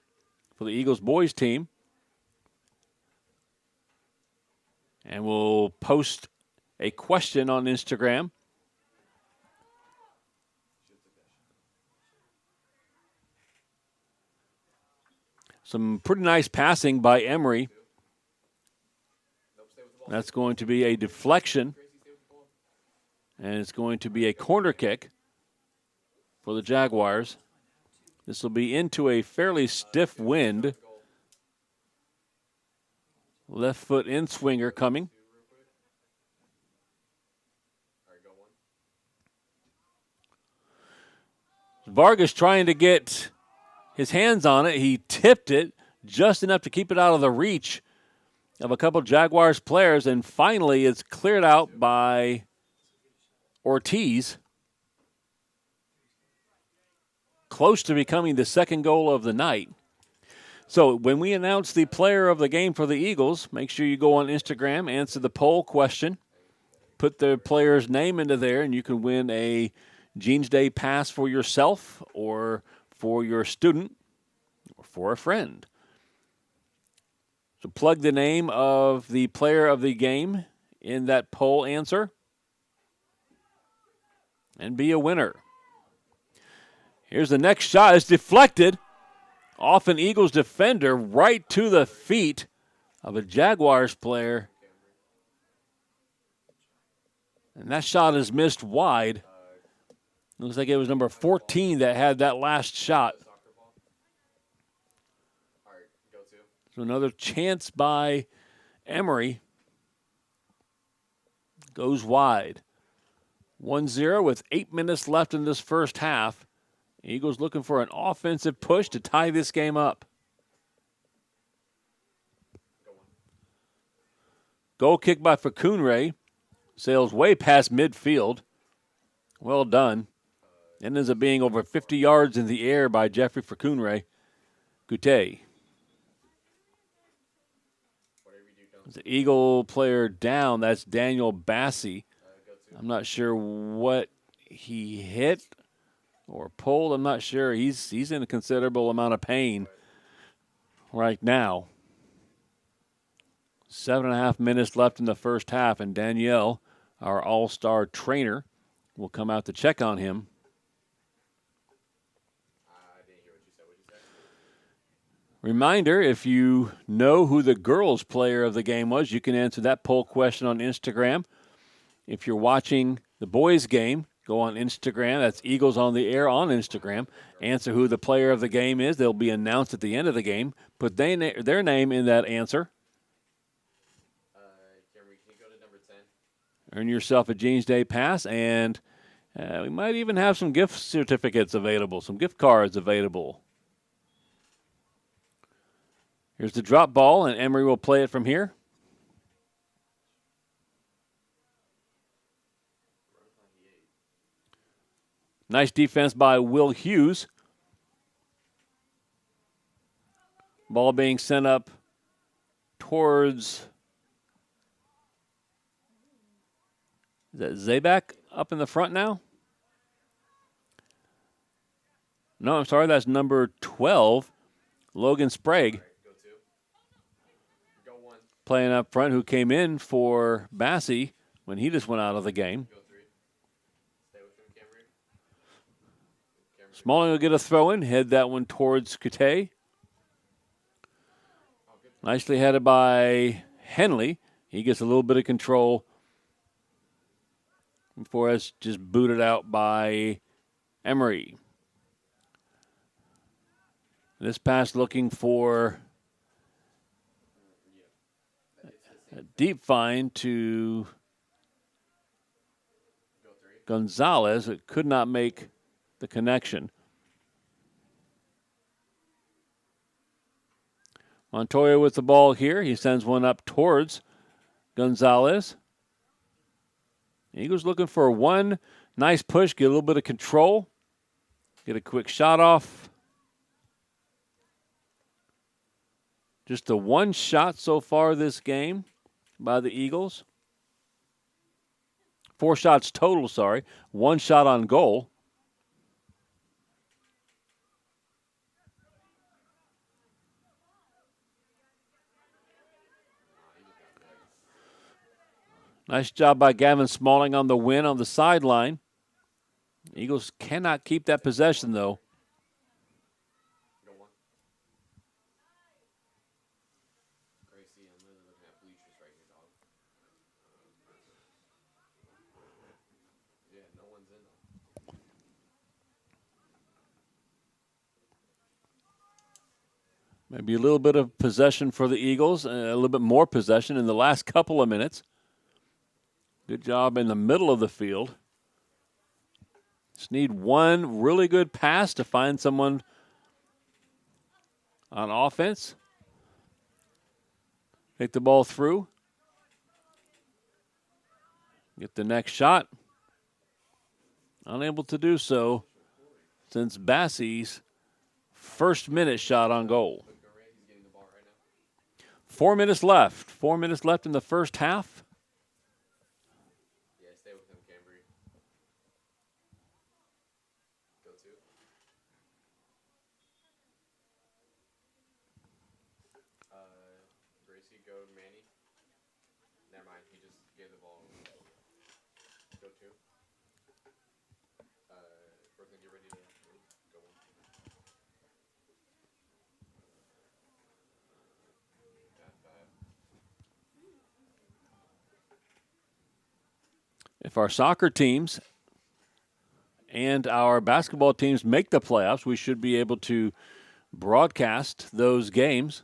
for the Eagles boys team. And we'll post a question on Instagram. Some pretty nice passing by Emery. That's going to be a deflection. And it's going to be a corner kick for the Jaguars. This will be into a fairly stiff wind. Left foot in swinger coming. Vargas trying to get his hands on it. He tipped it just enough to keep it out of the reach of a couple Jaguars players, and finally it's cleared out by Ortiz. Close to becoming the second goal of the night. So when we announce the player of the game for the Eagles, make sure you go on Instagram, answer the poll question, put the player's name into there, and you can win a Jeans Day pass for yourself or for your student or for a friend. So plug the name of the player of the game in that poll answer and be a winner. Here's the next shot. It's deflected off an Eagles defender right to the feet of a Jaguars player. And that shot is missed wide. Looks like it was number 14 that had that last shot. So another chance by Emery. Goes wide. 1-0 with 8 minutes left in this first half. Eagles looking for an offensive push to tie this game up. Goal kick by Facunre. Sails way past midfield. Well done. And ends up being over 50 yards in the air by Jeffrey Facunre. Goutte. The Eagle player down, that's Daniel Bassi. I'm not sure what he hit or pulled. I'm not sure. He's in a considerable amount of pain right now. 7.5 minutes left in the first half, and Danielle, our all-star trainer, will come out to check on him. I didn't hear what you said. What did you say? Reminder, if you know who the girls' player of the game was, you can answer that poll question on Instagram. If you're watching the boys' game, go on Instagram. That's Eagles on the Air on Instagram. Answer who the player of the game is. They'll be announced at the end of the game. Put their name in that answer. Can you go to number 10? Earn yourself a Jeans Day pass, and we might even have some gift certificates available, some gift cards available. Here's the drop ball, and Emery will play it from here. Nice defense by Will Hughes. Ball being sent up towards, is that Zabak up in the front now? No, I'm sorry, that's number 12. Logan Sprague All right, go 2. Go 1. playing up front, who came in for Bassey when he just went out of the game. Go 3. Stay with him, Camry. Camry. Smalling will get a throw in, head that one towards Kate. Oh, good. Nicely headed by Henley. He gets a little bit of control before it's just booted out by Emery. This pass looking for a deep find to Go 3. Gonzalez. It could not make the connection. Montoya with the ball here. He sends one up towards Gonzalez. Eagles looking for one nice push, get a little bit of control, get a quick shot off. Just the one shot so far this game by the Eagles. 4 shots total, sorry. 1 shot on goal. Nice job by Gavin Smalling on the win on the sideline. Eagles cannot keep that possession, though. Go 1. Gracie, I'm really looking at bleachers right here, dog. Yeah, no one's in them. Maybe a little bit of possession for the Eagles, a little bit more possession in the last couple of minutes. Good job in the middle of the field. Just need one really good pass to find someone on offense. Take the ball through. Get the next shot. Unable to do so since Bassey's first minute shot on goal. He's getting the ball right now. 4 minutes left. 4 minutes left in the first half. Yeah, stay with him, Camry. Go 2. Gracie, go Manny. Never mind, he just gave the ball. Go 2. Brooklyn, get ready to move. Go 1. Got 5. If our soccer teams and our basketball teams make the playoffs, we should be able to broadcast those games.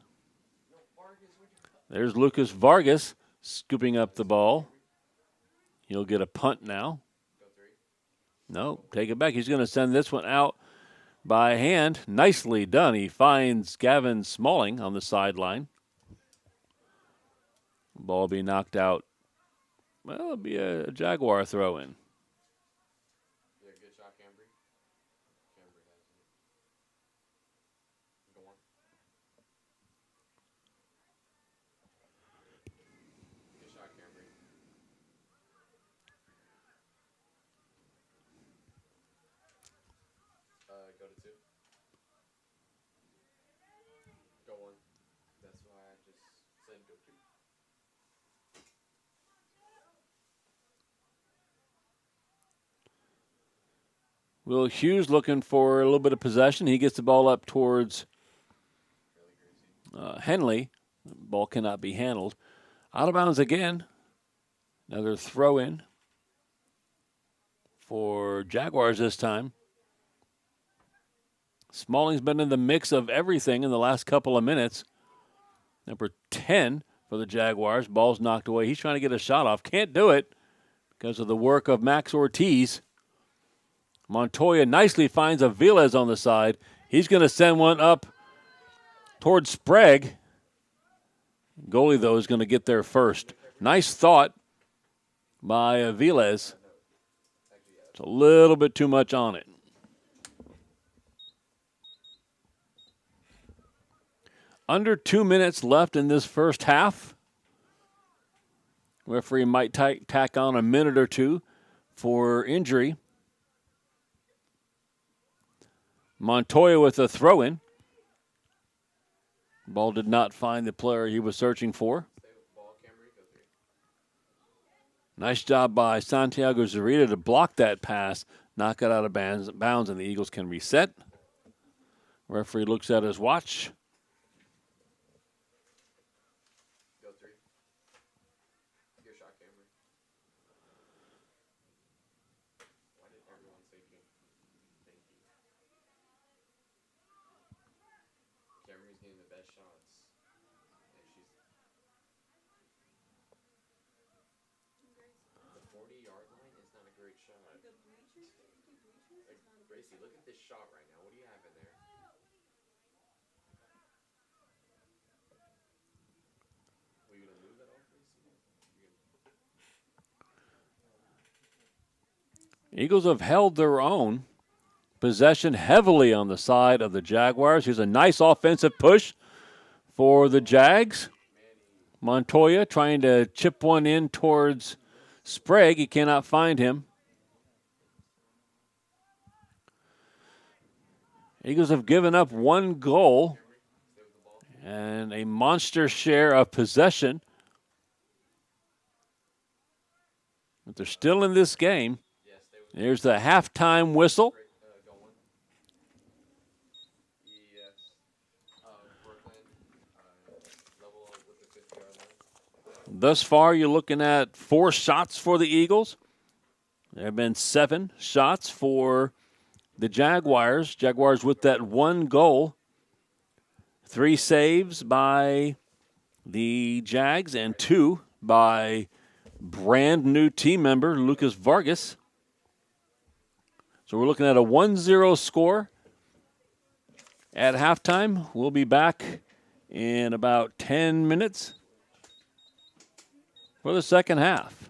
There's Lucas Vargas scooping up the ball. He'll get a punt now. Go 3. No, take it back. He's going to send this one out by hand. Nicely done. He finds Gavin Smalling on the sideline. Ball will be knocked out. Well, it'll be a Jaguar throw-in. Yeah, good shot, Camry. Camry has it. Go 1. Good shot, Camry. Go to 2. Go 1. That's why I just said go 2. Will Hughes looking for a little bit of possession. He gets the ball up towards Henley. Ball cannot be handled. Out of bounds again. Another throw-in for Jaguars this time. Smalling's been in the mix of everything in the last couple of minutes. Number 10 for the Jaguars. Ball's knocked away. He's trying to get a shot off. Can't do it because of the work of Max Ortiz. Montoya nicely finds Aviles on the side. He's going to send one up towards Sprague. Goalie, though, is going to get there first. Nice thought by Aviles. It's a little bit too much on it. Under 2 minutes left in this first half. Referee might tack on a minute or two for injury. Montoya with a throw-in. Ball did not find the player he was searching for. Stay with the ball, Camry. Go 3. Nice job by Santiago Zurita to block that pass, knock it out of bounds, and the Eagles can reset. Referee looks at his watch. Go 3. Your shot, Camry. Why did everyone say game? Thank you. Camry's getting the best shots. And she's. The 40-yard line is not a great shot. Like, Gracie, look at this shot right now. What do you have in there? Were you going to move that off, Gracie? Eagles have held their own. Possession heavily on the side of the Jaguars. Here's a nice offensive push for the Jags. Montoya trying to chip one in towards Sprague. He cannot find him. Eagles have given up one goal and a monster share of possession. But they're still in this game. Here's the halftime whistle. Thus far, you're looking at 4 shots for the Eagles. There have been 7 shots for the Jaguars. Jaguars with that one goal. 3 saves by the Jags and 2 by brand new team member Lucas Vargas. So we're looking at a 1-0 score at halftime. We'll be back in about 10 minutes for the second half.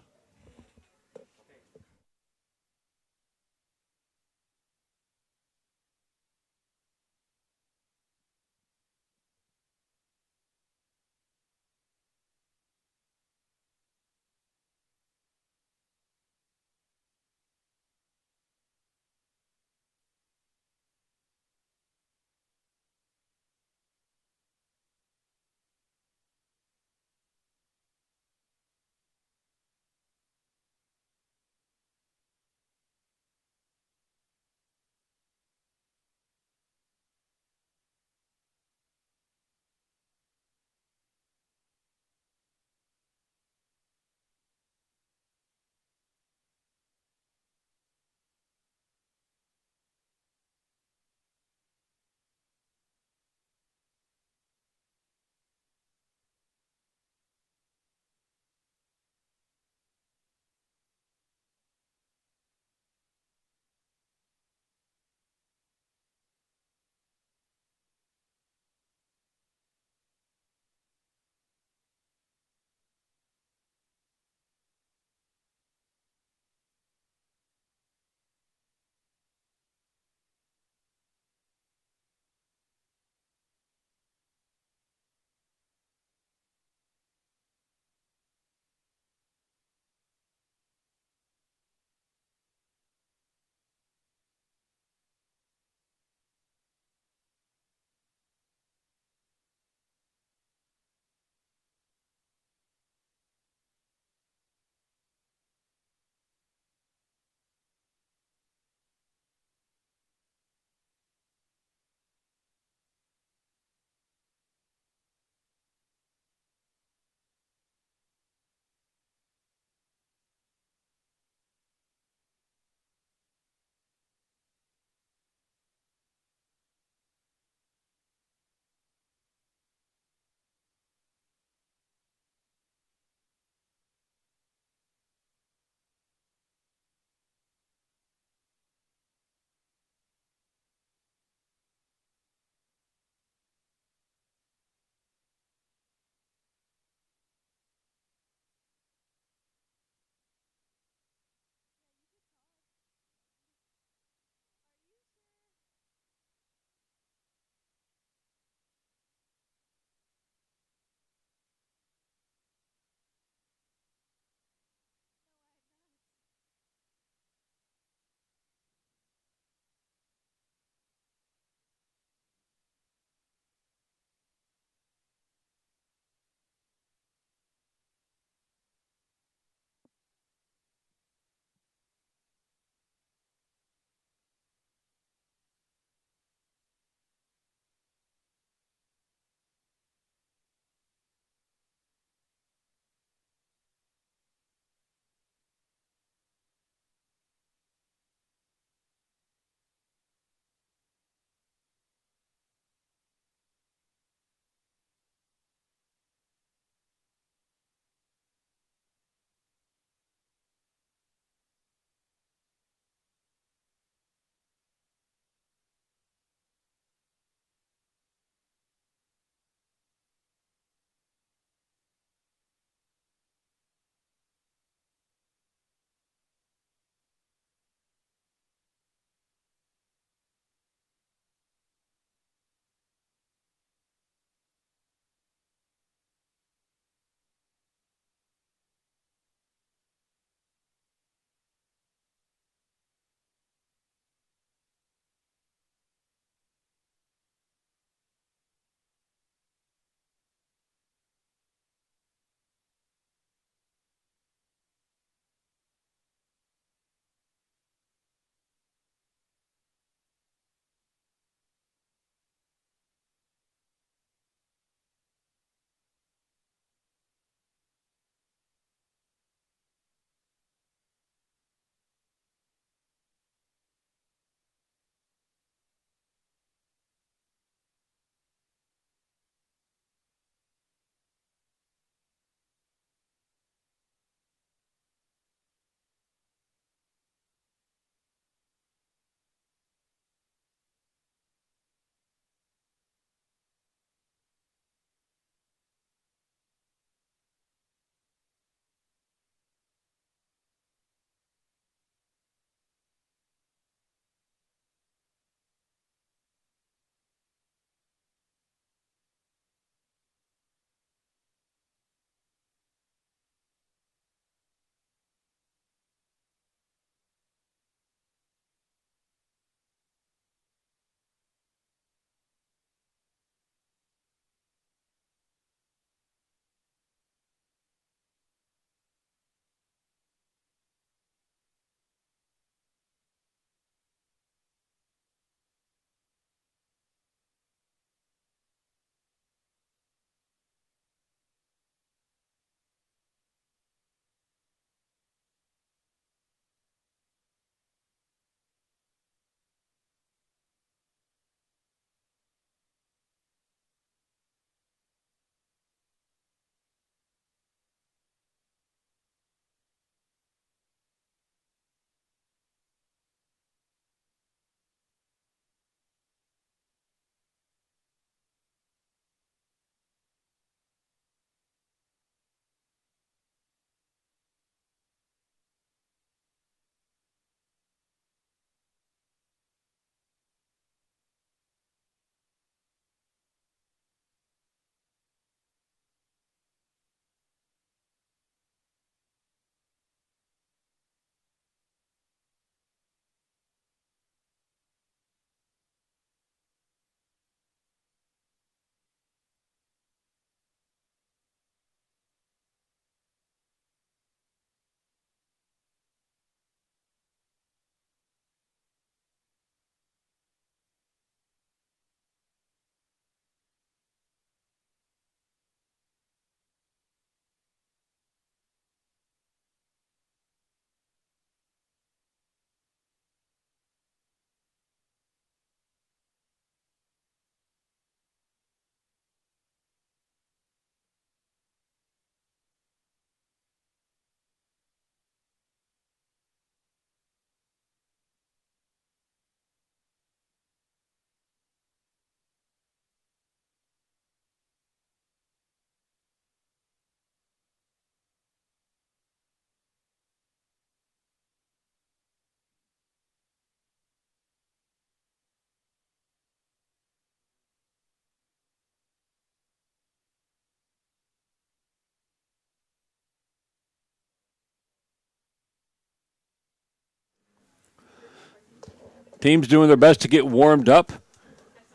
Teams doing their best to get warmed up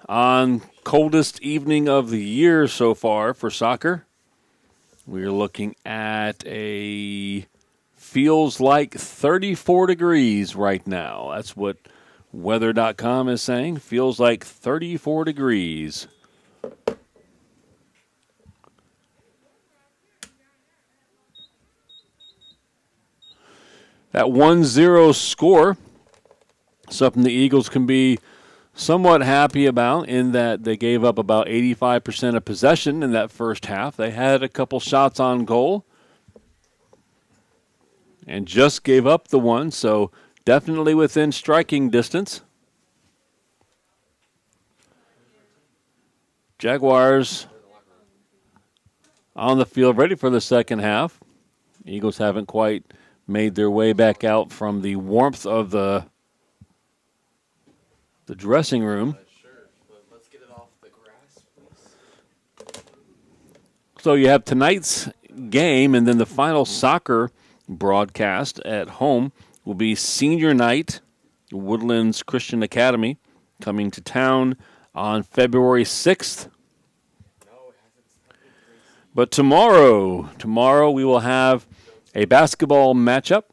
on coldest evening of the year so far for soccer. We're looking at a feels like 34 degrees right now. That's what weather.com is saying. Feels like 34 degrees. That 1-0 score, something the Eagles can be somewhat happy about in that they gave up about 85% of possession in that first half. They had a couple shots on goal and just gave up the one, so definitely within striking distance. Jaguars on the field ready for the second half. Eagles haven't quite made their way back out from the warmth of the dressing room. Sure, but let's get it off the grass, please. So you have tonight's game, and then the final soccer broadcast at home will be senior night, Woodlands Christian Academy, coming to town on February 6th. No, it hasn't started, Gracie. But tomorrow we will have a basketball matchup.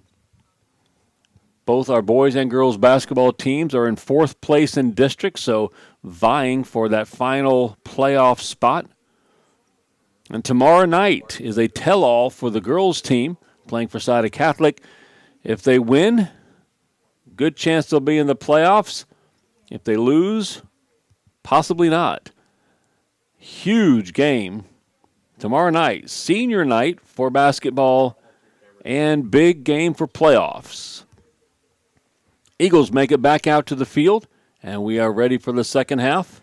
Both our boys and girls basketball teams are in fourth place in district, so vying for that final playoff spot. And tomorrow night is a tell-all for the girls team playing for Sada Catholic. If they win, good chance they'll be in the playoffs. If they lose, possibly not. Huge game tomorrow night, senior night for basketball, and big game for playoffs. Eagles make it back out to the field, and we are ready for the second half.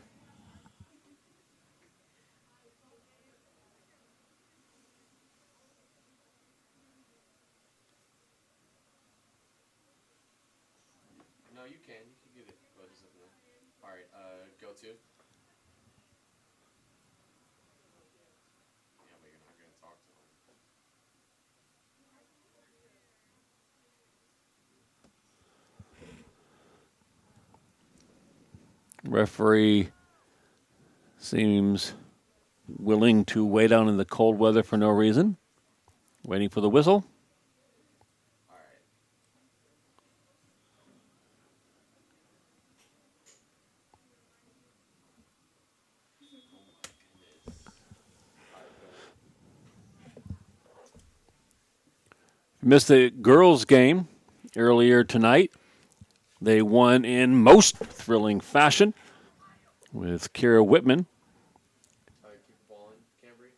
No, you can. You can get it. Go to something there. All right, go to. Yeah, but you're not going to talk to him. Referee seems willing to wait out in the cold weather for no reason. Waiting for the whistle. All right. Missed the girls' game earlier tonight. They won in most thrilling fashion with Kira Whitman Keep the ball in, Cambry.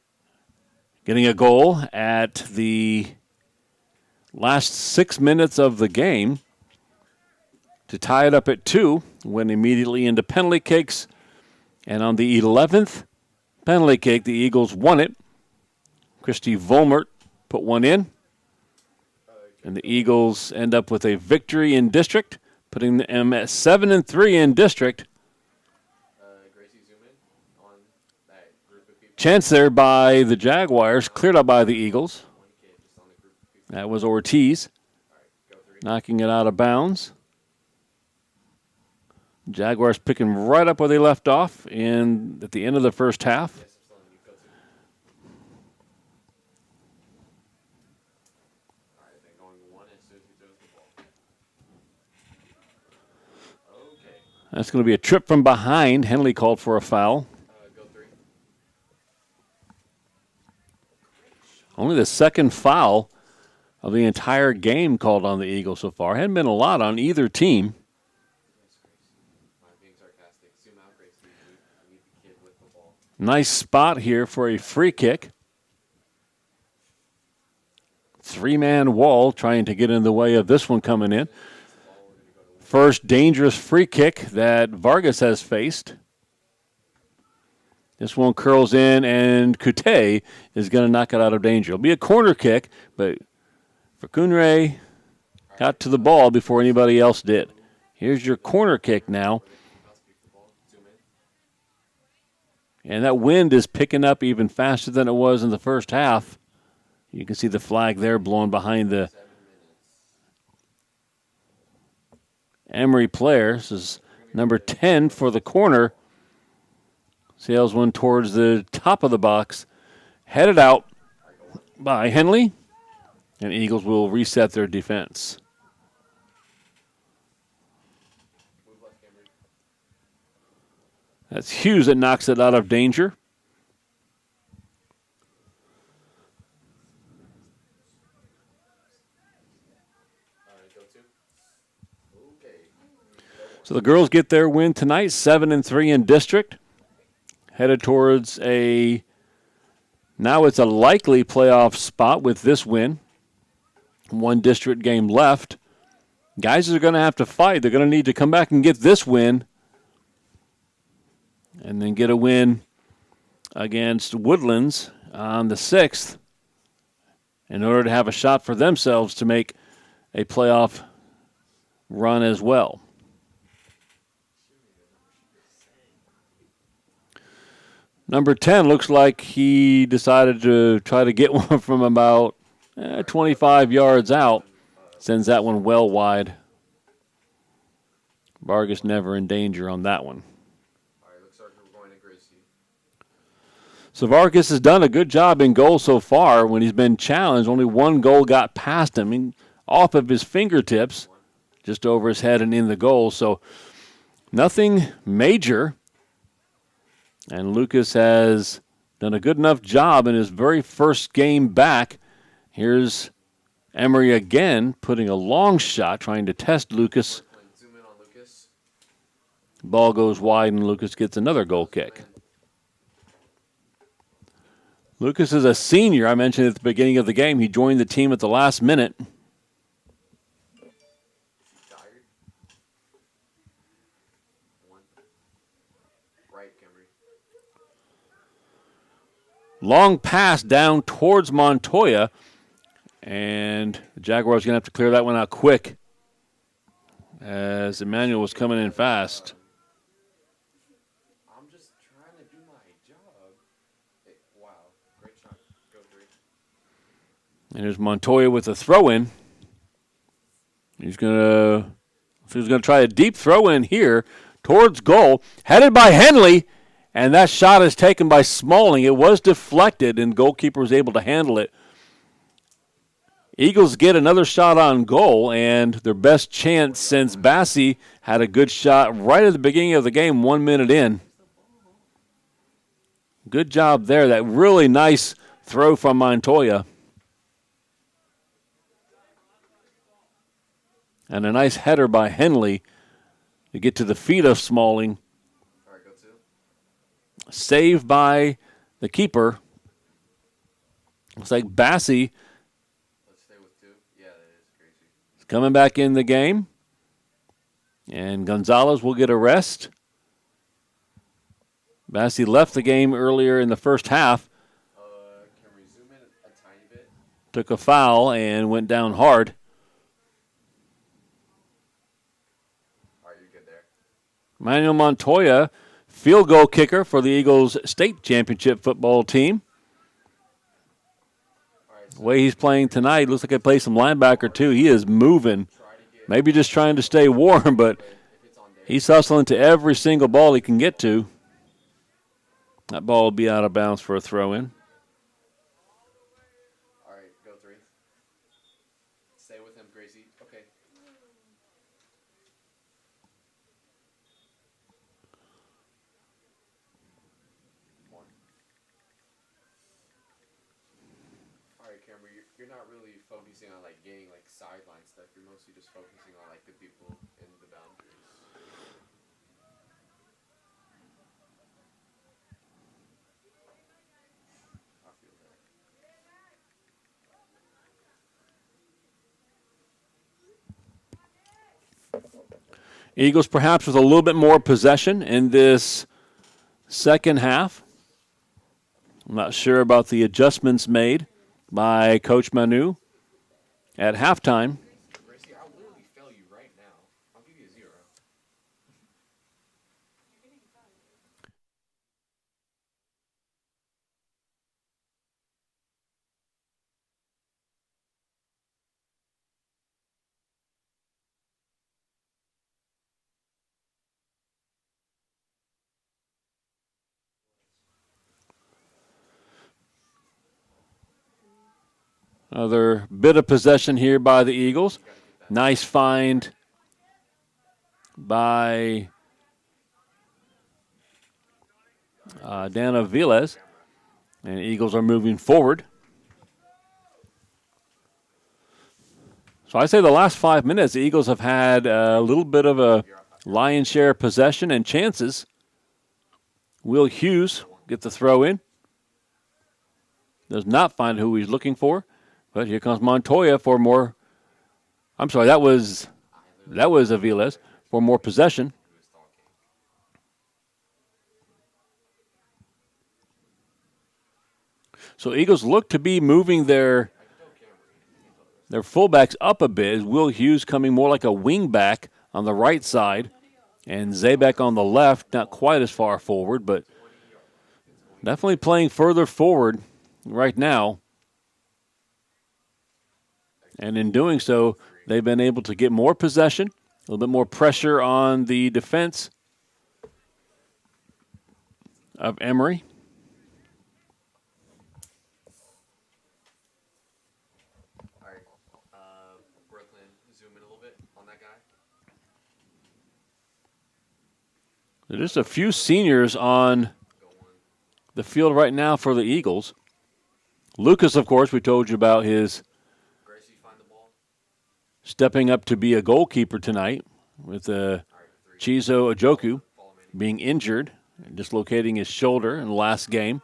getting a goal at the last 6 minutes of the game to tie it up at 2, went immediately into penalty kicks. And on the 11th penalty kick, the Eagles won it. Christy Volmert put one in. And the Eagles end up with a victory in district, putting them at 7-3 in district. Gracie, zoom in on that group of people. Chance there by the Jaguars, cleared up by the Eagles. One kid just on the group of people. That was Ortiz, All right, go 3. knocking it out of bounds. Jaguars picking right up where they left off at the end of the first half. Yes, I'm telling you, go 2. All right, then going 1 as soon as he throws the ball. Okay, That's going to be a trip from behind. Henley called for a foul. go 3. Only the second foul of the entire game called on the Eagles so far. Hadn't been a lot on either team. Yes, Gracie. I'm being sarcastic. Zoom out, Gracie. We need the kid with the ball. Nice spot here for a free kick. 3-man wall trying to get in the way of this one coming in. First dangerous free kick that Vargas has faced. This one curls in, and Kute is going to knock it out of danger. It'll be a corner kick, but Facunre got to the ball before anybody else did. Here's your corner kick now. Zoom in. And that wind is picking up even faster than it was in the first half. You can see the flag there blowing behind the 7 minutes. Emery player. This is number 10 for the corner. Sails one towards the top of the box. Headed out All right, go one. by Henley. And Eagles will reset their defense. Move left, Emery. That's Hughes that knocks it out of danger. All right, go two. Okay. Go one. So the girls get their win tonight, 7-3 in district. Headed towards now it's a likely playoff spot with this win. One district game left. Guys are going to have to fight. They're going to need to come back and get this win and then get a win against Woodlands on the 6th in order to have a shot for themselves to make a playoff run as well. Number 10 looks like he decided to try to get one from about 25 yards out. Sends that one well wide. Vargas never in danger on that one. All right, looks like we're going to Gracie. So Vargas has done a good job in goal so far. When he's been challenged, only one goal got past him, off of his fingertips, just over his head and in the goal. So nothing major. And Lucas has done a good enough job in his very first game back. Here's Emery again, putting a long shot, trying to test Lucas. Zoom in on Lucas. Ball goes wide, and Lucas gets another goal kick. Lucas is a senior. I mentioned at the beginning of the game, he joined the team at the last minute. Tired. One. Right, Emery. Long pass down towards Montoya, and the Jaguars going to have to clear that one out quick as Emmanuel was coming in fast. I'm just trying to do my job. Wow, great shot. Go three. And here's Montoya with a throw-in. He's going to try a deep throw-in here towards goal, headed by Henley, and that shot is taken by Smalling. It was deflected, and goalkeeper was able to handle it. Eagles get another shot on goal, and their best chance since Bassie had a good shot right at the beginning of the game, 1 minute in. Good job there. That really nice throw from Montoya. And a nice header by Henley to get to the feet of Smalling. All right, go two. Saved by the keeper. Looks like Bassie Let's stay with two. Yeah, that is Gracie. is coming back in the game. And Gonzalez will get a rest. Bassie left the game earlier in the first half. Can we zoom in a tiny bit? Took a foul and went down hard. All right, you're good there. Manuel Montoya, field goal kicker for the Eagles state championship football team. All right, The way he's playing tonight, looks like he plays some linebacker too. He is moving. try to get. Maybe just trying to stay warm, but If it's on there. he's hustling to every single ball he can get to. That ball will be out of bounds for a throw-in. All right, go three. Stay with him, Gracie. Okay. One. All right, Cameron, you're not really focusing on like getting like sideline stuff. You're mostly just focusing on like the people in the boundaries. I feel that. Eagles perhaps with a little bit more possession in this second half. I'm not sure about the adjustments made by Coach Manu at halftime. Gracie, I'll literally fail you right now. I'll give you a 0. Another bit of possession here by the Eagles. Nice find by Dana Velez. And the Eagles are moving forward. So I say the last 5 minutes, the Eagles have had a little bit of a lion's share of possession and chances. Will Hughes get the throw in. Does not find who he's looking for. But here comes Montoya for more. I'm sorry, that was Aviles for more possession. So Eagles look to be moving their fullbacks up a bit. Will Hughes coming more like a wing back on the right side, and Zabek on the left, not quite as far forward, but definitely playing further forward right now. And in doing so, they've been able to get more possession, a little bit more pressure on the defense of Emery. All right, Brooklyn, zoom in a little bit on that guy. There's just a few seniors on the field right now for the Eagles. Lucas, of course, we told you about his stepping up to be a goalkeeper tonight with Chizo Ojoku being injured and dislocating his shoulder in the last game.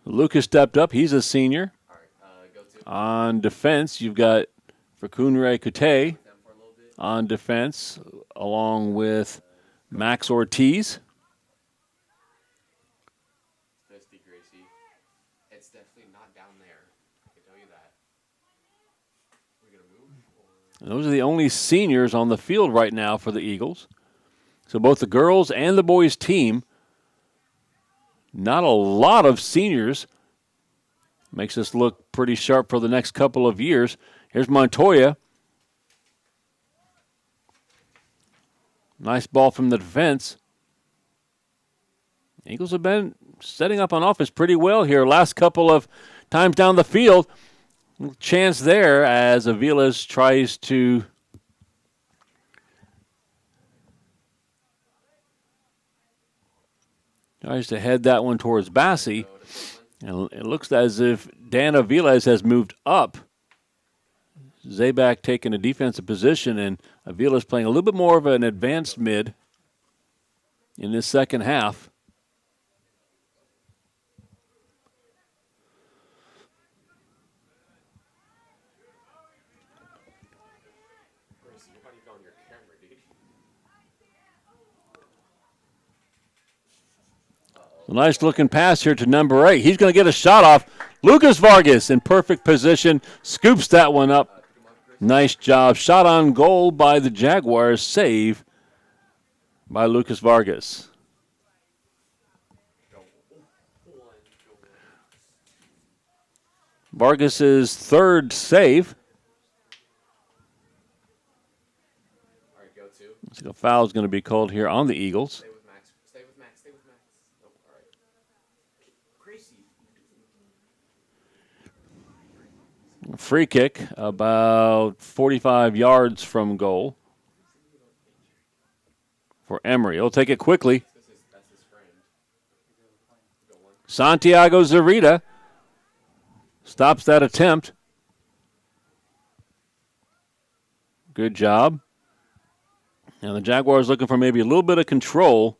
Lucas stepped up. He's a senior. On defense, you've got Fakunre Kute on defense, along with Max Ortiz. It's definitely not down there. I can tell you that. We're going to move? And those are the only seniors on the field right now for the Eagles. So both the girls and the boys team, not a lot of seniors. Makes us look pretty sharp for the next couple of years. Here's Montoya. Nice ball from the defense. Eagles have been setting up on offense pretty well here. Last couple of times down the field. Chance there as Aviles tries to head that one towards Bassi. And it looks as if Dan Aviles has moved up. Zabak taking a defensive position, and Aviles playing a little bit more of an advanced mid in this second half. A nice looking pass here to number 8. He's going to get a shot off. Lucas Vargas in perfect position. Scoops that one up. Nice job. Shot on goal by the Jaguars. Save by Lucas Vargas. Vargas's third save. Looks like a foul is going to be called here on the Eagles. Free kick about 45 yards from goal for Emery. He'll take it quickly. Santiago Zarita stops that attempt. Good job. And the Jaguars looking for maybe a little bit of control.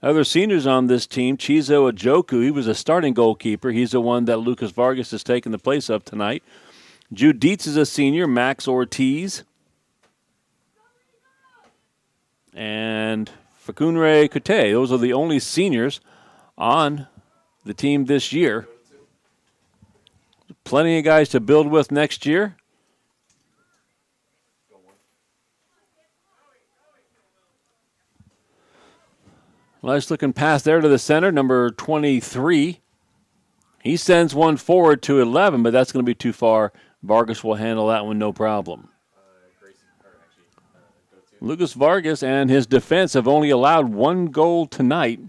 Other seniors on this team, Chizo Ojoku, he was a starting goalkeeper. He's the one that Lucas Vargas has taken the place of tonight. Jude Dietz is a senior, Max Ortiz. And Fakunre Kute. Those are the only seniors on the team this year. Plenty of guys to build with next year. Nice looking pass there to the center, number 23. He sends one forward to 11, but that's going to be too far. Vargas will handle that one no problem. Lucas Vargas and his defense have only allowed one goal tonight.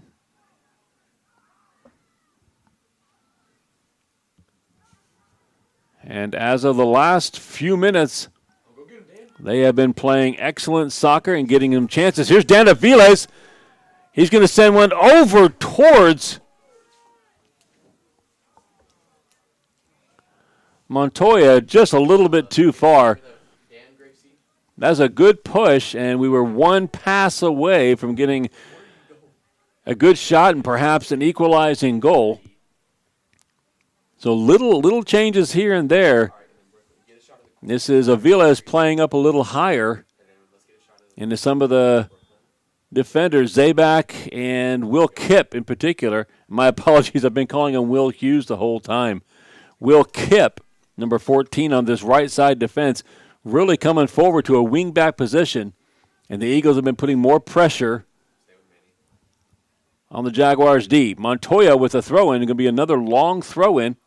And as of the last few minutes, they have been playing excellent soccer and getting them chances. Here's Dan Aviles. He's going to send one over towards Montoya, just a little bit too far. That's a good push, and we were one pass away from getting a good shot and perhaps an equalizing goal. So little changes here and there. This is Aviles playing up a little higher into some of the defenders, Zabak and Will Kipp in particular. My apologies, I've been calling him Will Hughes the whole time. Will Kipp, number 14 on this right side defense, really coming forward to a wing-back position, and the Eagles have been putting more pressure on the Jaguars D. Montoya with a throw-in, going to be another long throw-in.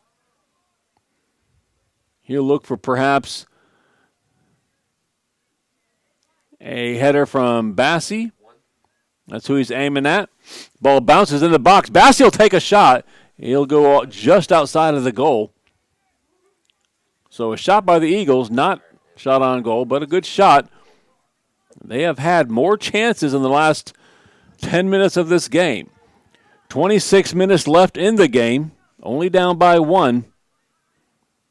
He'll look for perhaps a header from Bassi. That's who he's aiming at. Ball bounces in the box. Bassi will take a shot. He'll go just outside of the goal. So a shot by the Eagles, not shot on goal, but a good shot. They have had more chances in the last 10 minutes of this game. 26 minutes left in the game, only down by one.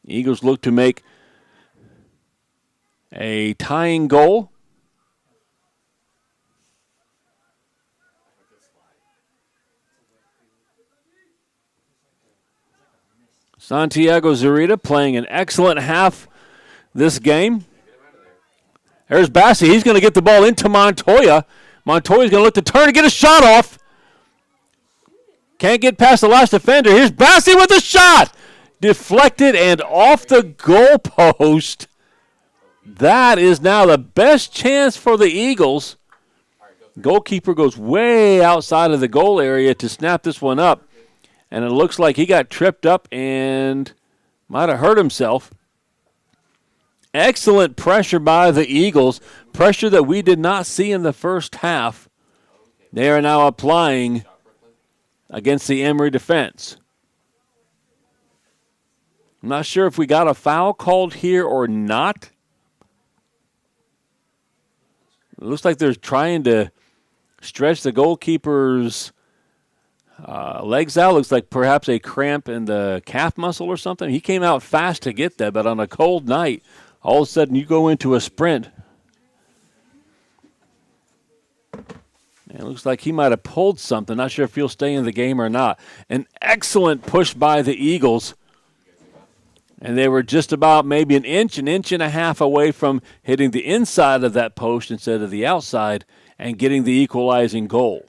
Eagles look to make a tying goal. Santiago Zurita playing an excellent half this game. There's Bassi. He's going to get the ball into Montoya. Montoya's going to look to turn and get a shot off. Can't get past the last defender. Here's Bassi with a shot. Deflected and off the goalpost. That is now the best chance for the Eagles. Goalkeeper goes way outside of the goal area to snap this one up. And it looks like he got tripped up and might have hurt himself. Excellent pressure by the Eagles. Pressure that we did not see in the first half. They are now applying against the Emery defense. I'm not sure if we got a foul called here or not. It looks like they're trying to stretch the goalkeeper's legs out. Looks like perhaps a cramp in the calf muscle or something. He came out fast to get that, but on a cold night, all of a sudden you go into a sprint. And it looks like he might have pulled something. Not sure if he'll stay in the game or not. An excellent push by the Eagles. And they were just about maybe an inch and a half away from hitting the inside of that post instead of the outside and getting the equalizing goal.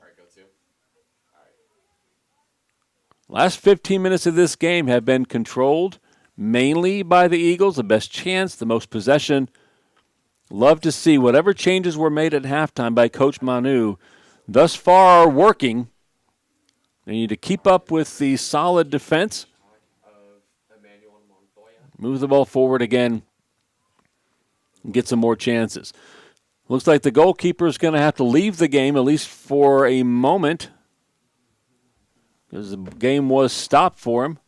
Last 15 minutes of this game have been controlled mainly by the Eagles. The best chance, the most possession. Love to see whatever changes were made at halftime by Coach Manu thus far are working. They need to keep up with the solid defense. Move the ball forward again and get some more chances. Looks like the goalkeeper is going to have to leave the game, at least for a moment, because the game was stopped for him.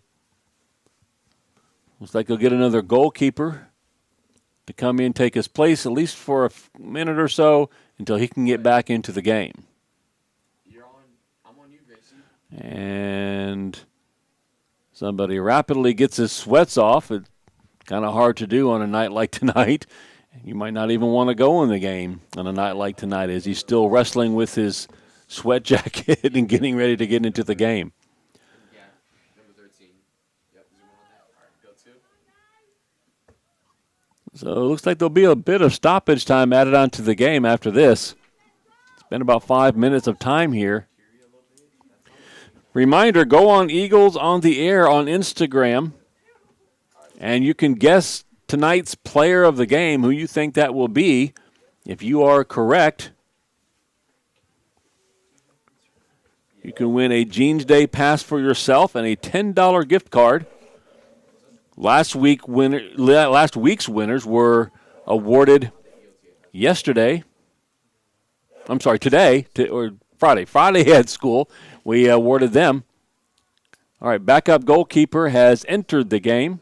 Looks like he'll get another goalkeeper to come in and take his place, at least for a minute or so, until he can get back into the game. I'm on you, Gracie. And somebody rapidly gets his sweats off. It's kind of hard to do on a night like tonight. You might not even want to go in the game on a night like tonight, as he's still wrestling with his sweat jacket and getting ready to get into the game. Yeah, number 13. Yep, zoom in on that. All right, go to. So it looks like there'll be a bit of stoppage time added onto the game after this. It's been about 5 minutes of time here. Reminder, go on Eagles on the Air on Instagram, and you can guess tonight's player of the game, who you think that will be. If you are correct, You can win a Jeans Day pass for yourself and a $10 gift card. Last week's winners were awarded yesterday. I'm sorry, today or Friday. Friday at school, we awarded them. All right, backup goalkeeper has entered the game.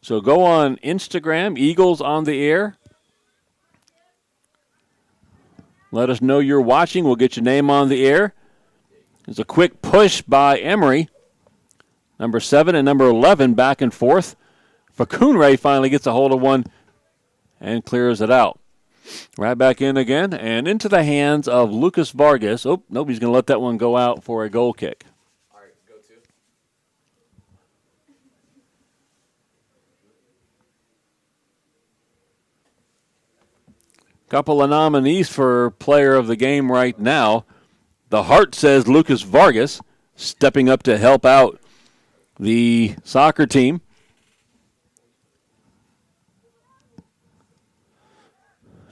So go on Instagram, Eagles on the Air. Let us know you're watching. We'll get your name on the air. There's a quick push by Emery. Number 7 and number 11 back and forth. Facunre finally gets a hold of one and clears it out. Right back in again and into the hands of Lucas Vargas. Oh, nope, he's going to let that one go out for a goal kick. All right, go to. Couple of nominees for player of the game right now. The heart says Lucas Vargas, stepping up to help out the soccer team.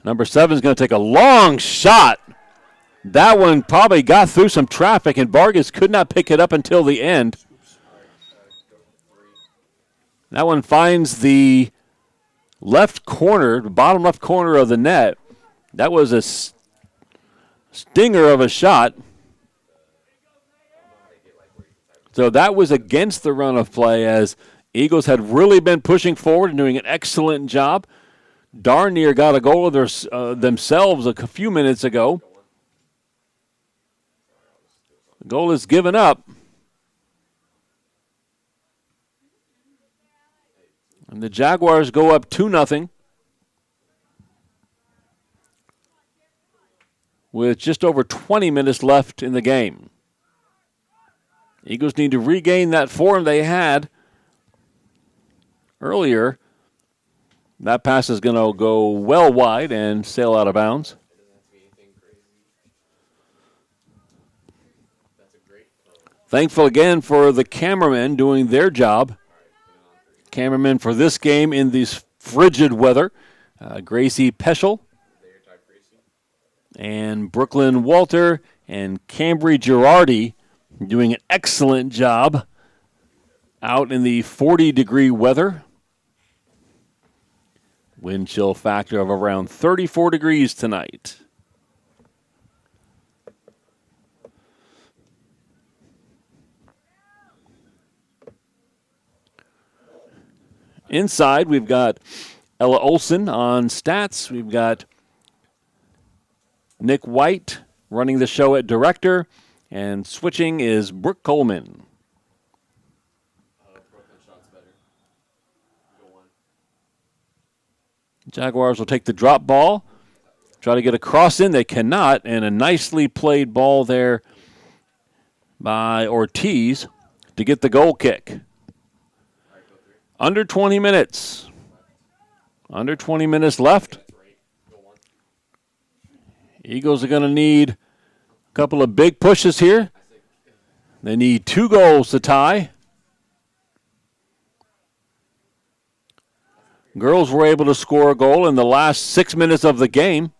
Number 7 is going to take a long shot. That one probably got through some traffic, and Vargas could not pick it up until the end. That one finds the left corner, the bottom left corner of the net. That was a stinger of a shot. So that was against the run of play, as Eagles had really been pushing forward and doing an excellent job. Darn near got a goal of themselves a few minutes ago. The goal is given up. And the Jaguars go up 2-0 with just over 20 minutes left in the game. Eagles need to regain that form they had earlier. That pass is going to go well wide and sail out of bounds. Thankful again for the cameramen doing their job. Cameramen for this game in this frigid weather. Gracie Peschel and Brooklyn Walter and Cambry Girardi doing an excellent job out in the 40-degree weather. Wind chill factor of around 34 degrees tonight. Inside, we've got Ella Olson on stats. We've got Nick White running the show at director. And switching is Brooke Coleman. Jaguars will take the drop ball, try to get a cross in. They cannot, and a nicely played ball there by Ortiz to get the goal kick. Under 20 minutes. Under 20 minutes left. Eagles are going to need a couple of big pushes here. They need 2 goals to tie. Girls were able to score a goal in the last 6 minutes of the game.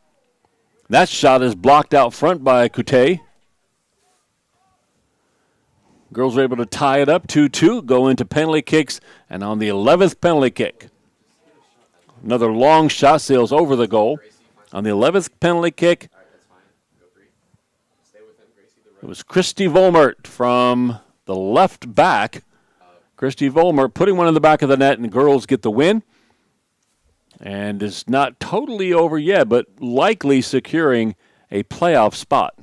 That shot is blocked out front by Coute. Girls were able to tie it up 2-2, go into penalty kicks, and on the 11th penalty kick, another long shot sails over the goal. On the 11th penalty kick, it was Christy Volmert from the left back. Christy Volmert putting one in the back of the net, and girls get the win. And it's not totally over yet, but likely securing a playoff spot.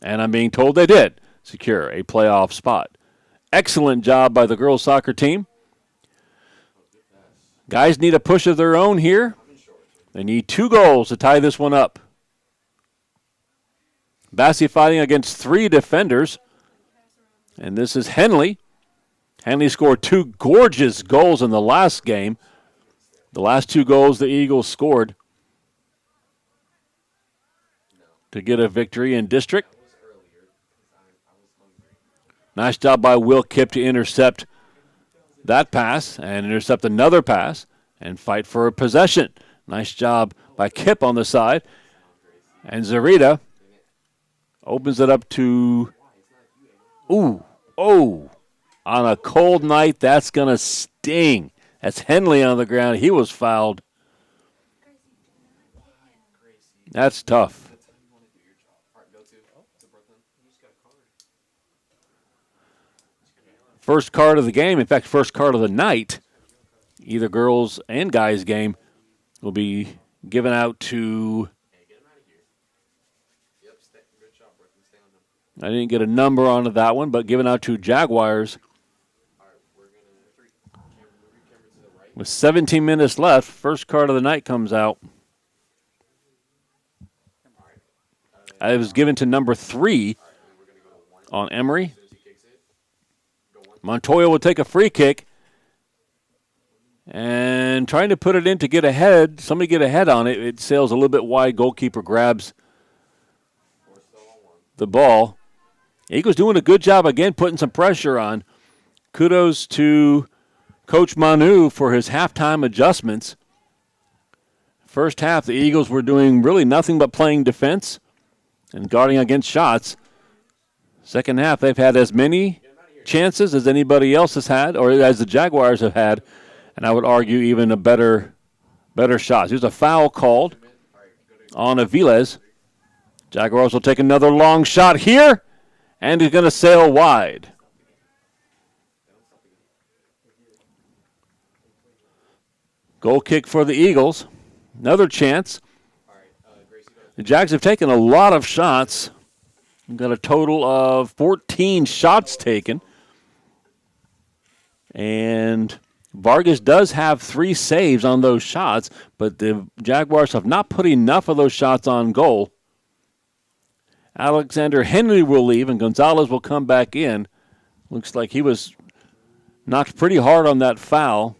And I'm being told they did secure a playoff spot. Excellent job by the girls' soccer team. Guys need a push of their own here. They need 2 goals to tie this one up. Bassie fighting against 3 defenders. And this is Henley. Henley scored 2 gorgeous goals in the last game. The last 2 goals the Eagles scored to get a victory in district. Nice job by Will Kipp to intercept that pass and intercept another pass and fight for a possession. Nice job by Kipp on the side. And Zarita Opens it up to, oh. On a cold night, that's going to sting. That's Henley on the ground. He was fouled. That's tough. First card of the game, in fact, first card of the night, either girls and guys game, will be given out to, I didn't get a number onto that one, but given out to Jaguars. With 17 minutes left, first card of the night comes out. It was given to number 3 on Emery. Montoya will take a free kick. And trying to put it in to get ahead, somebody get ahead on it. It sails a little bit wide. Goalkeeper grabs the ball. Eagles doing a good job again, putting some pressure on. Kudos to Coach Manu for his halftime adjustments. First half, the Eagles were doing really nothing but playing defense and guarding against shots. Second half, they've had as many chances as anybody else has had, or as the Jaguars have had, and I would argue even a better shots. There's a foul called on Aviles. Jaguars will take another long shot here, and he's going to sail wide. Goal kick for the Eagles. Another chance. The Jags have taken a lot of shots. We've got a total of 14 shots taken. And Vargas does have 3 saves on those shots, but the Jaguars have not put enough of those shots on goal. Alexander Henry will leave, and Gonzalez will come back in. Looks like he was knocked pretty hard on that foul.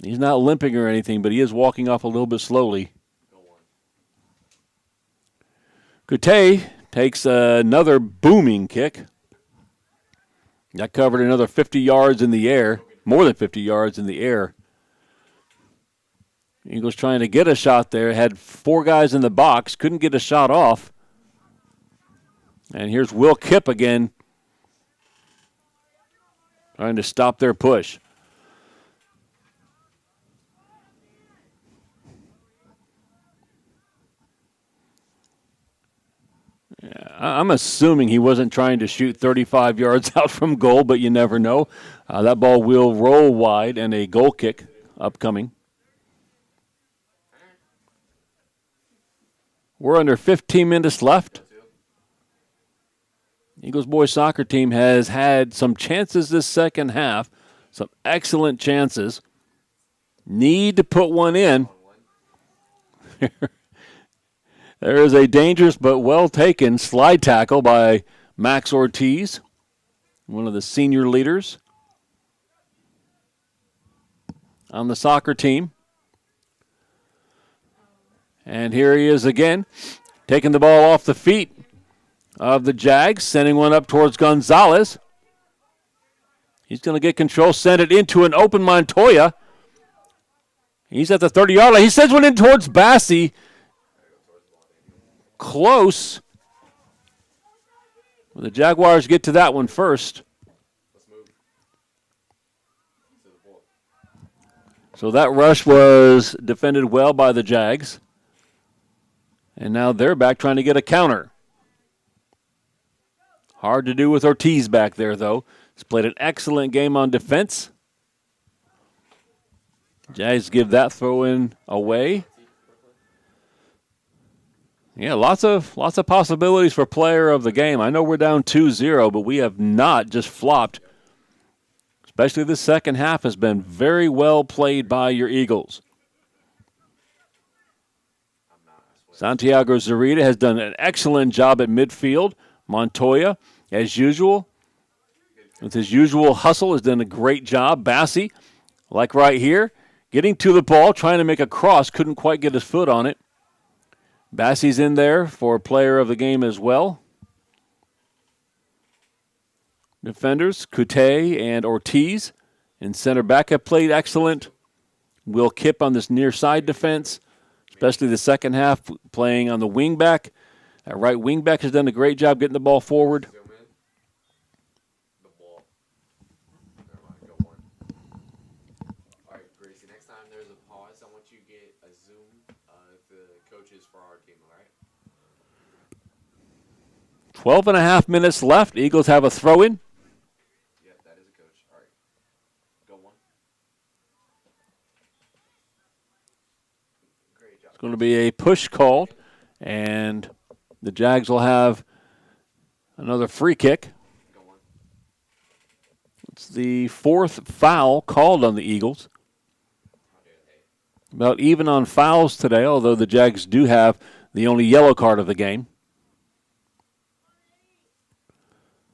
He's not limping or anything, but he is walking off a little bit slowly. Couttet takes another booming kick. That covered another 50 yards in the air, more than 50 yards in the air. Eagles trying to get a shot there. Had 4 guys in the box, couldn't get a shot off. And here's Will Kipp again, trying to stop their push. I'm assuming he wasn't trying to shoot 35 yards out from goal, but you never know. That ball will roll wide, and a goal kick upcoming. We're under 15 minutes left. Eagles boys soccer team has had some chances this second half, some excellent chances. Need to put one in. There is a dangerous but well-taken slide tackle by Max Ortiz, one of the senior leaders on the soccer team. And here he is again, taking the ball off the feet of the Jags, sending one up towards Gonzalez. He's going to get control, send it into an open Montoya. He's at the 30-yard line. He sends one in towards Bassi. Close. Well, the Jaguars get to that one first. So that rush was defended well by the Jags. And now they're back trying to get a counter. Hard to do with Ortiz back there, though. He's played an excellent game on defense. Jags give that throw in away. Yeah, lots of possibilities for player of the game. I know we're down 2-0, but we have not just flopped. Especially the second half has been very well played by your Eagles. Santiago Zarita has done an excellent job at midfield. Montoya, as usual, with his usual hustle, has done a great job. Bassi, like right here, getting to the ball, trying to make a cross, couldn't quite get his foot on it. Bassi's in there for player of the game as well. Defenders, Couttet and Ortiz. And center back have played excellent. Will Kipp on this near side defense, especially the second half, playing on the wing back. That right wingback has done a great job getting the ball forward. Zoom in. The ball. Never mind. Go one. All right, Gracie. Next time there's a pause, I want you to get a zoom of the coaches for our team. All right. 12 and a half minutes left. Eagles have a throw-in. Yep, that is a coach. All right. Go one. Great job. It's going to be a push called, and the Jags will have another free kick. Go one. It's the 4th foul called on the Eagles. How dare they? About even on fouls today, although the Jags do have the only yellow card of the game.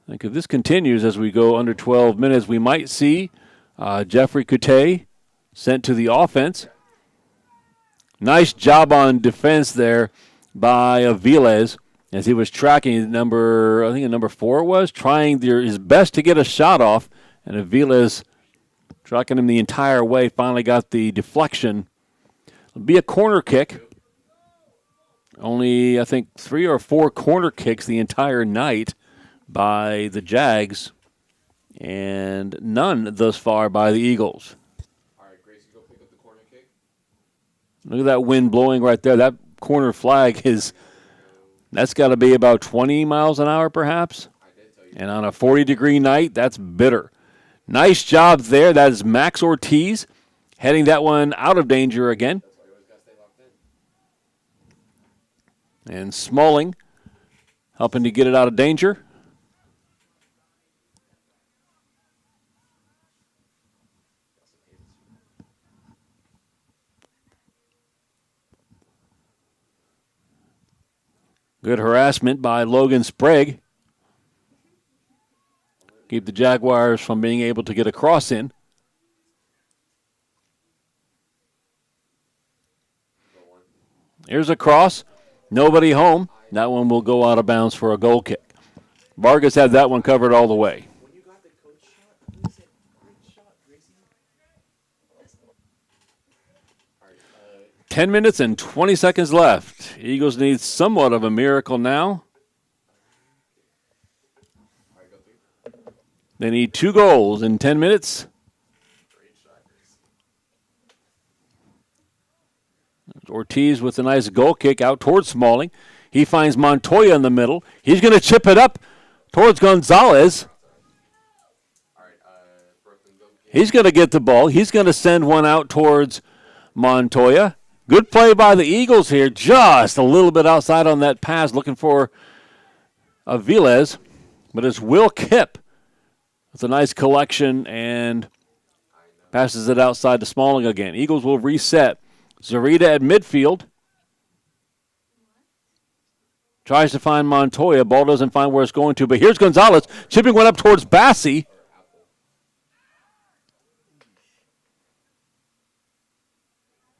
I think if this continues as we go under 12 minutes, we might see Jeffrey Coute sent to the offense. Nice job on defense there by Aviles as he was tracking number 4 it was, trying his best to get a shot off, and Aviles tracking him the entire way, finally got the deflection. It'll be a corner kick. Only, I think, 3 or 4 corner kicks the entire night by the Jags, and none thus far by the Eagles. All right, Gracie, go pick up the corner kick. Look at that wind blowing right there. That corner flag that's got to be about 20 miles an hour perhaps. I did tell you. And on a 40-degree night, that's bitter. Nice job there. That is Max Ortiz heading that one out of danger again. That's why you always got to stay locked in. And Smalling helping to get it out of danger. Good harassment by Logan Sprague. Keep the Jaguars from being able to get a cross in. Here's a cross. Nobody home. That one will go out of bounds for a goal kick. Vargas had that one covered all the way. When you got the coach shot, who said great shot, Gracie? All right, 10 minutes and 20 seconds left. Eagles need somewhat of a miracle now. all right, go 3. They need 2 goals in 10 minutes. Great shot, Gracie. Ortiz with a nice goal kick out towards Smalling. He finds Montoya in the middle. He's going to chip it up towards Gonzalez. All right, Brooklyn, go get. He's going to get the ball. He's going to send one out towards Montoya. Good play by the Eagles here. Just a little bit outside on that pass, looking for Aviles. But it's Will Kipp with a nice collection and passes it outside to Smalling again. Eagles will reset. Zarita at midfield. Tries to find Montoya. Ball doesn't find where it's going to. But here's Gonzalez chipping one up towards Bassi.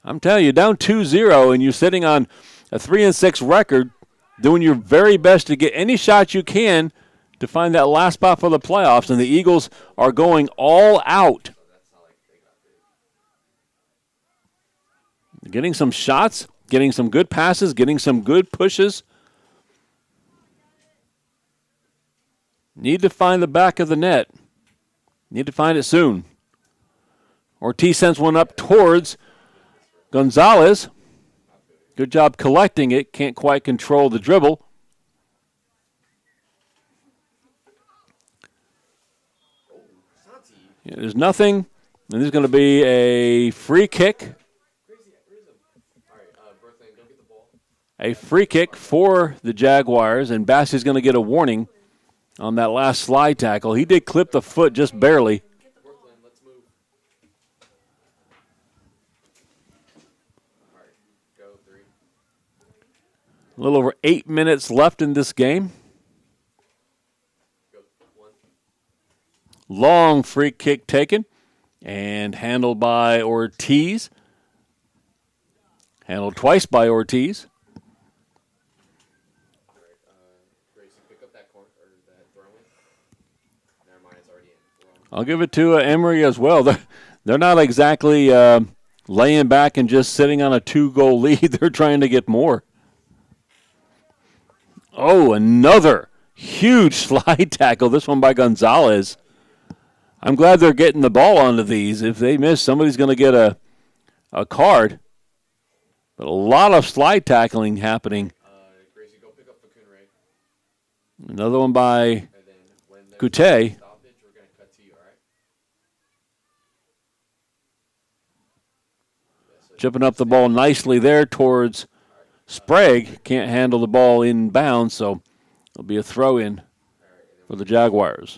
I'm telling you, down 2-0, and you're sitting on a 3-6 record, doing your very best to get any shot you can to find that last spot for the playoffs, and the Eagles are going all out. Getting some shots, getting some good passes, getting some good pushes. Need to find the back of the net. Need to find it soon. Ortiz sends one up towards Gonzalez. Good job collecting it. Can't quite control the dribble. Yeah, there's nothing. And there's going to be a free kick. A free kick for the Jaguars. And Bassey's going to get a warning on that last slide tackle. He did clip the foot just barely. Brooklyn, let's move. All right, go 3. A little over 8 minutes left in this game. Go 1. Long free kick taken and handled by Ortiz. Handled twice by Ortiz. All right, Gracie, pick up that corner or that throw-in. Never mind, it's already in. I'll give it to Emery as well. They're not exactly laying back and just sitting on a 2-goal lead. They're trying to get more. Oh, another huge slide tackle. This one by Gonzalez. I'm glad they're getting the ball onto these. If they miss, somebody's going to get a card. But a lot of slide tackling happening. Gracie, go pick up the Kunray. Another one by And then when there's Gute. stoppage, we're going to cut to you, all right? Yeah, so Chipping up the ball nicely there towards Sprague. Can't handle the ball in bounds, so it'll be a throw in all right, and then for the Jaguars.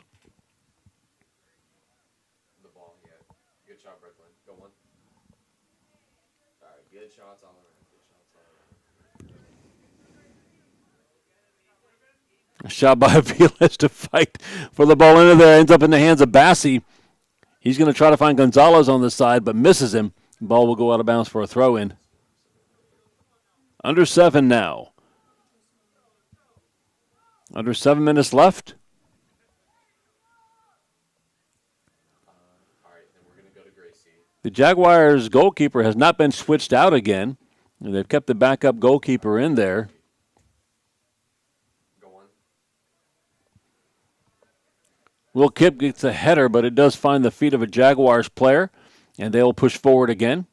the ball, yeah. Good shot, Brooklyn. Go one. All right, good shots all around. Good shots all around. A shot by Aviles to fight for the ball into there. Ends up in the hands of Bassi. He's going to try to find Gonzalez on the side, but misses him. Ball will go out of bounds for a throw in. Under 7 now. Under 7 minutes left. All right, then we're going to go to Gracie. The Jaguars goalkeeper has not been switched out again. They've kept the backup goalkeeper in there. Go one. Will Kipp gets a header, but it does find the feet of a Jaguars player, and they'll push forward again.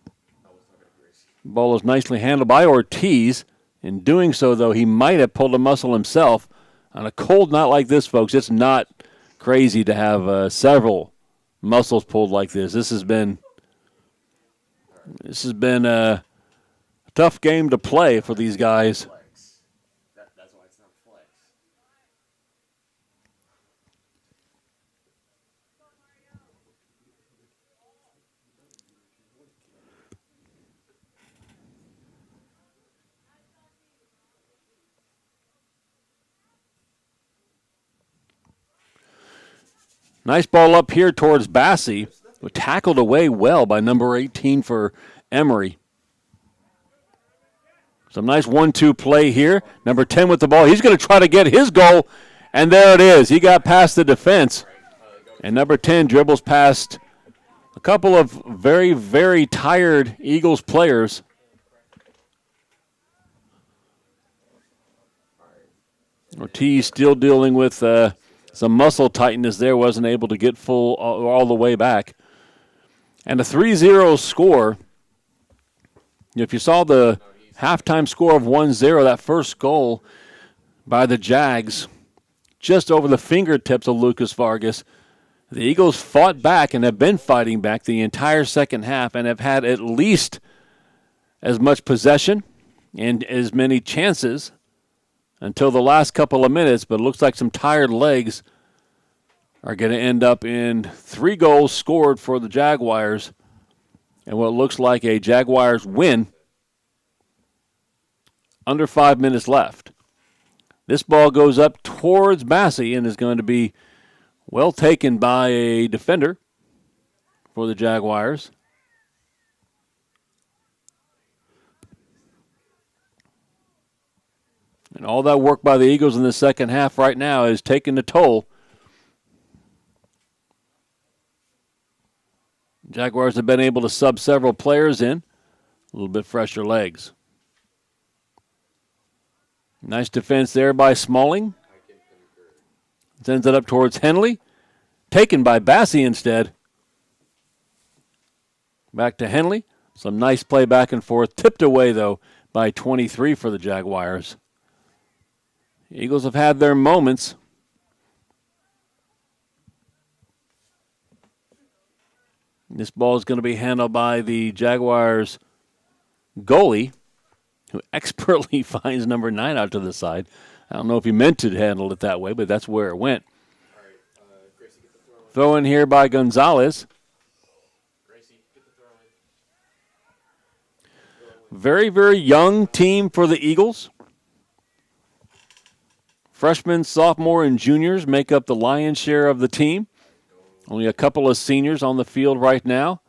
I was talking to Gracie. Ball is nicely handled by Ortiz. In doing so, though, he might have pulled a muscle himself. On a cold night like this, folks, it's not crazy to have several muscles pulled like this. This has been a tough game to play for these guys. Flex. That's why it's not flex. Nice ball up here towards Bassi. Tackled away well by number 18 for Emery. Some nice 1-2 play here. Number 10 with the ball. He's going to try to get his goal, and there it is. He got past the defense. And number 10 dribbles past a couple of very, very tired Eagles players. Ortiz still dealing with some muscle tightness there. Wasn't able to get full all the way back. And a 3-0 score. If you saw the halftime score of 1-0, that first goal by the Jags, just over the fingertips of Lucas Vargas, the Eagles fought back and have been fighting back the entire second half and have had at least as much possession and as many chances until the last couple of minutes, but it looks like some tired legs are going to end up in 3 goals scored for the Jaguars and what looks like a Jaguars win. Under 5 minutes left. This ball goes up towards Bassi and is going to be well taken by a defender for the Jaguars. And all that work by the Eagles in the second half right now is taking the toll. Jaguars have been able to sub several players in. A little bit fresher legs. Nice defense there by Smalling. Sends it up towards Henley. Taken by Bassi instead. Back to Henley. Some nice play back and forth. Tipped away, though, by 23 for the Jaguars. Eagles have had their moments. This ball is going to be handled by the Jaguars goalie, who expertly finds number 9 out to the side. I don't know if he meant to handle it that way, but that's where it went. All right, Gracie, get the throw in. Throw in here by Gonzalez. Gracie, get the throw in. Very, very young team for the Eagles. Freshmen, sophomore, and juniors make up the lion's share of the team. Only a couple of seniors on the field right now.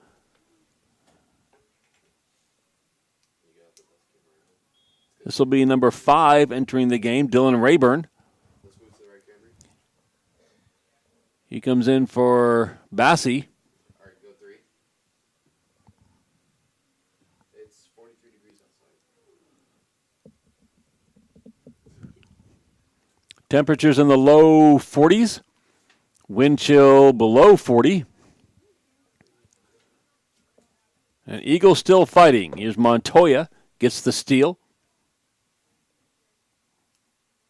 This will be number 5 entering the game, Dylan Rayburn. Let's move to the right, Emery. He comes in for Bassi. All right, go 3. It's 43 degrees outside. Temperatures in the low 40s. Wind chill below 40. And Eagles still fighting. Here's Montoya. Gets the steal. All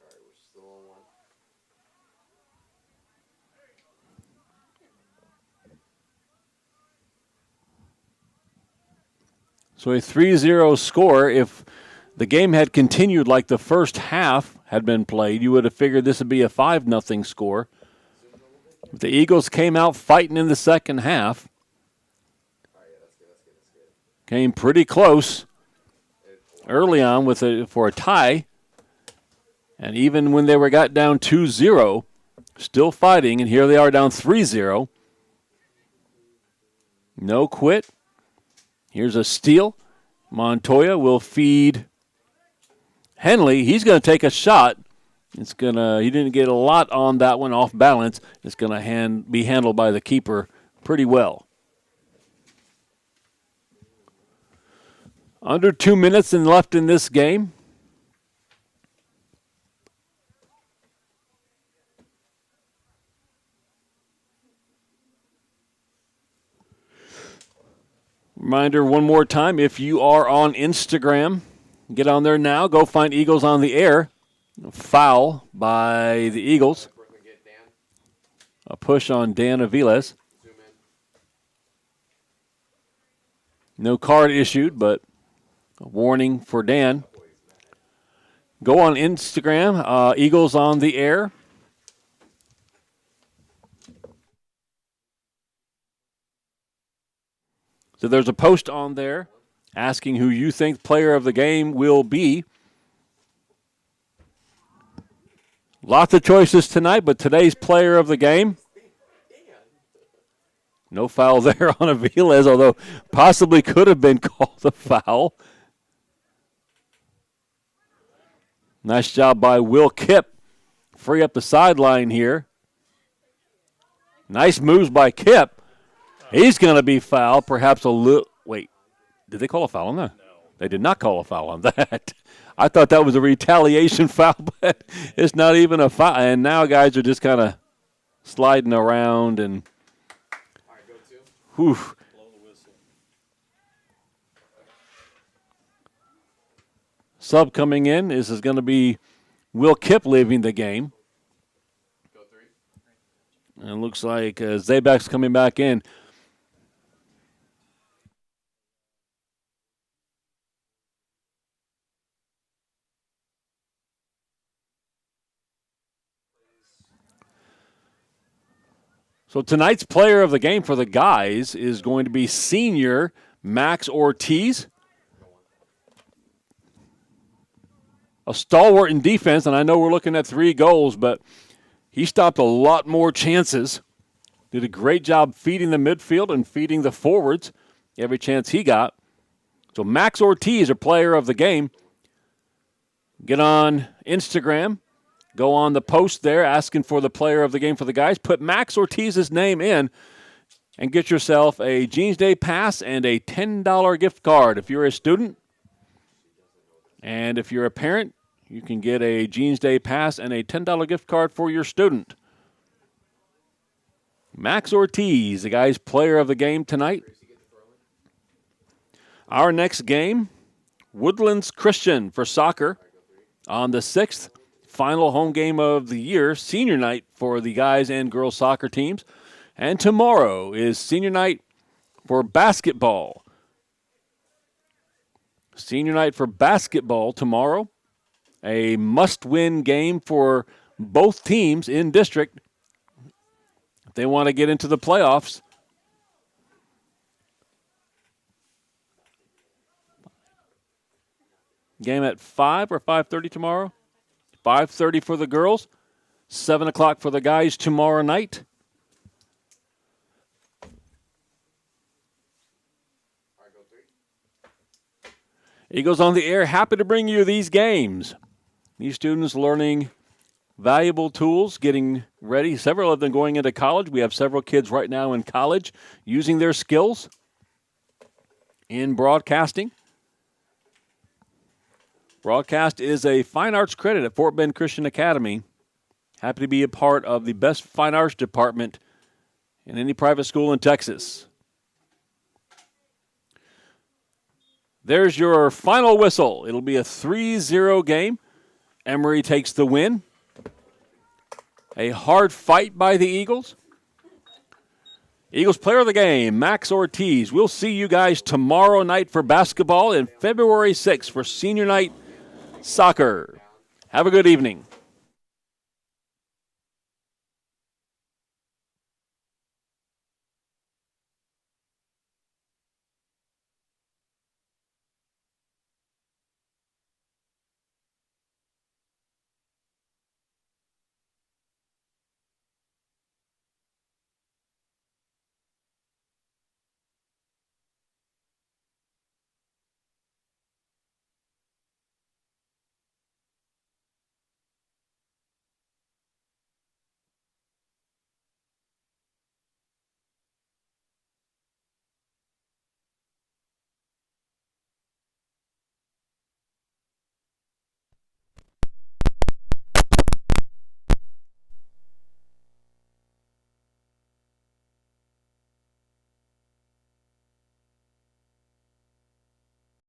right, we're still on one. So a 3-0 score. If the game had continued like the first half had been played, you would have figured this would be a 5-0 score. But the Eagles came out fighting in the second half. All right, yeah, that's good. Came pretty close early on for a tie. And even when they got down 2-0, still fighting, and here they are down 3-0. No quit. Here's a steal. Montoya will feed Henley. He's going to take a shot. He didn't get a lot on that one off balance. It's going to be handled by the keeper pretty well. Under 2 minutes left in this game. Reminder one more time, if you are on Instagram, get on there now. Go find Eagles on the Air. Foul by the Eagles. A push on Dan Aviles. No card issued, but a warning for Dan. Go on Instagram, Eagles on the Air. So there's a post on there asking who you think player of the game will be. Lots of choices tonight, but today's player of the game, no foul there on Aviles, although possibly could have been called a foul. Nice job by Will Kipp. Free up the sideline here. Nice moves by Kipp. He's going to be fouled, perhaps a little. Wait, did they call a foul on that? No. They did not call a foul on that. I thought that was a retaliation foul, but it's not even a foul. And now guys are just kind of sliding around and. All right, go to. Whew. Blow the whistle. Sub coming in is going to be Will Kipp leaving the game. Go 3. And it looks like Zabek's coming back in. So tonight's player of the game for the guys is going to be senior Max Ortiz. A stalwart in defense, and I know we're looking at 3 goals, but he stopped a lot more chances. Did a great job feeding the midfield and feeding the forwards every chance he got. So Max Ortiz, a player of the game. Get on Instagram. Go on the post there asking for the player of the game for the guys. Put Max Ortiz's name in and get yourself a Jeans Day pass and a $10 gift card if you're a student. And if you're a parent, you can get a Jeans Day pass and a $10 gift card for your student. Max Ortiz, the guy's player of the game tonight. Our next game, Woodlands Christian for soccer on the 6th. Final home game of the year, senior night for the guys and girls soccer teams. And tomorrow is senior night for basketball. Senior night for basketball tomorrow. A must-win game for both teams in district if they want to get into the playoffs. Game at 5 or 5:30 tomorrow? 5:30 for the girls, 7 o'clock for the guys tomorrow night. All right, go 3. Eagles on the Air, happy to bring you these games. These students learning valuable tools, getting ready. Several of them going into college. We have several kids right now in college using their skills in broadcasting. Broadcast is a fine arts credit at Fort Bend Christian Academy. Happy to be a part of the best fine arts department in any private school in Texas. There's your final whistle. It'll be a 3-0 game. Emery takes the win. A hard fight by the Eagles. Eagles player of the game, Max Ortiz. We'll see you guys tomorrow night for basketball and February 6th for senior night soccer. Have a good evening.